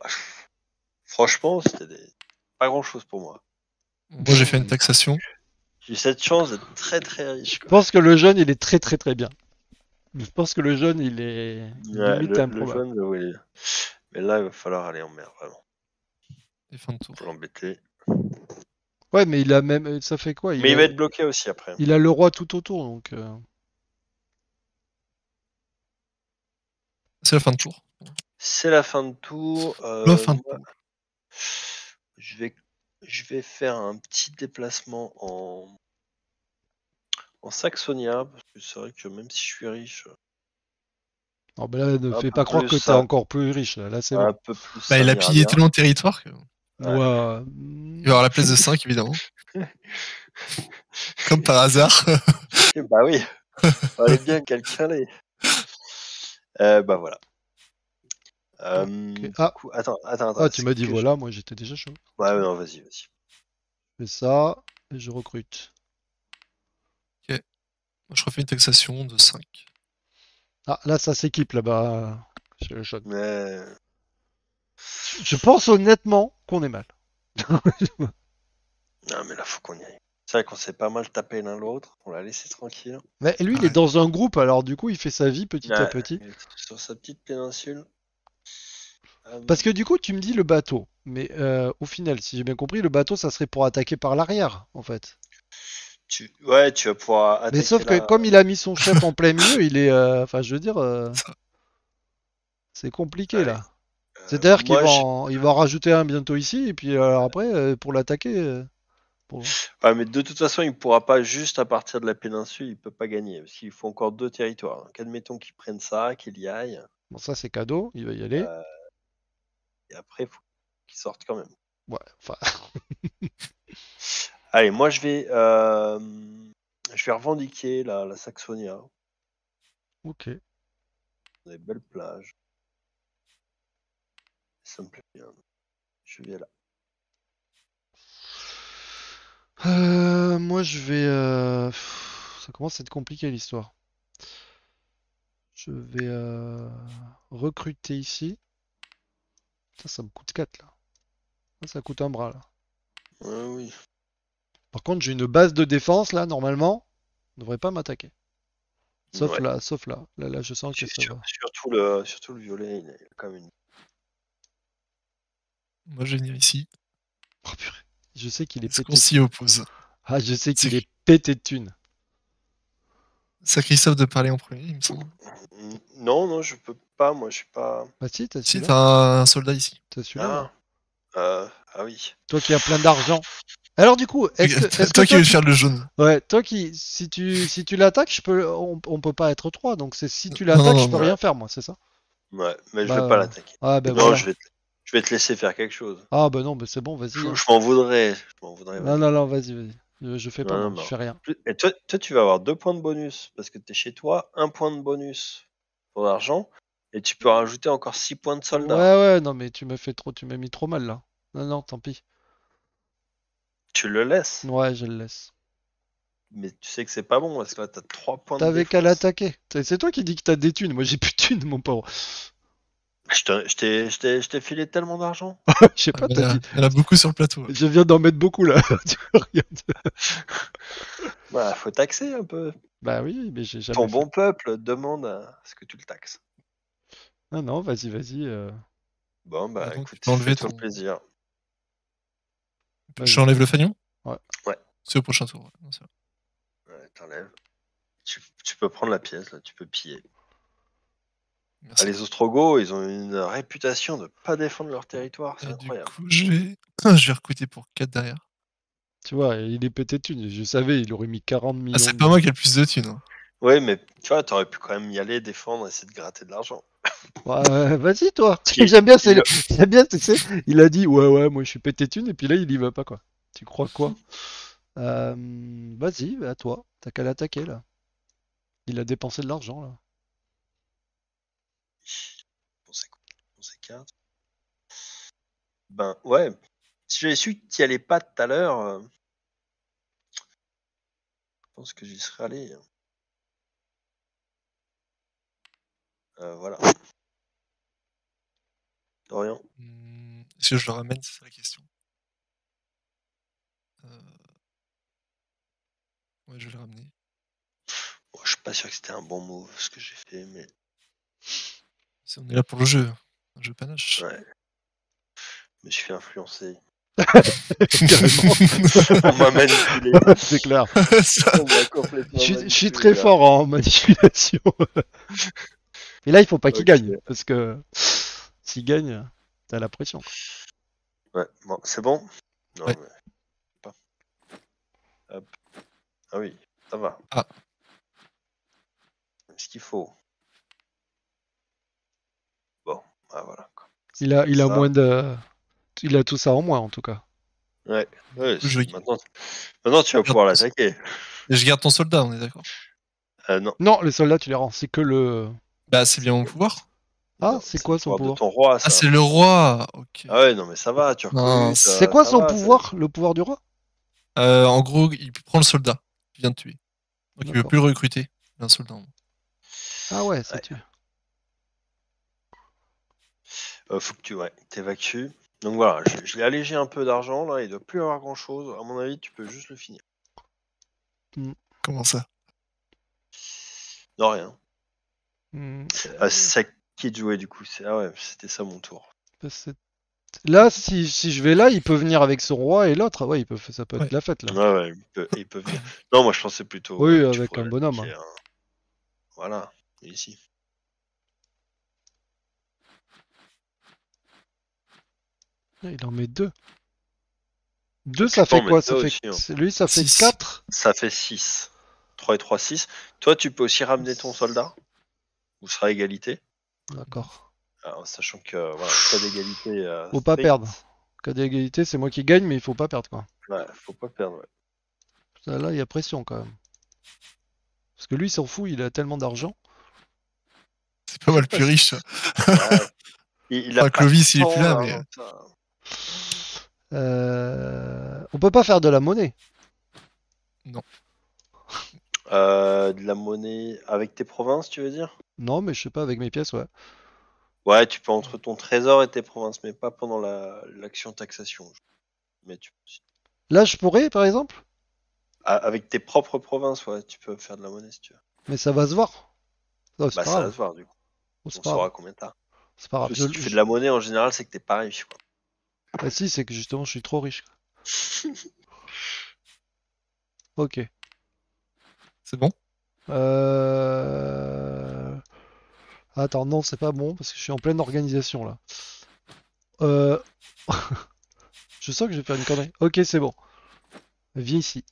Speaker 2: franchement, pas grand chose pour moi.
Speaker 4: Moi, j'ai fait une taxation.
Speaker 2: J'ai cette chance d'être très très riche,
Speaker 1: Je
Speaker 2: quoi.
Speaker 1: pense que le jeune, il est très très très bien. Je pense que le jeune, il est
Speaker 2: Ouais,
Speaker 1: limite
Speaker 2: le
Speaker 1: improbable.
Speaker 2: jaune, oui. Mais là, il va falloir aller en mer, vraiment.
Speaker 4: Et fin de tour.
Speaker 2: Faut l'embêter.
Speaker 1: Ouais, mais il a même. Ça fait quoi?
Speaker 2: Mais il va être bloqué aussi après.
Speaker 1: Il a le roi tout autour, donc.
Speaker 4: C'est la fin de tour.
Speaker 2: C'est la fin de tour.
Speaker 4: La fin de
Speaker 2: Moi,
Speaker 4: tour.
Speaker 2: je vais je vais faire un petit déplacement en Saxonia, parce que c'est vrai que même si je suis riche,
Speaker 1: Non, mais là, ne
Speaker 2: un
Speaker 1: fais
Speaker 2: peu
Speaker 1: pas croire
Speaker 2: plus
Speaker 1: que t'es
Speaker 2: ça,
Speaker 1: encore plus riche. Là, c'est bon.
Speaker 2: un peu plus
Speaker 4: Bah,
Speaker 2: ça
Speaker 4: il a
Speaker 2: m'ira
Speaker 4: pillé
Speaker 2: bien.
Speaker 4: tellement de territoire qu'il
Speaker 2: Ouais.
Speaker 1: Ouais.
Speaker 4: va y avoir la place de 5, évidemment. Comme par hasard.
Speaker 2: Bah oui, fallait bien quelqu'un l'ait. Bah voilà.
Speaker 1: Ok.
Speaker 2: Du
Speaker 1: Ah,
Speaker 2: coup, attends,
Speaker 1: ah, tu
Speaker 2: c'est
Speaker 1: m'as dit
Speaker 2: que
Speaker 1: voilà, moi j'étais déjà chaud.
Speaker 2: Ouais, non, vas-y.
Speaker 1: Je fais ça et je recrute.
Speaker 4: Ok. Je refais une taxation de 5.
Speaker 1: Ah, là, ça s'équipe là-bas. Chez le shot.
Speaker 2: Mais
Speaker 1: Je pense honnêtement qu'on est mal.
Speaker 2: non, mais là, faut qu'on y aille. C'est vrai qu'on s'est pas mal tapé l'un l'autre. On l'a laissé tranquille.
Speaker 1: Mais lui, il est
Speaker 4: Ouais.
Speaker 1: dans un groupe, alors du coup, il fait sa vie petit à
Speaker 2: Ouais,
Speaker 1: petit.
Speaker 2: il est sur sa petite péninsule.
Speaker 1: Parce que du coup, tu me dis le bateau. Mais au final, si j'ai bien compris, le bateau, ça serait pour attaquer par l'arrière, en fait.
Speaker 2: Ouais, tu vas pouvoir
Speaker 1: Mais
Speaker 2: attaquer
Speaker 1: sauf que
Speaker 2: là.
Speaker 1: comme il a mis son chef en plein milieu, il est... Enfin, je veux dire,
Speaker 4: Ça.
Speaker 1: c'est compliqué,
Speaker 2: Ouais.
Speaker 1: là. C'est-à-dire qu'il
Speaker 2: Moi,
Speaker 1: va, il va en rajouter un bientôt ici, et puis après, pour l'attaquer... pour-
Speaker 2: ouais, mais de toute façon, il pourra pas juste à partir de la péninsule, il peut pas gagner. Parce qu'il faut encore 2 territoires. Donc, admettons qu'il prenne ça, qu'il y aille.
Speaker 1: Bon, ça, c'est cadeau, il va y aller.
Speaker 2: Et après, il faut qu'il sorte quand même.
Speaker 1: Ouais, enfin...
Speaker 2: Allez, moi, je vais revendiquer la Saxonia.
Speaker 1: Ok.
Speaker 2: Des belles plages. Ça me plaît bien. Je vais là.
Speaker 1: Moi, je vais... Ça commence à être compliqué, l'histoire. Je vais recruter ici. Ça me coûte 4 là. Ça coûte un bras là.
Speaker 2: Ouais, oui.
Speaker 1: Par contre, j'ai une base de défense là, normalement. On devrait pas m'attaquer. Sauf
Speaker 2: Ouais.
Speaker 1: là, sauf là. Là, je sens que ça va.
Speaker 2: Surtout le violet, il a quand même une.
Speaker 4: Moi, je vais venir ici.
Speaker 1: Oh, purée. Je sais qu'il est
Speaker 4: Est-ce qu'on
Speaker 1: pété.
Speaker 4: s'y oppose?
Speaker 1: Ah, je sais qu'il
Speaker 4: C'est
Speaker 1: est pété de thunes.
Speaker 4: c'est à Christophe de parler en premier, il me semble.
Speaker 2: Non, je peux pas. Moi, je suis pas.
Speaker 1: Bah si, t'as
Speaker 4: Si,
Speaker 1: celui-là.
Speaker 4: t'as un soldat ici.
Speaker 1: T'as celui-là. Là.
Speaker 2: Ah oui.
Speaker 1: Toi qui as plein d'argent. Alors du coup, est-ce que
Speaker 4: Toi qui veux faire le jaune.
Speaker 1: ouais, toi qui, si tu l'attaques, on peut pas être trois. Donc c'est si tu
Speaker 4: Non,
Speaker 1: l'attaques,
Speaker 4: non,
Speaker 1: je peux
Speaker 4: non.
Speaker 1: rien faire moi, c'est ça?
Speaker 2: Ouais, mais je
Speaker 1: Bah,
Speaker 2: vais pas l'attaquer.
Speaker 1: ah ben
Speaker 2: Non,
Speaker 1: voilà.
Speaker 2: je vais te laisser faire quelque chose.
Speaker 1: Ah bah non, bah c'est bon, vas-y.
Speaker 2: Je,
Speaker 1: Hein.
Speaker 2: je m'en voudrais. Je m'en voudrais.
Speaker 1: Non,
Speaker 2: Vas-y.
Speaker 1: non, non, vas-y. Je fais pas
Speaker 2: Non,
Speaker 1: moi, je
Speaker 2: non.
Speaker 1: fais rien.
Speaker 2: Et toi, tu vas avoir 2 points de bonus parce que t'es chez toi, 1 point de bonus pour l'argent, et tu peux rajouter encore 6 points de soldat.
Speaker 1: Ouais, non mais tu m'as mis trop mal là. Non, tant pis.
Speaker 2: Tu le laisses,
Speaker 1: Ouais, je le laisse.
Speaker 2: mais tu sais que c'est pas bon parce que là t'as 3 points de
Speaker 1: T'avais qu'à
Speaker 2: défense.
Speaker 1: l'attaquer. C'est toi qui dis que t'as des thunes, moi j'ai plus de thunes, mon pauvre.
Speaker 2: Je t'ai filé tellement d'argent.
Speaker 1: Je sais
Speaker 4: Ah,
Speaker 1: pas,
Speaker 4: mais
Speaker 1: t'as dit.
Speaker 4: il y en a beaucoup sur le plateau.
Speaker 1: Je viens d'en mettre beaucoup là. Tu regardes.
Speaker 2: Bah, faut taxer un peu.
Speaker 1: Bah oui, mais j'ai jamais
Speaker 2: Ton
Speaker 1: fait.
Speaker 2: bon peuple demande à ce que tu le taxes.
Speaker 1: Non, vas-y.
Speaker 2: Bon, bah
Speaker 4: Donc, tu
Speaker 2: écoute,
Speaker 4: peux enlever
Speaker 2: fais-toi
Speaker 4: ton.
Speaker 2: plaisir.
Speaker 1: Vas-y.
Speaker 4: J'enlève le fanion?
Speaker 1: Ouais.
Speaker 2: Ouais.
Speaker 4: C'est au prochain tour. Ouais. Non, c'est vrai.
Speaker 2: Ouais, t'enlèves. Tu peux prendre la pièce, là, tu peux piller. Ah,
Speaker 4: Merci.
Speaker 2: les Ostrogoths, ils ont une réputation de pas défendre leur territoire, c'est
Speaker 4: Et du
Speaker 2: incroyable.
Speaker 4: coup, je vais recruter pour 4 derrière.
Speaker 1: Tu vois, il est pété de thunes. Je savais, il aurait mis 40 millions.
Speaker 4: Ah, c'est pas moi qui ai le plus de thunes. Hein.
Speaker 2: Ouais, mais tu vois, t'aurais pu quand même y aller, défendre, essayer de gratter de l'argent.
Speaker 1: Ouais, vas-y toi.
Speaker 2: Qui-
Speaker 1: J'aime bien,
Speaker 2: il-
Speaker 1: j'aime bien, tu sais, il a dit ouais, moi je suis pété de thunes et puis là il y va pas quoi. Tu crois quoi? Vas-y, à toi. T'as qu'à l'attaquer là. Il a dépensé de l'argent là.
Speaker 2: Bon, c'est 4. Ben ouais, si j'avais su que t'y allais pas tout à l'heure, je pense que j'y serais allé. Voilà. Dorian.
Speaker 4: Est-ce que je le ramène? C'est ça la question. Ouais, je vais le ramener.
Speaker 2: Bon, je suis pas sûr que c'était un bon move ce que j'ai fait, mais
Speaker 4: On est là pour le jeu. Un jeu panache.
Speaker 2: ouais. Je me suis fait influencer.
Speaker 1: Carrément.
Speaker 2: On m'a manipulé.
Speaker 1: C'est clair.
Speaker 4: Ça-
Speaker 2: On m'a complètement
Speaker 1: Je suis
Speaker 2: manipulé,
Speaker 1: très
Speaker 2: là.
Speaker 1: fort en manipulation. Et là, il faut pas qu'il
Speaker 2: Ok.
Speaker 1: gagne parce que s'il gagne, t'as la pression.
Speaker 2: Ouais, bon, c'est bon. Non,
Speaker 4: Ouais.
Speaker 2: mais pas. Hop. Ah oui, ça va.
Speaker 4: Ah.
Speaker 2: Ce qu'il faut. Bon, ah voilà. Quoi.
Speaker 1: Il a
Speaker 2: Ça.
Speaker 1: moins de. Il a tout ça en moins en tout cas.
Speaker 2: Ouais. Ouais,
Speaker 4: coup, je-
Speaker 2: maintenant, tu vas pouvoir l'attaquer.
Speaker 4: Et je garde ton soldat, on est d'accord.
Speaker 2: Non.
Speaker 1: Non, les soldats, tu les rends. C'est que le.
Speaker 4: Bah, c'est bien mon pouvoir.
Speaker 1: Ah,
Speaker 2: Non,
Speaker 1: c'est
Speaker 2: le
Speaker 1: quoi son
Speaker 2: pouvoir de
Speaker 1: pouvoir?
Speaker 2: ton roi, ça.
Speaker 4: Ah, c'est le roi. Ok.
Speaker 2: Ah ouais, non, mais ça va, tu
Speaker 4: Non,
Speaker 2: recrutes.
Speaker 1: C'est quoi
Speaker 2: ça
Speaker 1: son
Speaker 2: va,
Speaker 1: pouvoir? Le pouvoir du roi?
Speaker 4: En gros, il prend le soldat qui vient de tuer. Donc il veut
Speaker 1: D'accord.
Speaker 4: plus le recruter. Il a un soldat en moins.
Speaker 1: Ah ouais, ça
Speaker 2: Ouais.
Speaker 1: tue.
Speaker 2: Faut que tu t'évacues. Donc voilà, je l'ai allégé un peu d'argent, là, il doit plus avoir grand chose. À mon avis, tu peux juste le finir.
Speaker 4: Comment ça?
Speaker 2: Non, rien.
Speaker 1: Hmm,
Speaker 2: Ah, c'est à qui de jouer du coup? Ah ouais, c'était ça mon tour.
Speaker 1: c'est- Là, si je vais là, il peut venir avec son roi et l'autre. Ouais, ça peut être
Speaker 4: Ouais.
Speaker 1: la fête là.
Speaker 2: Ouais, il peut venir. Non, moi je pensais plutôt.
Speaker 1: Oui,
Speaker 2: que tu
Speaker 1: avec
Speaker 2: pourrais
Speaker 1: un bonhomme.
Speaker 2: l'attaquer, hein. Voilà, ici.
Speaker 1: Il en met deux. Deux,
Speaker 2: Tu
Speaker 1: ça
Speaker 2: peux
Speaker 1: fait
Speaker 2: en
Speaker 1: quoi?
Speaker 2: mettre deux aussi, hein.
Speaker 1: Lui, ça fait
Speaker 4: Six.
Speaker 1: 4.
Speaker 2: Ça fait 6. 3 et 3, 6. Toi, tu peux aussi ramener ton soldat. Vous serez à égalité.
Speaker 1: D'accord.
Speaker 2: Alors, sachant que, voilà, cas d'égalité.
Speaker 1: Faut pas
Speaker 2: strict.
Speaker 1: perdre. Cas d'égalité, c'est moi qui gagne, mais il faut pas perdre quoi.
Speaker 2: Ouais, faut pas perdre. Ouais.
Speaker 1: Là, il y a pression quand même. Parce que lui, il s'en fout, il a tellement d'argent.
Speaker 4: C'est pas mal plus riche. Ça.
Speaker 2: Ouais. Il a
Speaker 4: Enfin,
Speaker 2: pas
Speaker 4: Clovis, il est plus
Speaker 2: tant
Speaker 4: là, mais.
Speaker 2: d'argent que ça.
Speaker 1: On peut pas faire de la monnaie.
Speaker 4: Non.
Speaker 2: De la monnaie avec tes provinces, tu veux dire?
Speaker 1: Non, mais je sais pas, avec mes pièces, ouais.
Speaker 2: Ouais, tu peux entre ton trésor et tes provinces, mais pas pendant l'action taxation. Mais
Speaker 1: Là, je pourrais, par exemple,
Speaker 2: avec tes propres provinces, ouais, tu peux faire de la monnaie si tu veux.
Speaker 1: mais ça va se voir. Oh, c'est
Speaker 2: Bah,
Speaker 1: pas
Speaker 2: ça va
Speaker 1: grave.
Speaker 2: se voir du coup.
Speaker 1: Oh, c'est
Speaker 2: On
Speaker 1: pas grave.
Speaker 2: saura combien t'as.
Speaker 1: C'est pas grave.
Speaker 2: Parce que si tu fais de la monnaie, en général, c'est que t'es pas riche, quoi.
Speaker 1: Ah si, c'est que justement, je suis trop riche. Ok.
Speaker 4: C'est bon?
Speaker 1: Attends, non, c'est pas bon, parce que je suis en pleine organisation, là. Euh... Je sens que je vais faire une connerie. Ok, c'est bon. Viens ici.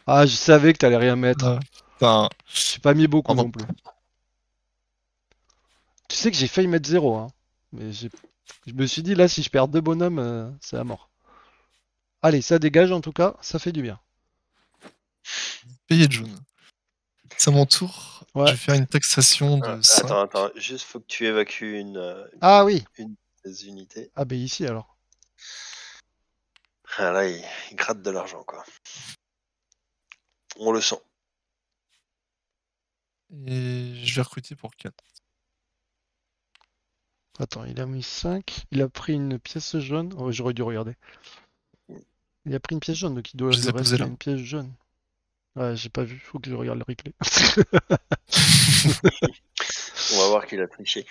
Speaker 1: Ah, je savais que t'allais rien mettre.
Speaker 4: Putain.
Speaker 1: J'ai pas mis beaucoup
Speaker 4: Pardon.
Speaker 1: non plus. Tu sais que j'ai failli mettre 0, hein. Mais je me suis dit, là, si je perds deux bonhommes, c'est la mort. Allez, ça dégage en tout cas, ça fait du bien.
Speaker 4: Payer de jaune. C'est à mon tour.
Speaker 1: Ouais.
Speaker 4: Je vais faire une taxation de 5.
Speaker 2: Attends, juste faut que tu évacues
Speaker 1: Ah oui.
Speaker 2: une des unités.
Speaker 1: Ah ben ici alors.
Speaker 2: Ah, là, il gratte de l'argent, quoi. On le sent.
Speaker 4: Et je vais recruter pour 4.
Speaker 1: Attends, il a mis 5. Il a pris une pièce jaune. Oh, j'aurais dû regarder. Il a pris une pièce jaune, donc il doit
Speaker 4: Je les
Speaker 1: lui
Speaker 4: ai posés
Speaker 1: rester
Speaker 4: là.
Speaker 1: une pièce jaune. Ouais, j'ai pas vu, faut que je regarde le replay.
Speaker 2: On va voir qu'il a triché.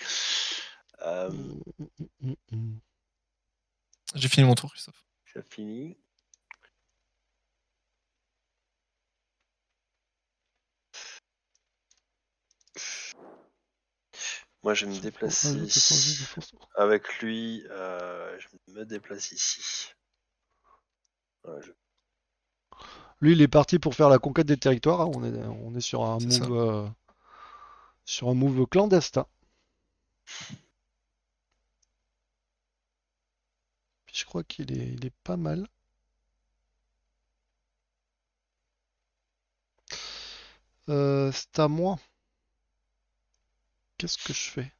Speaker 4: J'ai fini mon tour, Christophe.
Speaker 2: Ça finit. Moi, je vais me déplacer avec lui. Je me déplace ici. Ouais,
Speaker 1: Lui, il est parti pour faire la conquête des territoires, hein. On est sur un
Speaker 4: C'est ça.
Speaker 1: move clandestin. Puis je crois il est pas mal. C'est à moi. Qu'est-ce que je fais?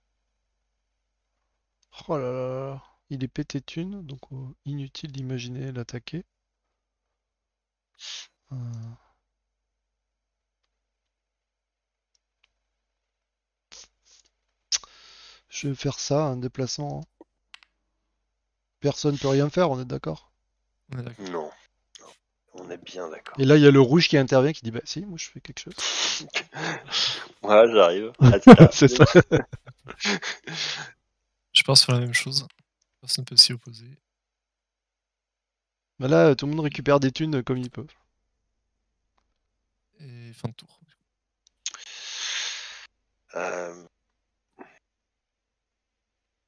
Speaker 1: Oh là là là. Il est pété de thunes, donc inutile d'imaginer l'attaquer. Je vais faire ça, un déplacement. Personne peut rien faire, on est d'accord?
Speaker 4: On est d'accord.
Speaker 2: Non, on est bien d'accord.
Speaker 1: Et là, il y a le rouge qui intervient, qui dit bah si, moi je fais quelque chose.
Speaker 2: Ouais, j'arrive.
Speaker 1: C'est ça.
Speaker 4: Je pars sur la même chose. Personne ne peut s'y opposer.
Speaker 1: Bah là, tout le monde récupère des thunes comme il peut.
Speaker 4: Et fin de tour.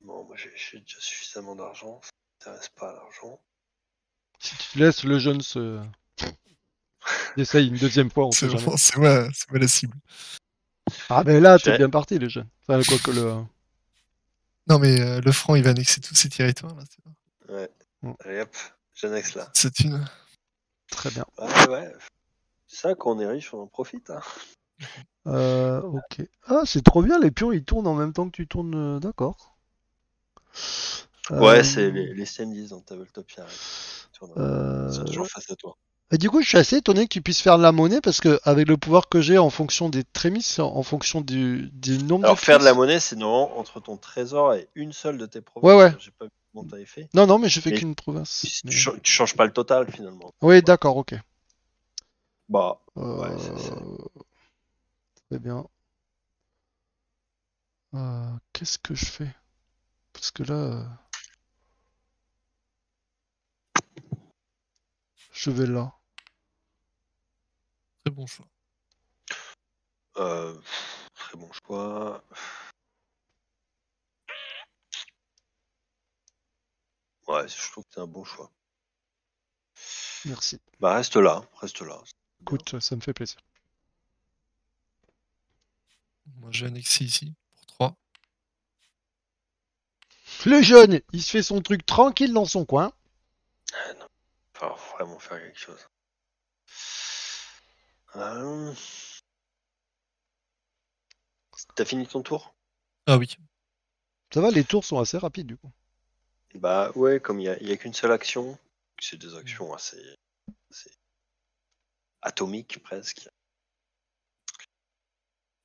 Speaker 2: Bon, moi j'ai déjà suffisamment d'argent. m'intéresse pas l'argent.
Speaker 1: Si tu laisses le jeune se... Essaye une deuxième fois, on
Speaker 4: C'est
Speaker 1: sait jamais.
Speaker 4: vraiment, c'est moi la cible.
Speaker 1: Ah ben là, t'es
Speaker 2: J'ai-
Speaker 1: bien parti, le jeune. Enfin, quoi que le...
Speaker 4: Non, mais le franc, il va annexer tous ces territoires, là.
Speaker 2: Ouais.
Speaker 1: Mm.
Speaker 2: Allez hop, j'annexe là.
Speaker 4: C'est une.
Speaker 1: Très bien.
Speaker 2: Ouais. C'est ça, quand on est riche, on en profite. Hein.
Speaker 1: Ok. Ah, c'est trop bien, les pions, ils tournent en même temps que tu tournes. D'accord.
Speaker 2: Ouais, c'est les standees dans Tabletop qui arrivent. Ils sont toujours
Speaker 1: Ouais.
Speaker 2: face à toi.
Speaker 1: Et du coup, je suis assez étonné que tu puisses faire de la monnaie parce que avec le pouvoir que j'ai en fonction des trémisses, en fonction du nombre
Speaker 2: Alors,
Speaker 1: de
Speaker 2: faire de la
Speaker 1: pièces.
Speaker 2: monnaie, c'est normalement entre ton trésor et une seule de tes
Speaker 1: Ouais,
Speaker 2: provinces.
Speaker 1: ouais.
Speaker 2: J'ai pas vu comment t'avais fait.
Speaker 1: Non, non, mais je fais
Speaker 2: Mais
Speaker 1: qu'une province.
Speaker 2: tu,
Speaker 1: Mais...
Speaker 2: tu changes pas le total finalement.
Speaker 1: Oui, d'accord, ok.
Speaker 2: Bah, ouais,
Speaker 1: Euh... Très bien. Qu'est-ce que je fais? Parce que là, je vais là.
Speaker 4: Très bon choix.
Speaker 2: euh, très bon choix. Ouais, je trouve que c'est un bon choix.
Speaker 1: Merci.
Speaker 2: Bah, reste là. C'est bien.
Speaker 1: Écoute, ça me fait plaisir.
Speaker 4: Moi, j'ai annexé ici pour 3.
Speaker 1: Le jeune, il se fait son truc tranquille dans son coin.
Speaker 2: Il va vraiment faire quelque chose. Euh, T'as fini ton tour?
Speaker 4: Ah oui.
Speaker 1: Ça va, les tours sont assez rapides du coup.
Speaker 2: Bah ouais, comme il y a qu'une seule action, c'est des actions assez atomiques presque.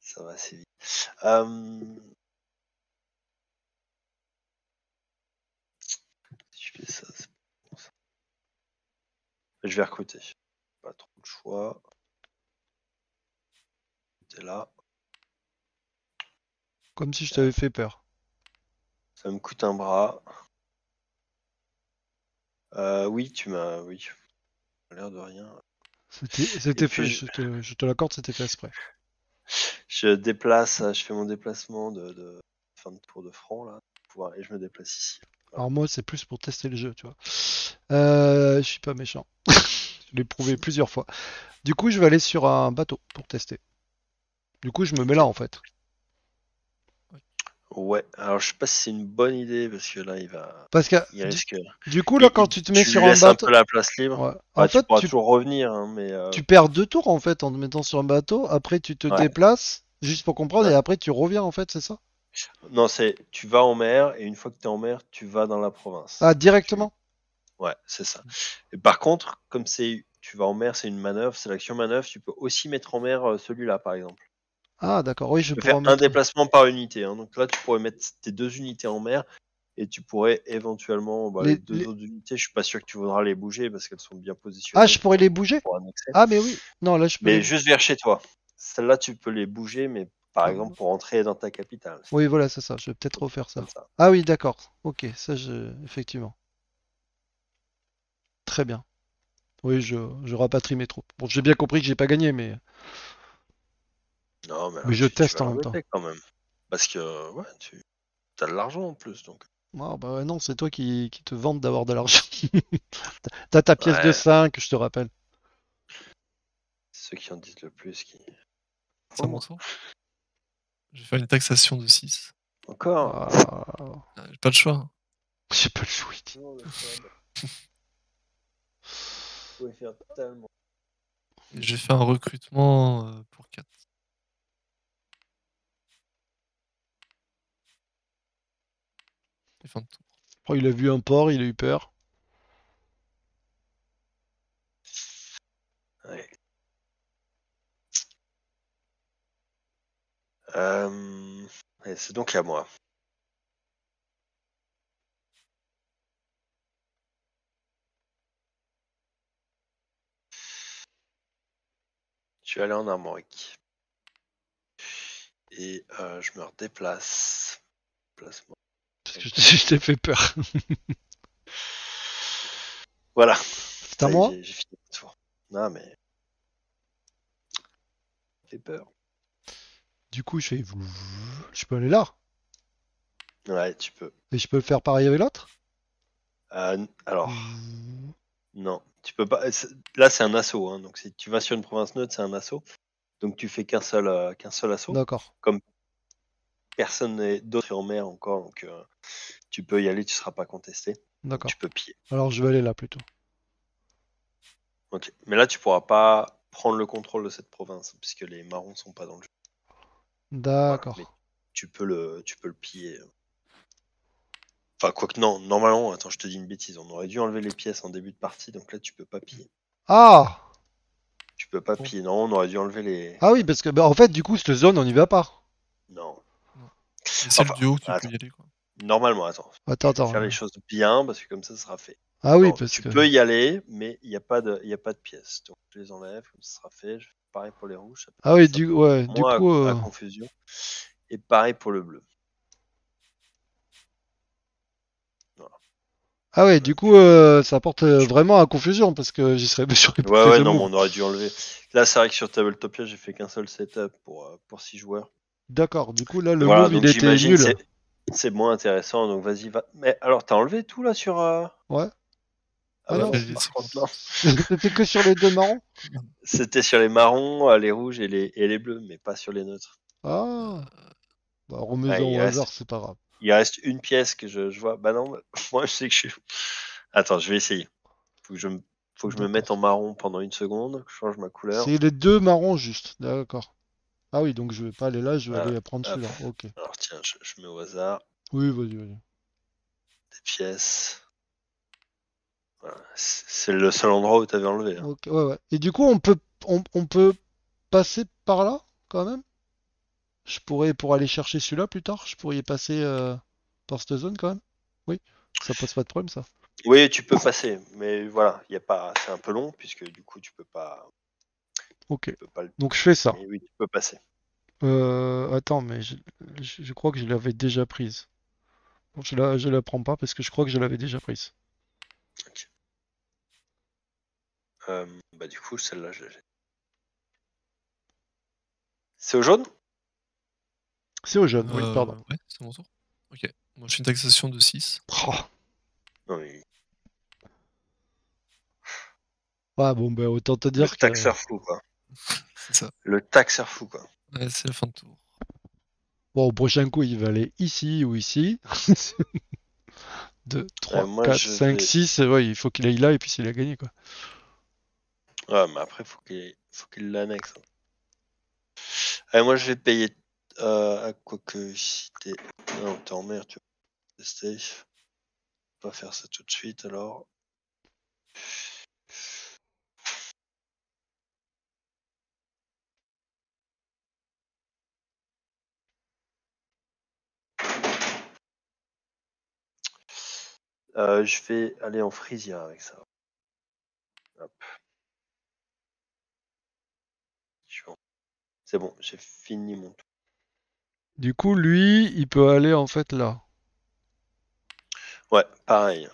Speaker 2: Ça va assez vite. Si je fais ça, c'est bon ça. Je vais recruter. Pas trop de choix. T'es là.
Speaker 1: Comme si je t'avais fait peur.
Speaker 2: Ça me coûte un bras. Oui, tu m'as. Oui. A l'air de rien. Et
Speaker 1: C'était fait,
Speaker 2: puis
Speaker 1: je te l'accorde, c'était fait exprès.
Speaker 2: je fais mon déplacement de fin de tour de franc là. Et je me déplace ici.
Speaker 1: Alors moi, c'est plus pour tester le jeu, tu vois. Je suis pas méchant. Je l'ai prouvé plusieurs fois. Du coup, je vais aller sur un bateau pour tester. Du coup, je me mets là
Speaker 2: Ok.
Speaker 1: en fait.
Speaker 2: Ouais, alors je sais pas si c'est une bonne idée parce que là
Speaker 1: Parce que
Speaker 2: il risque.
Speaker 1: du coup, là, quand tu te mets
Speaker 2: Tu lui
Speaker 1: sur un
Speaker 2: laisses un
Speaker 1: bateau,
Speaker 2: peu la place libre.
Speaker 1: ouais. En
Speaker 2: Bah, tu
Speaker 1: fait,
Speaker 2: pourras toujours revenir, hein, mais
Speaker 1: tu perds 2 tours en fait en te mettant sur un bateau. Après, tu te
Speaker 2: ouais,
Speaker 1: déplaces, juste pour comprendre, et
Speaker 2: ouais.
Speaker 1: après, tu reviens en fait, c'est ça?
Speaker 2: Non, c'est tu vas en mer et une fois que tu es en mer, tu vas dans la province.
Speaker 1: Ah, directement?
Speaker 2: Ouais, c'est ça. Et par contre, comme tu vas en mer, c'est une manœuvre, c'est l'action manœuvre, tu peux aussi mettre en mer celui-là par exemple.
Speaker 1: Ah, d'accord. Oui, je
Speaker 2: Tu peux
Speaker 1: pourrais
Speaker 2: faire
Speaker 1: en
Speaker 2: un
Speaker 1: mettre.
Speaker 2: déplacement par unité, hein. Donc là, tu pourrais mettre tes 2 unités en mer et tu pourrais éventuellement les
Speaker 1: Les,
Speaker 2: deux
Speaker 1: les...
Speaker 2: autres unités. Je suis pas sûr que tu voudras les bouger parce qu'elles sont bien
Speaker 1: Ah,
Speaker 2: positionnées
Speaker 1: je pourrais les bouger?
Speaker 2: pour annexer.
Speaker 1: Ah, mais oui. Non, là, je peux les
Speaker 2: Mais
Speaker 1: bouger.
Speaker 2: juste vers chez toi. Celle-là, tu peux les bouger, mais par exemple pour entrer dans ta capitale.
Speaker 1: Oui, voilà, c'est ça. Je vais peut-être refaire
Speaker 2: Comme
Speaker 1: ça.
Speaker 2: ça.
Speaker 1: Ah oui, d'accord. Ok, effectivement. Très bien. Oui, je rapatrie mes troupes. Bon, j'ai bien compris que j'ai pas gagné,
Speaker 2: Non, mais
Speaker 1: mais
Speaker 2: là,
Speaker 1: je
Speaker 2: tu
Speaker 1: teste
Speaker 2: vas
Speaker 1: en même temps.
Speaker 2: l'embêter quand même. Parce que, ouais, tu as de l'argent en plus, donc.
Speaker 1: Ah, bah ouais, non, c'est toi qui te vantes d'avoir de l'argent. T'as ta pièce de
Speaker 2: Ouais,
Speaker 1: 5, je te rappelle.
Speaker 2: ceux qui en disent le plus qui.
Speaker 4: C'est à mon tour. Je vais faire une taxation de 6.
Speaker 2: Encore.
Speaker 1: Ah,
Speaker 4: J'ai pas le choix. Hein.
Speaker 1: j'ai pas le choix. Il dit.
Speaker 2: Non, le code. Vous pouvez faire tellement.
Speaker 4: Et j'ai fait un recrutement pour 4. Et fin de tour.
Speaker 1: Oh, il a vu un porc, il a eu peur.
Speaker 2: Ouais. Et c'est donc à moi. Je vais aller en Armorique. Et je me redéplace. Placement.
Speaker 1: Parce que je t'ai fait peur.
Speaker 2: Voilà.
Speaker 1: C'est à
Speaker 2: Ça y est,
Speaker 1: moi?
Speaker 2: j'ai fini le tour. Non, mais. Ça fait peur.
Speaker 1: Du coup, je fais. Je peux aller là.
Speaker 2: Ouais, tu peux.
Speaker 1: Et je peux le faire pareil avec l'autre?
Speaker 2: Alors,
Speaker 1: Hmm,
Speaker 2: non, tu peux pas. Là, c'est un assaut. Hein, donc, si tu vas sur une province neutre, c'est un assaut. Donc, tu fais qu'un seul assaut.
Speaker 1: D'accord,
Speaker 2: Comme personne d'autre est en mer encore, donc tu peux y aller, tu seras pas contesté. Donc,
Speaker 1: d'accord.
Speaker 2: tu peux piller.
Speaker 1: Alors je vais aller là plutôt.
Speaker 2: Ok. Mais là, tu pourras pas prendre le contrôle de cette province, puisque les marrons sont pas dans le jeu. Voilà. Mais
Speaker 1: D'accord.
Speaker 2: tu peux le piller. Enfin, quoique non, normalement, attends, je te dis une bêtise, on aurait dû enlever les pièces en début de partie, donc là, tu peux pas piller.
Speaker 1: Ah!
Speaker 2: Tu peux pas
Speaker 4: Bon.
Speaker 2: piller, non, on aurait dû enlever les.
Speaker 1: Ah oui, parce que bah, en fait, du coup, cette zone, on n'y va pas.
Speaker 2: Non.
Speaker 4: Non. Mais c'est le
Speaker 2: Enfin,
Speaker 4: duo, tu peux
Speaker 2: attends,
Speaker 4: y aller, quoi.
Speaker 2: normalement, attends,
Speaker 1: Attends,
Speaker 2: je vais
Speaker 1: attends.
Speaker 2: faire les choses bien, parce que comme ça sera fait.
Speaker 1: Ah oui,
Speaker 2: Non,
Speaker 1: parce
Speaker 2: tu
Speaker 1: que.
Speaker 2: peux y aller, mais il n'y a pas de pièces. Donc, je les enlève, comme ça sera fait. Je fais pareil pour les rouges,
Speaker 1: Ah oui,
Speaker 2: ça
Speaker 1: ouais, du
Speaker 2: moins
Speaker 1: coup.
Speaker 2: à confusion. Et pareil pour le bleu. Voilà.
Speaker 1: Ah ouais,
Speaker 2: On a
Speaker 1: du coup,
Speaker 2: pu-
Speaker 1: ça porte vraiment à confusion parce que j'aurais pas
Speaker 2: Ouais,
Speaker 1: fait
Speaker 2: ouais,
Speaker 1: de
Speaker 2: non, mais
Speaker 1: move.
Speaker 2: on aurait dû enlever. Là, c'est vrai que sur Tabletopia, j'ai fait qu'un seul setup pour 6 joueurs.
Speaker 1: D'accord, du coup, là, le
Speaker 2: Voilà,
Speaker 1: move, il
Speaker 2: donc
Speaker 1: était
Speaker 2: j'imagine
Speaker 1: nul.
Speaker 2: c'est moins intéressant. Donc vas-y, va. Mais alors, t'as enlevé tout là sur.
Speaker 1: Ouais.
Speaker 2: Ah
Speaker 1: Ah
Speaker 2: bah
Speaker 1: non,
Speaker 2: non,
Speaker 4: Et
Speaker 2: par
Speaker 4: c'est quoi?
Speaker 2: contre, non.
Speaker 1: c'était que sur les deux marrons?
Speaker 2: C'était sur les marrons, les rouges et les bleus, mais pas sur les neutres.
Speaker 1: Ah,
Speaker 4: Euh,
Speaker 1: bah,
Speaker 2: Ouais,
Speaker 1: remets-en au hasard, c'est pas grave.
Speaker 2: il reste une pièce que je vois. Bah non, moi je sais que je suis. Attends, je vais essayer. Faut que je me, faut que je me mette en
Speaker 1: D'accord.
Speaker 2: marron pendant une seconde, que je change ma couleur.
Speaker 1: C'est les deux marrons juste, d'accord. Ah oui, donc je vais pas aller là, je vais
Speaker 2: Voilà.
Speaker 1: aller prendre
Speaker 2: Hop.
Speaker 1: celui-là. Ok.
Speaker 2: Alors tiens, je mets au hasard
Speaker 1: Oui, vas-y, vas-y.
Speaker 2: des pièces. Voilà. C'est le seul endroit où t'avais enlevé. Hein.
Speaker 1: Ok, ouais, ouais. Et du coup, on peut passer par là, quand même? Je pourrais, pour aller chercher celui-là plus tard, je pourrais y passer par cette zone, quand même? Oui, ça pose pas de problème, ça.
Speaker 2: Oui, tu peux passer, mais voilà, il y a pas. C'est un peu long puisque du coup tu
Speaker 1: Ok.
Speaker 2: peux pas le.
Speaker 1: Donc je fais ça.
Speaker 2: Mais oui, tu peux passer.
Speaker 1: Attends, mais je crois que je l'avais déjà prise. Bon, je la prends pas parce que je crois que je l'avais déjà prise.
Speaker 2: Ok. Bah du coup, celle-là, je l'ai. C'est au jaune?
Speaker 1: C'est au jaune, oui, pardon.
Speaker 4: Ouais, c'est mon tour. Ok. Moi, je fais une taxation de 6.
Speaker 1: Oh.
Speaker 2: Non, mais
Speaker 1: Ouais, bon, ben autant te
Speaker 2: le
Speaker 1: dire que...
Speaker 2: taxeur fou, quoi.
Speaker 4: C'est ça.
Speaker 2: Le taxeur fou, quoi.
Speaker 4: Ouais, c'est la fin de tour.
Speaker 1: Bon, au prochain coup, il va aller ici ou ici. 2, 3,
Speaker 2: Moi,
Speaker 1: 4,
Speaker 2: je
Speaker 1: 5,
Speaker 2: vais.
Speaker 1: 6. Ouais, il faut qu'il aille là et puis s'il a gagné, quoi.
Speaker 2: Ouais, mais après, faut qu'il l'annexe. Hein. Allez, moi, je vais payer. Quoique, si t'es. Non, t'es en mer, tu vas tester. On va faire ça tout de suite, alors. Je vais aller en Frisia avec ça. Hop. C'est bon, j'ai fini mon tour.
Speaker 1: Du coup, lui, il peut aller en fait là.
Speaker 2: Ouais, pareil.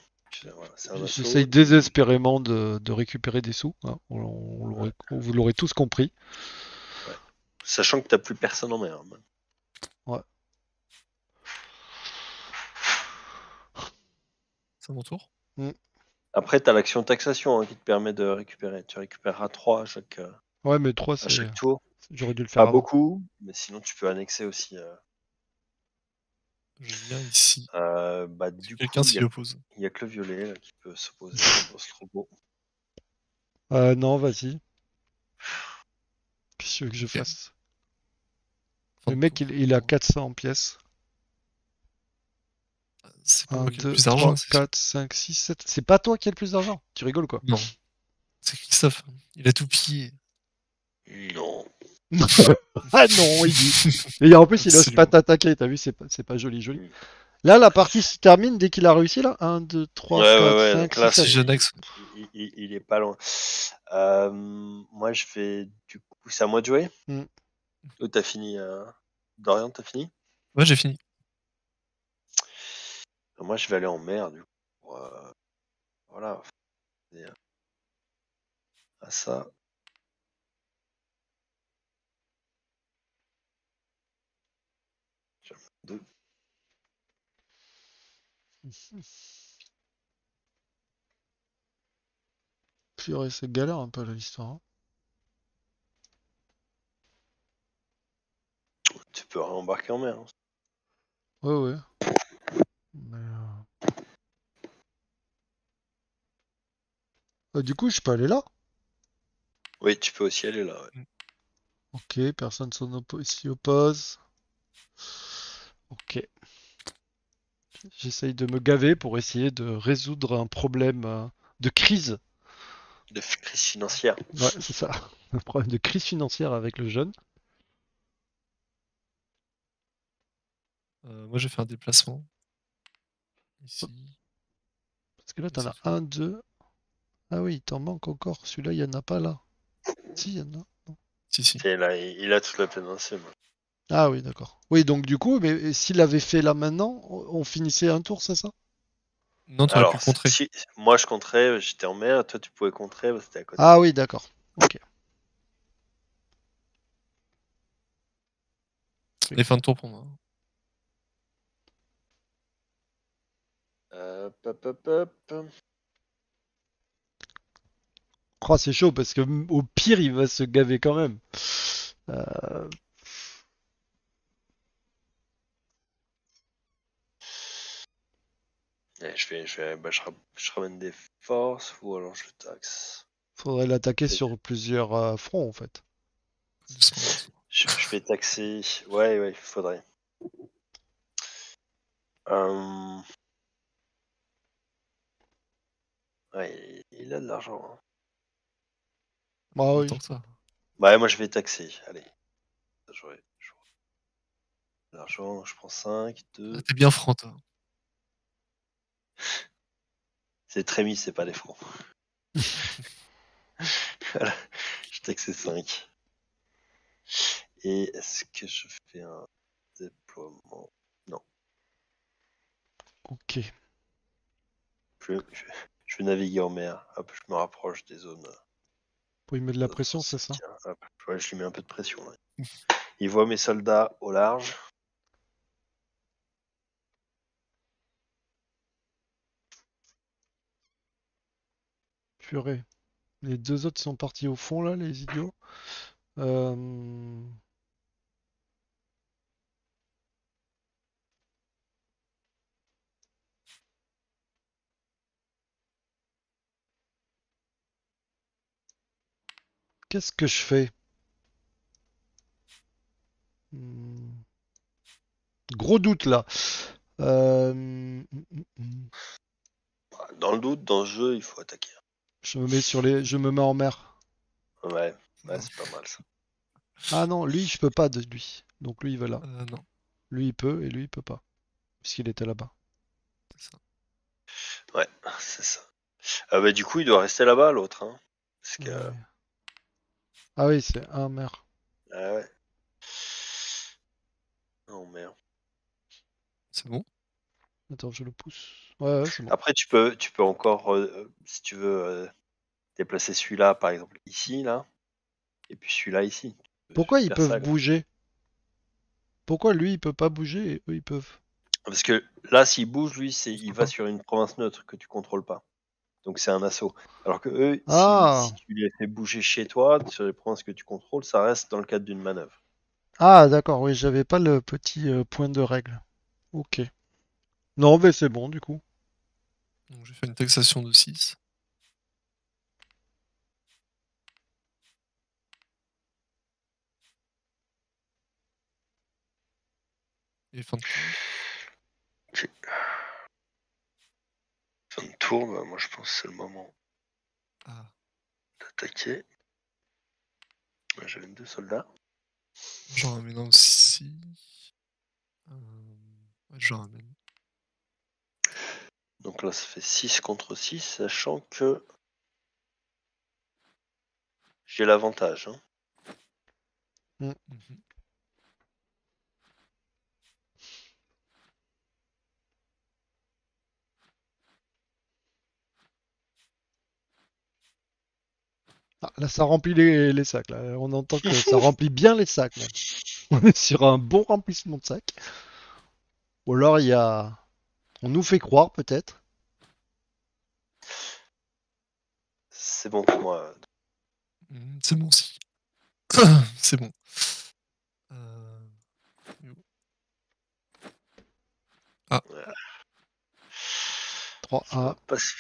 Speaker 2: Voilà, c'est un assaut.
Speaker 1: J'essaye désespérément de récupérer des sous, hein.
Speaker 2: Ouais,
Speaker 1: Vous l'aurez tous compris.
Speaker 2: ouais. Sachant que t'as plus personne en mer. Hein.
Speaker 1: Ouais.
Speaker 4: C'est mon tour.
Speaker 1: Mm.
Speaker 2: Après, t'as l'action taxation hein, qui te permet de récupérer. Tu récupéreras 3
Speaker 1: Ouais, mais 3,
Speaker 2: à chaque tour.
Speaker 1: j'aurais dû le faire
Speaker 2: Pas
Speaker 1: avant.
Speaker 2: beaucoup, mais sinon tu peux annexer aussi.
Speaker 4: Je viens ici.
Speaker 2: Bah,
Speaker 4: Est-ce que
Speaker 2: du
Speaker 4: quelqu'un
Speaker 2: coup,
Speaker 4: s'y oppose?
Speaker 2: il y a que le violet là, qui peut s'opposer au Strobo.
Speaker 1: Non, vas-y. Qu'est-ce que tu veux que je
Speaker 4: Ok.
Speaker 1: fasse?
Speaker 4: Fin
Speaker 1: Le
Speaker 4: de
Speaker 1: mec,
Speaker 4: tour.
Speaker 1: il a 400 pièces.
Speaker 4: C'est pas
Speaker 1: 1,
Speaker 4: moi qui ai le
Speaker 1: 2,
Speaker 4: plus d'argent,
Speaker 1: 3,
Speaker 4: c'est sûr.
Speaker 1: 4, 5, 6, 7. C'est pas toi qui as le plus d'argent. Tu rigoles, quoi.
Speaker 4: Non, c'est Christophe. Il a tout pillé.
Speaker 2: Non.
Speaker 1: Ah non, il dit. Et en plus, il ose pas
Speaker 4: Absolument.
Speaker 1: t'attaquer. T'as vu, c'est pas joli, joli.
Speaker 2: Mm.
Speaker 1: Là, la partie se termine dès qu'il a réussi, là. 1, 2,
Speaker 2: Ouais,
Speaker 1: 3,
Speaker 2: ouais,
Speaker 1: 4,
Speaker 2: ouais.
Speaker 1: 5,
Speaker 2: Donc
Speaker 1: 6,
Speaker 2: là,
Speaker 1: 7.
Speaker 4: Si
Speaker 2: c'est,
Speaker 4: j'annexe,
Speaker 2: il est pas loin. Moi, je fais du coup, c'est à moi de jouer.
Speaker 1: Hmm.
Speaker 2: Ou t'as fini, Dorian, t'as fini?
Speaker 4: ouais, j'ai fini.
Speaker 2: Moi, je vais aller en mer, du coup. Voilà. Et, à ça. Deux.
Speaker 1: Purée, c'est galère un peu là, l'histoire, hein.
Speaker 2: Tu peux rembarquer en mer, hein.
Speaker 1: Ouais, ouais. Mais, du coup, je peux aller là?
Speaker 2: Oui, tu peux aussi aller là. Ouais.
Speaker 1: Ok, personne s'y oppose. Ok. J'essaye de me gaver pour essayer de résoudre un problème de crise.
Speaker 2: De crise financière.
Speaker 1: Ouais, c'est ça. Un problème de crise financière avec le jeune.
Speaker 4: Moi, j'ai fait un déplacement. Ici.
Speaker 1: Parce que là,
Speaker 4: Et
Speaker 1: t'en
Speaker 4: c'est
Speaker 1: as
Speaker 4: tout.
Speaker 1: un, deux. Ah oui, il t'en manque encore. Celui-là, il y en a pas là. Si, il y en a. Non.
Speaker 4: Si.
Speaker 2: Et là, il a toute la péninsule.
Speaker 1: Ah oui, d'accord. Oui, donc du coup, mais s'il avait fait là maintenant, on finissait un tour, c'est ça?
Speaker 4: Non, t'aurais pu
Speaker 2: Alors,
Speaker 4: contrer.
Speaker 2: si moi je compterais, j'étais en mer, toi tu pouvais contrer, parce que c'était à côté.
Speaker 1: Ah oui, d'accord. Ok.
Speaker 4: Et fin de tour pour moi.
Speaker 2: Hop, hop, hop.
Speaker 1: Oh, c'est chaud parce que au pire, il va se gaver quand même. Euh,
Speaker 2: Et je ramène des forces, ou alors je le taxe.
Speaker 1: Faudrait l'attaquer sur plusieurs fronts en fait.
Speaker 4: Doucement, doucement.
Speaker 2: Je vais taxer. Ouais, faudrait. Euh, Ouais, il a de l'argent, hein.
Speaker 1: Ah
Speaker 4: Pas
Speaker 1: oui.
Speaker 4: tant que ça.
Speaker 2: Bah, moi je vais taxer. Allez. J'aurai de l'argent, je prends 5,
Speaker 4: Ah,
Speaker 2: 2.
Speaker 4: t'es bien franc, toi.
Speaker 2: C'est Trémis, c'est pas les francs. Voilà, je taxe 5. Et est-ce que je fais un déploiement? Non.
Speaker 1: Ok.
Speaker 2: Je vais naviguer en mer. Hop, je me rapproche des zones.
Speaker 1: Pour y mettre de la pression, c'est ça?
Speaker 2: Tiens, hop. Ouais, je lui mets un peu de pression là. Il voit mes soldats au large.
Speaker 1: Purée. Les deux autres sont partis au fond là, les idiots. Euh, Qu'est-ce que je fais? Hmm, Gros doute là.
Speaker 2: Dans le doute, dans le jeu, il faut attaquer.
Speaker 1: Je me mets en mer.
Speaker 2: Ouais, c'est pas mal ça.
Speaker 1: Ah non, lui, je peux pas de lui. Donc lui, il va là.
Speaker 4: Non,
Speaker 1: Lui, il peut et lui, il peut pas. Puisqu'il était là-bas.
Speaker 4: c'est ça.
Speaker 2: Ouais, c'est ça. Bah, du coup, il doit rester là-bas, l'autre. Hein. Parce que.
Speaker 1: Ouais. Ah oui, c'est un mer.
Speaker 2: Ah ouais. Oh merde.
Speaker 4: C'est bon.
Speaker 1: Attends, je le pousse. Ouais, ouais, c'est bon.
Speaker 2: Après, tu peux encore, si tu veux, déplacer celui-là, par exemple, ici, là. Et puis celui-là, ici. Tu peux
Speaker 1: Pourquoi ils
Speaker 2: faire
Speaker 1: peuvent
Speaker 2: ça.
Speaker 1: bouger? Pourquoi lui, il peut pas bouger et eux, ils peuvent?
Speaker 2: Parce que là, s'il bouge, lui, il va
Speaker 4: Pas.
Speaker 2: sur une province neutre que tu contrôles pas. Donc c'est un assaut. Alors que eux, si
Speaker 1: Ah!
Speaker 2: tu les fais bouger chez toi, sur les provinces que tu contrôles, ça reste dans le cadre d'une manœuvre.
Speaker 1: Ah, d'accord, oui, j'avais pas le petit point de règle. Ok. Non, mais c'est bon, du coup.
Speaker 4: Donc, j'ai fait une taxation de 6. Et fin de tour.
Speaker 2: Fin de tour, bah, moi je pense que c'est le moment
Speaker 4: Ah,
Speaker 2: d'attaquer. Ouais, j'avais 2 soldats.
Speaker 4: j'en ramène un aussi. Ouais, j'en ramène.
Speaker 2: Donc là, ça fait 6 contre 6, sachant que j'ai l'avantage. Hein.
Speaker 4: Mhm.
Speaker 1: Ah, là, ça remplit les sacs. Là. On entend que ça remplit bien les sacs, même. On est sur un bon remplissement de sacs. Ou alors, il y a... On nous fait croire, peut-être.
Speaker 2: c'est bon pour moi.
Speaker 4: C'est bon aussi. C'est bon.
Speaker 2: Voilà.
Speaker 1: 3
Speaker 2: Ça va
Speaker 1: A.
Speaker 2: pas si-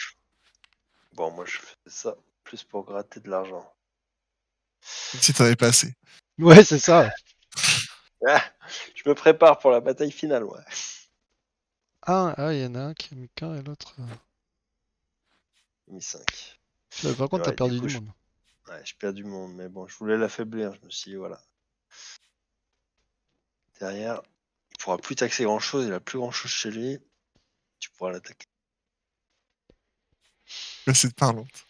Speaker 2: Bon, moi, je fais ça plus pour gratter de l'argent.
Speaker 4: Comme si t'en avais pas assez.
Speaker 1: Ouais, c'est ça.
Speaker 2: Ah, je me prépare pour la bataille finale, ouais.
Speaker 1: Ah, il y en a un qui a mis qu'un et l'autre.
Speaker 2: J'ai mis 5.
Speaker 1: Par contre, t'as
Speaker 2: Ouais,
Speaker 1: perdu
Speaker 2: du coup,
Speaker 1: du monde.
Speaker 2: Ouais, je perds du monde, mais bon, je voulais l'affaiblir. Je me suis dit, voilà. Derrière, il pourra plus taxer grand chose, il a plus grand chose chez lui. Tu pourras l'attaquer.
Speaker 4: C'est parlante.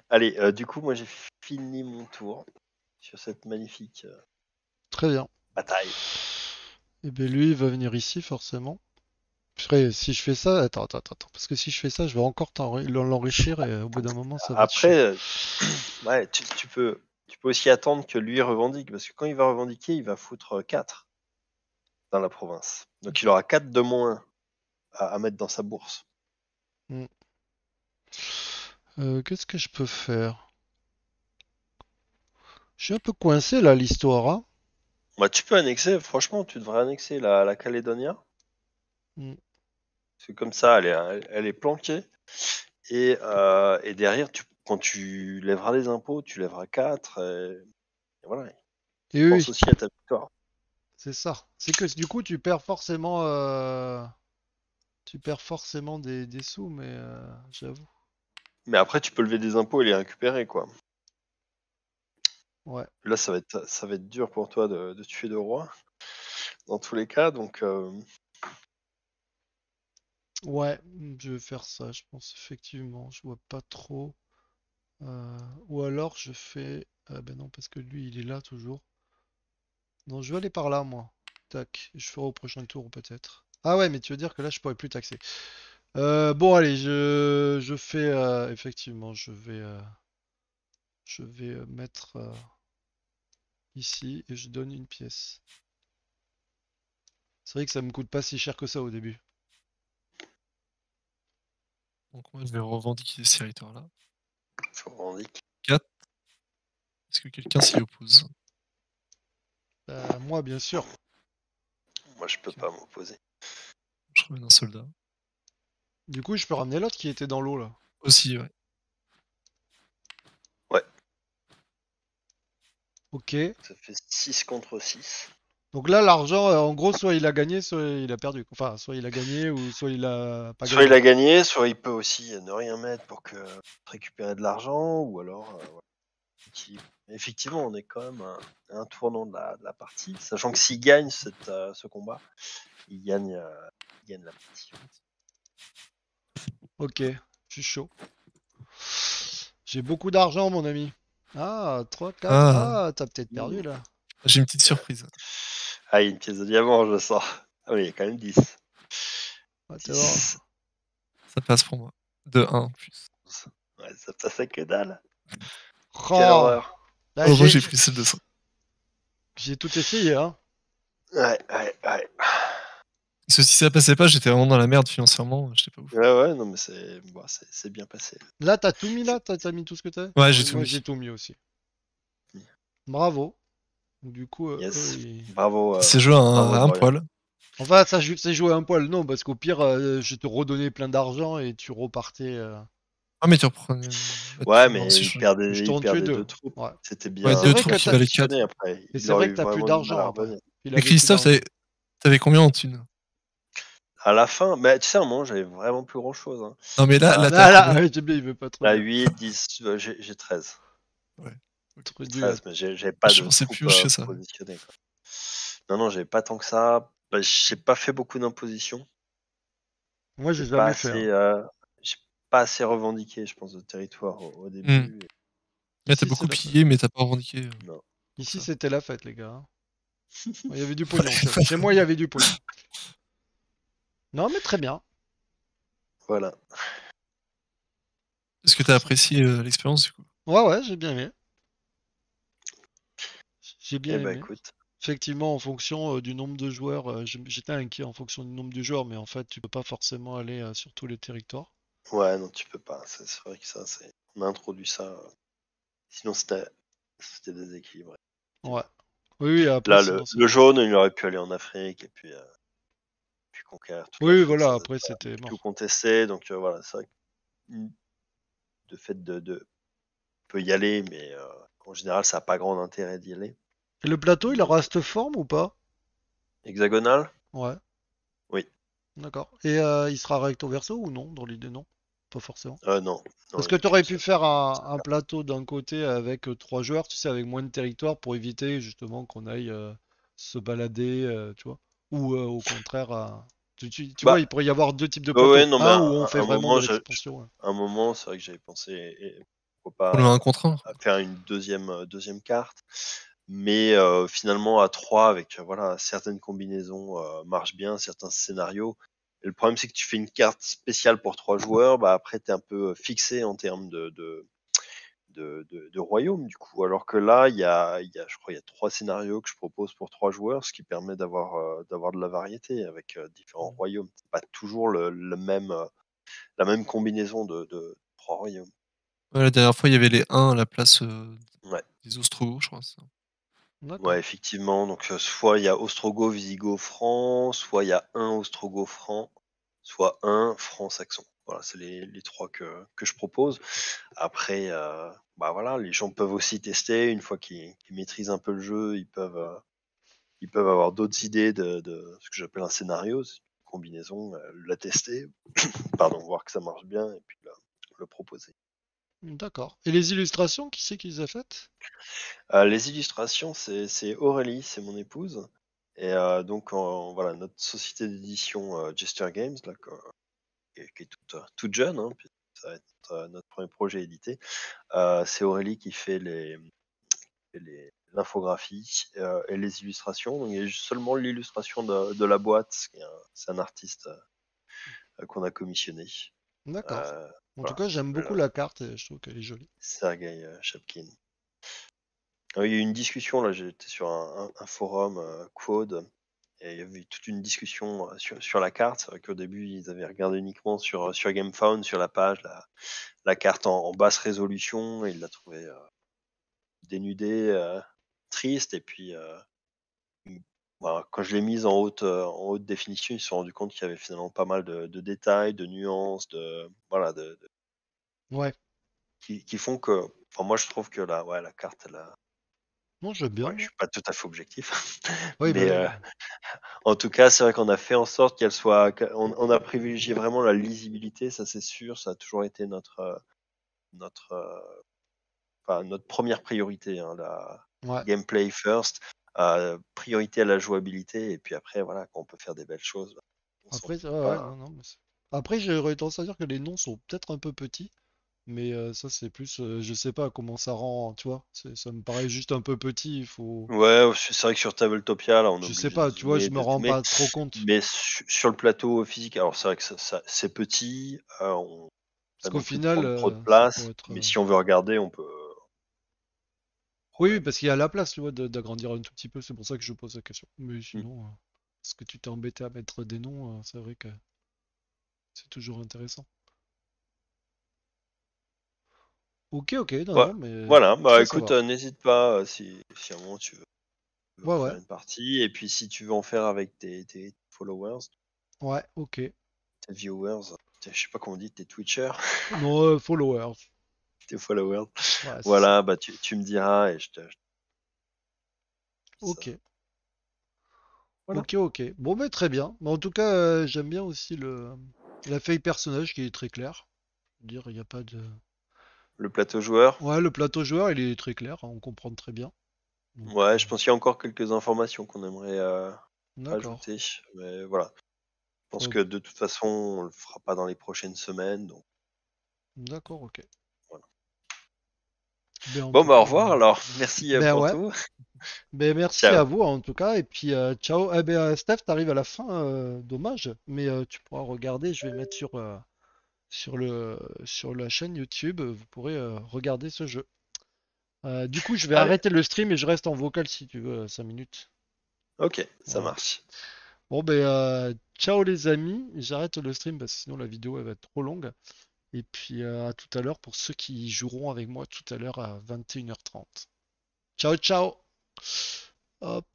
Speaker 2: Allez, du coup, moi j'ai fini mon tour sur cette magnifique
Speaker 1: Très bien.
Speaker 2: bataille.
Speaker 1: Et ben lui, il va venir ici, forcément. Après, si je fais ça, attends. Parce que si je fais ça, je vais encore l'enrichir et au bout d'un moment, ça va être chiant.
Speaker 2: Après, ouais, tu peux aussi attendre que lui revendique, parce que quand il va revendiquer, il va foutre 4 dans la province. Donc il aura 4 de moins à mettre dans sa bourse.
Speaker 1: Qu'est-ce que je peux faire? Je suis un peu coincé là, l'histoire, hein.
Speaker 2: Bah, tu peux annexer, franchement, tu devrais annexer la Calédonia.
Speaker 1: Mm.
Speaker 2: Parce que comme ça, elle est planquée. Et derrière, quand tu lèveras les impôts, tu lèveras 4. Et voilà.
Speaker 1: Et
Speaker 2: Pense
Speaker 1: oui,
Speaker 2: aussi à ta victoire.
Speaker 1: c'est ça. C'est que du coup, tu perds forcément, des sous, mais j'avoue.
Speaker 2: Mais après, tu peux lever des impôts et les récupérer, quoi.
Speaker 1: Ouais.
Speaker 2: Là, ça va être dur pour toi de tuer deux rois, dans tous les cas. Donc,
Speaker 1: Ouais, je vais faire ça, je pense, effectivement. Je vois pas trop. Ou alors je fais. Ben non, parce que lui, il est là toujours. Non, je vais aller par là, moi. Tac. Je ferai au prochain tour, peut-être. Ah ouais, mais tu veux dire que là, je pourrais plus taxer. Bon, allez, je fais. Effectivement, je vais mettre ici et je donne une pièce. C'est vrai que ça me coûte pas si cher que ça au début.
Speaker 4: Donc moi, je vais revendiquer ce territoire-là.
Speaker 2: je revendique.
Speaker 4: 4. Est-ce que quelqu'un s'y oppose?
Speaker 1: Moi, bien sûr.
Speaker 2: Moi, je peux
Speaker 4: Ok.
Speaker 2: pas m'opposer.
Speaker 4: Je ramène un soldat.
Speaker 1: Du coup, je peux ramener l'autre qui était dans l'eau, là.
Speaker 4: Aussi, ouais.
Speaker 2: Ouais,
Speaker 1: Ok.
Speaker 2: ça fait 6 contre 6.
Speaker 1: Donc là, l'argent, en gros, soit il a gagné, soit il a perdu. Enfin, soit il a gagné ou soit il a pas
Speaker 2: Soit il
Speaker 1: gagné.
Speaker 2: a gagné, soit il peut aussi ne rien mettre pour récupérer de l'argent, ou alors, voilà. Effectivement, on est quand même à un tournant de la partie, sachant que s'il gagne ce combat, il gagne la partie.
Speaker 1: Ok, je suis chaud. J'ai beaucoup d'argent, mon ami. Ah, 3, 4.
Speaker 4: Ah,
Speaker 1: Ah, t'as peut-être perdu là.
Speaker 4: j'ai une petite surprise.
Speaker 2: Ah, il y a une pièce de diamant, je sens. Ah oui, il y a quand même 10.
Speaker 1: Ah, t'es voir.
Speaker 2: 10.
Speaker 4: Ça passe pour moi. De 1 en plus.
Speaker 2: Ouais, ça passe à que dalle. Quelle
Speaker 1: Oh,
Speaker 2: horreur.
Speaker 1: là,
Speaker 4: Oh, moi, j'ai pris celle de ça.
Speaker 1: j'ai tout essayé, hein.
Speaker 2: Ouais.
Speaker 4: Parce que si ça passait pas, j'étais vraiment dans la merde financièrement. J'étais pas ouf.
Speaker 2: Ouais, non, mais c'est bien passé.
Speaker 1: Là, t'as tout mis là? T'as mis tout ce que t'as?
Speaker 4: Ouais, j'ai
Speaker 1: Oui,
Speaker 4: tout
Speaker 1: moi,
Speaker 4: mis.
Speaker 1: j'ai tout mis aussi.
Speaker 2: Mm.
Speaker 1: Bravo. Du coup,
Speaker 2: Yes.
Speaker 1: eux,
Speaker 2: Bravo.
Speaker 4: C'est joué à
Speaker 2: bravo,
Speaker 4: un
Speaker 2: Dorian.
Speaker 4: poil.
Speaker 1: Enfin, ça, c'est jouer un poil, non, parce qu'au pire, je te redonnais plein d'argent et tu repartais.
Speaker 4: Ah, mais tu reprenais.
Speaker 2: Ouais,
Speaker 4: Non,
Speaker 2: mais
Speaker 4: si
Speaker 2: il
Speaker 4: je...
Speaker 2: perdait,
Speaker 1: Je
Speaker 2: il
Speaker 1: t'en tuais
Speaker 2: perdait
Speaker 1: deux.
Speaker 2: 2 troupes.
Speaker 1: Ouais.
Speaker 2: C'était
Speaker 4: Ouais,
Speaker 2: bien
Speaker 1: c'est
Speaker 4: deux
Speaker 1: vrai
Speaker 4: troupes
Speaker 1: que
Speaker 4: qui
Speaker 1: t'as-
Speaker 4: valaient 4.
Speaker 2: positionné après.
Speaker 1: Et
Speaker 2: Il
Speaker 1: c'est
Speaker 2: aurait
Speaker 1: vrai
Speaker 2: eu
Speaker 1: que t'as plus
Speaker 2: vraiment du mal à
Speaker 1: d'argent après.
Speaker 2: revenir.
Speaker 1: Il
Speaker 4: Et
Speaker 1: avait plus
Speaker 4: Christophe,
Speaker 1: d'argent.
Speaker 4: t'avais combien en thunes?
Speaker 2: À la fin, mais tu sais, à un moment, j'avais vraiment plus grand chose. Hein.
Speaker 4: Non, mais là,
Speaker 2: Ah,
Speaker 4: t'as
Speaker 1: Là,
Speaker 4: combien?
Speaker 1: j'aime bien, il veut pas trop
Speaker 2: Là,
Speaker 1: dire.
Speaker 2: 8, 10, j'ai 13.
Speaker 4: Ouais. Ok.
Speaker 1: T'aurais dû
Speaker 2: 13, mais j'avais pas
Speaker 4: Je
Speaker 2: de
Speaker 4: pensais
Speaker 2: troupes
Speaker 4: plus haut que ça.
Speaker 2: positionnées. Quoi. Non, j'avais pas tant que ça. Bah, j'ai pas fait beaucoup d'impositions.
Speaker 1: Moi, j'ai jamais fait.
Speaker 2: J'ai pas assez revendiqué, je pense, de territoire au
Speaker 4: Hmm.
Speaker 2: début.
Speaker 4: Ouais, t'as
Speaker 1: Ici,
Speaker 4: beaucoup
Speaker 1: c'est la
Speaker 4: pillé, mais t'as pas revendiqué.
Speaker 2: Non.
Speaker 1: Ici,
Speaker 4: ça.
Speaker 1: c'était la fête, les gars. Hein. Il y avait du pognon. Chez moi, il y avait du pognon. Non, mais très bien.
Speaker 2: Voilà.
Speaker 4: Est-ce que t'as apprécié l'expérience du coup?
Speaker 1: Ouais, j'ai bien aimé. J'ai bien
Speaker 2: Eh ben,
Speaker 1: aimé.
Speaker 2: écoute.
Speaker 1: Effectivement, en fonction du nombre de joueurs, j'étais inquiet en fonction du nombre de joueurs, mais en fait, tu peux pas forcément aller sur tous les territoires.
Speaker 2: Ouais, non, tu peux pas. C'est vrai que ça, on a introduit ça. Sinon, c'était déséquilibré.
Speaker 1: Ouais. Oui, après,
Speaker 2: Là,
Speaker 1: sinon, c'est
Speaker 2: le
Speaker 1: mort.
Speaker 2: jaune, il aurait pu aller en Afrique et puis conquérir toute
Speaker 1: Oui,
Speaker 2: l'Afrique
Speaker 1: voilà,
Speaker 2: sans être
Speaker 1: après, c'était
Speaker 2: tout
Speaker 1: mort.
Speaker 2: contesté. Donc voilà, c'est vrai que de fait peut y aller, mais en général, ça n'a pas grand intérêt d'y aller.
Speaker 1: Et le plateau, il
Speaker 2: Mais
Speaker 1: aura cette forme ou pas?
Speaker 2: hexagonal,
Speaker 1: Ouais,
Speaker 2: oui.
Speaker 1: d'accord. Et il sera recto verso ou non? Dans l'idée, non? Pas forcément.
Speaker 2: Non,
Speaker 1: Parce
Speaker 2: non,
Speaker 1: que
Speaker 2: il est
Speaker 1: tu aurais
Speaker 2: qu'une
Speaker 1: pu
Speaker 2: seule.
Speaker 1: faire un plateau d'un côté avec 3 joueurs, tu sais, avec moins de territoire pour éviter justement qu'on aille se balader, tu vois. Ou au contraire, tu vois,
Speaker 2: Bah,
Speaker 1: il pourrait y avoir 2 types de
Speaker 2: ouais,
Speaker 1: plateaux.
Speaker 2: non, mais
Speaker 1: Un où on fait
Speaker 2: un
Speaker 1: vraiment de
Speaker 2: moment,
Speaker 1: l'expansion, ouais.
Speaker 2: un moment, c'est vrai que j'avais pensé, pourquoi
Speaker 4: Pour le
Speaker 2: pas
Speaker 4: 1 contre 1.
Speaker 2: à faire une deuxième carte. Mais finalement, à 3 avec voilà, certaines combinaisons marchent bien, certains scénarios. Et le problème, c'est que tu fais une carte spéciale pour 3 joueurs, bah après, tu es un peu fixé en termes de royaume du coup. Alors que là, je crois, il y a 3 scénarios que je propose pour 3 joueurs, ce qui permet d'avoir de la variété avec différents royaumes. C'est pas toujours le même, la même combinaison de 3 royaumes.
Speaker 4: Ouais, la dernière fois, il y avait les 1 à la place
Speaker 2: Ouais.
Speaker 4: des Ostrogoths, je crois. C'est ça.
Speaker 2: Ouais,
Speaker 1: D'accord.
Speaker 2: effectivement. Donc, soit il y a ostrogoth, visigoth, franc, soit il y a un ostrogoth franc, soit un franc saxon. Voilà, c'est les 3 que je propose. Après, bah voilà, les gens peuvent aussi tester. Une fois qu'ils maîtrisent un peu le jeu, ils peuvent avoir d'autres idées de ce que j'appelle un scénario, c'est une combinaison, la tester, pardon, voir que ça marche bien et puis le proposer.
Speaker 1: D'accord. Et les illustrations, qui c'est qui les a faites?
Speaker 2: Les illustrations, c'est Aurélie, c'est mon épouse. Et donc, voilà, notre société d'édition Gesture Games, là, qui est toute jeune, hein, puis ça va être notre premier projet édité. C'est Aurélie qui fait l'infographie et les illustrations. Donc, il y a juste seulement l'illustration de la boîte, c'est un artiste qu'on a commissionné.
Speaker 1: D'accord.
Speaker 2: Euh,
Speaker 1: En tout
Speaker 2: voilà,
Speaker 1: cas,
Speaker 2: il
Speaker 1: j'aime beaucoup
Speaker 2: s'appelle
Speaker 1: la carte et je trouve qu'elle est jolie.
Speaker 2: Sergei Chapkin. Il y a eu une discussion, là, j'étais sur un forum Quad, et il y avait toute une discussion sur la carte. C'est vrai qu'au début, ils avaient regardé uniquement sur GameFound, sur la page, la carte en basse résolution, et ils la trouvaient dénudée, triste, et puis voilà, quand je l'ai mise en haute définition, ils se sont rendus compte qu'il y avait finalement pas mal de détails, de nuances, voilà,
Speaker 1: Ouais.
Speaker 2: qui font que, enfin, moi je trouve que la carte,
Speaker 1: Non, j'aime bien,
Speaker 2: ouais, je
Speaker 1: moi.
Speaker 2: suis pas tout à fait objectif,
Speaker 1: Oui, bah
Speaker 2: mais
Speaker 1: oui.
Speaker 2: en tout cas, c'est vrai qu'on a fait en sorte qu'elle soit, on a privilégié vraiment la lisibilité, ça c'est sûr, ça a toujours été notre, enfin, notre première priorité, hein, la
Speaker 1: Ouais.
Speaker 2: gameplay first, priorité à la jouabilité, et puis après, voilà, quand on peut faire des belles choses, bah, on s'en
Speaker 1: Après,
Speaker 2: prive
Speaker 1: ouais, ouais,
Speaker 2: pas.
Speaker 1: non, non, après, j'aurais tendance à dire que les noms sont peut-être un peu petits, mais ça, c'est plus, je sais pas comment ça rend, tu vois, ça me paraît juste un peu petit, il faut,
Speaker 2: Ouais, c'est vrai que sur Tabletopia, là, on est
Speaker 1: je sais
Speaker 2: obligé de
Speaker 1: pas, tu vois, je me
Speaker 2: de
Speaker 1: rends
Speaker 2: zoomer,
Speaker 1: pas trop compte.
Speaker 2: mais sur le plateau physique, alors c'est vrai que c'est petit,
Speaker 1: Parce
Speaker 2: pas
Speaker 1: qu'au
Speaker 2: non plus
Speaker 1: final,
Speaker 2: prendre trop de
Speaker 1: ça pourrait
Speaker 2: place,
Speaker 1: être,
Speaker 2: mais si on veut regarder, on peut,
Speaker 1: oui, oui,
Speaker 2: problème.
Speaker 1: parce qu'il y a la place, tu vois, d'agrandir un tout petit peu, c'est pour ça que je pose la question. Mais
Speaker 2: Hmm.
Speaker 1: sinon, est-ce que tu t'es embêté à mettre des noms, c'est vrai que c'est toujours intéressant. Ok, ok, non,
Speaker 2: Ouais,
Speaker 1: non, mais
Speaker 2: voilà, bah
Speaker 1: ça, ça
Speaker 2: écoute,
Speaker 1: va.
Speaker 2: n'hésite pas si à un moment tu veux
Speaker 1: Ouais, ouais,
Speaker 2: refaire une partie, et puis si tu veux en faire avec tes followers,
Speaker 1: ouais, ok.
Speaker 2: tes viewers, je sais pas comment on dit, tes twitchers,
Speaker 1: Non, followers.
Speaker 2: tes followers,
Speaker 1: Ouais, c'est ça.
Speaker 2: voilà, bah tu me diras et je ça.
Speaker 1: Ok,
Speaker 2: Voilà.
Speaker 1: ok, ok. Bon, mais très bien. Mais en tout cas, j'aime bien aussi la feuille personnage qui est très claire. Je veux dire, il n'y a pas de.
Speaker 2: Le plateau joueur,
Speaker 1: Ouais, le plateau joueur, il est très clair, hein, on comprend très bien. Donc,
Speaker 2: ouais, je pense qu'il y a encore quelques informations qu'on aimerait
Speaker 1: d'accord.
Speaker 2: rajouter, mais voilà. Je pense
Speaker 1: Faut-
Speaker 2: que de toute façon, on le fera pas dans les prochaines semaines, donc
Speaker 1: D'accord, ok.
Speaker 2: voilà.
Speaker 1: Ben, en
Speaker 2: Bon,
Speaker 1: tout
Speaker 2: bah au
Speaker 1: cas.
Speaker 2: revoir alors, merci
Speaker 1: Ben
Speaker 2: pour
Speaker 1: ouais.
Speaker 2: tout.
Speaker 1: Ben merci à
Speaker 2: Ciao.
Speaker 1: vous en tout cas. Et puis, ciao. Eh ben, Steph, t'arrives à la fin, dommage. Mais tu pourras regarder. Je vais mettre sur la chaîne YouTube. Vous pourrez regarder ce jeu. Du coup, je vais
Speaker 2: Allez,
Speaker 1: arrêter le stream et je reste en vocal si tu veux, 5 minutes.
Speaker 2: ok, ça
Speaker 1: Voilà.
Speaker 2: marche.
Speaker 1: Bon, ben, ciao les amis. J'arrête le stream parce que sinon la vidéo elle va être trop longue. Et puis à tout à l'heure pour ceux qui joueront avec moi tout à l'heure à 21h30. Ciao, ciao! Hop.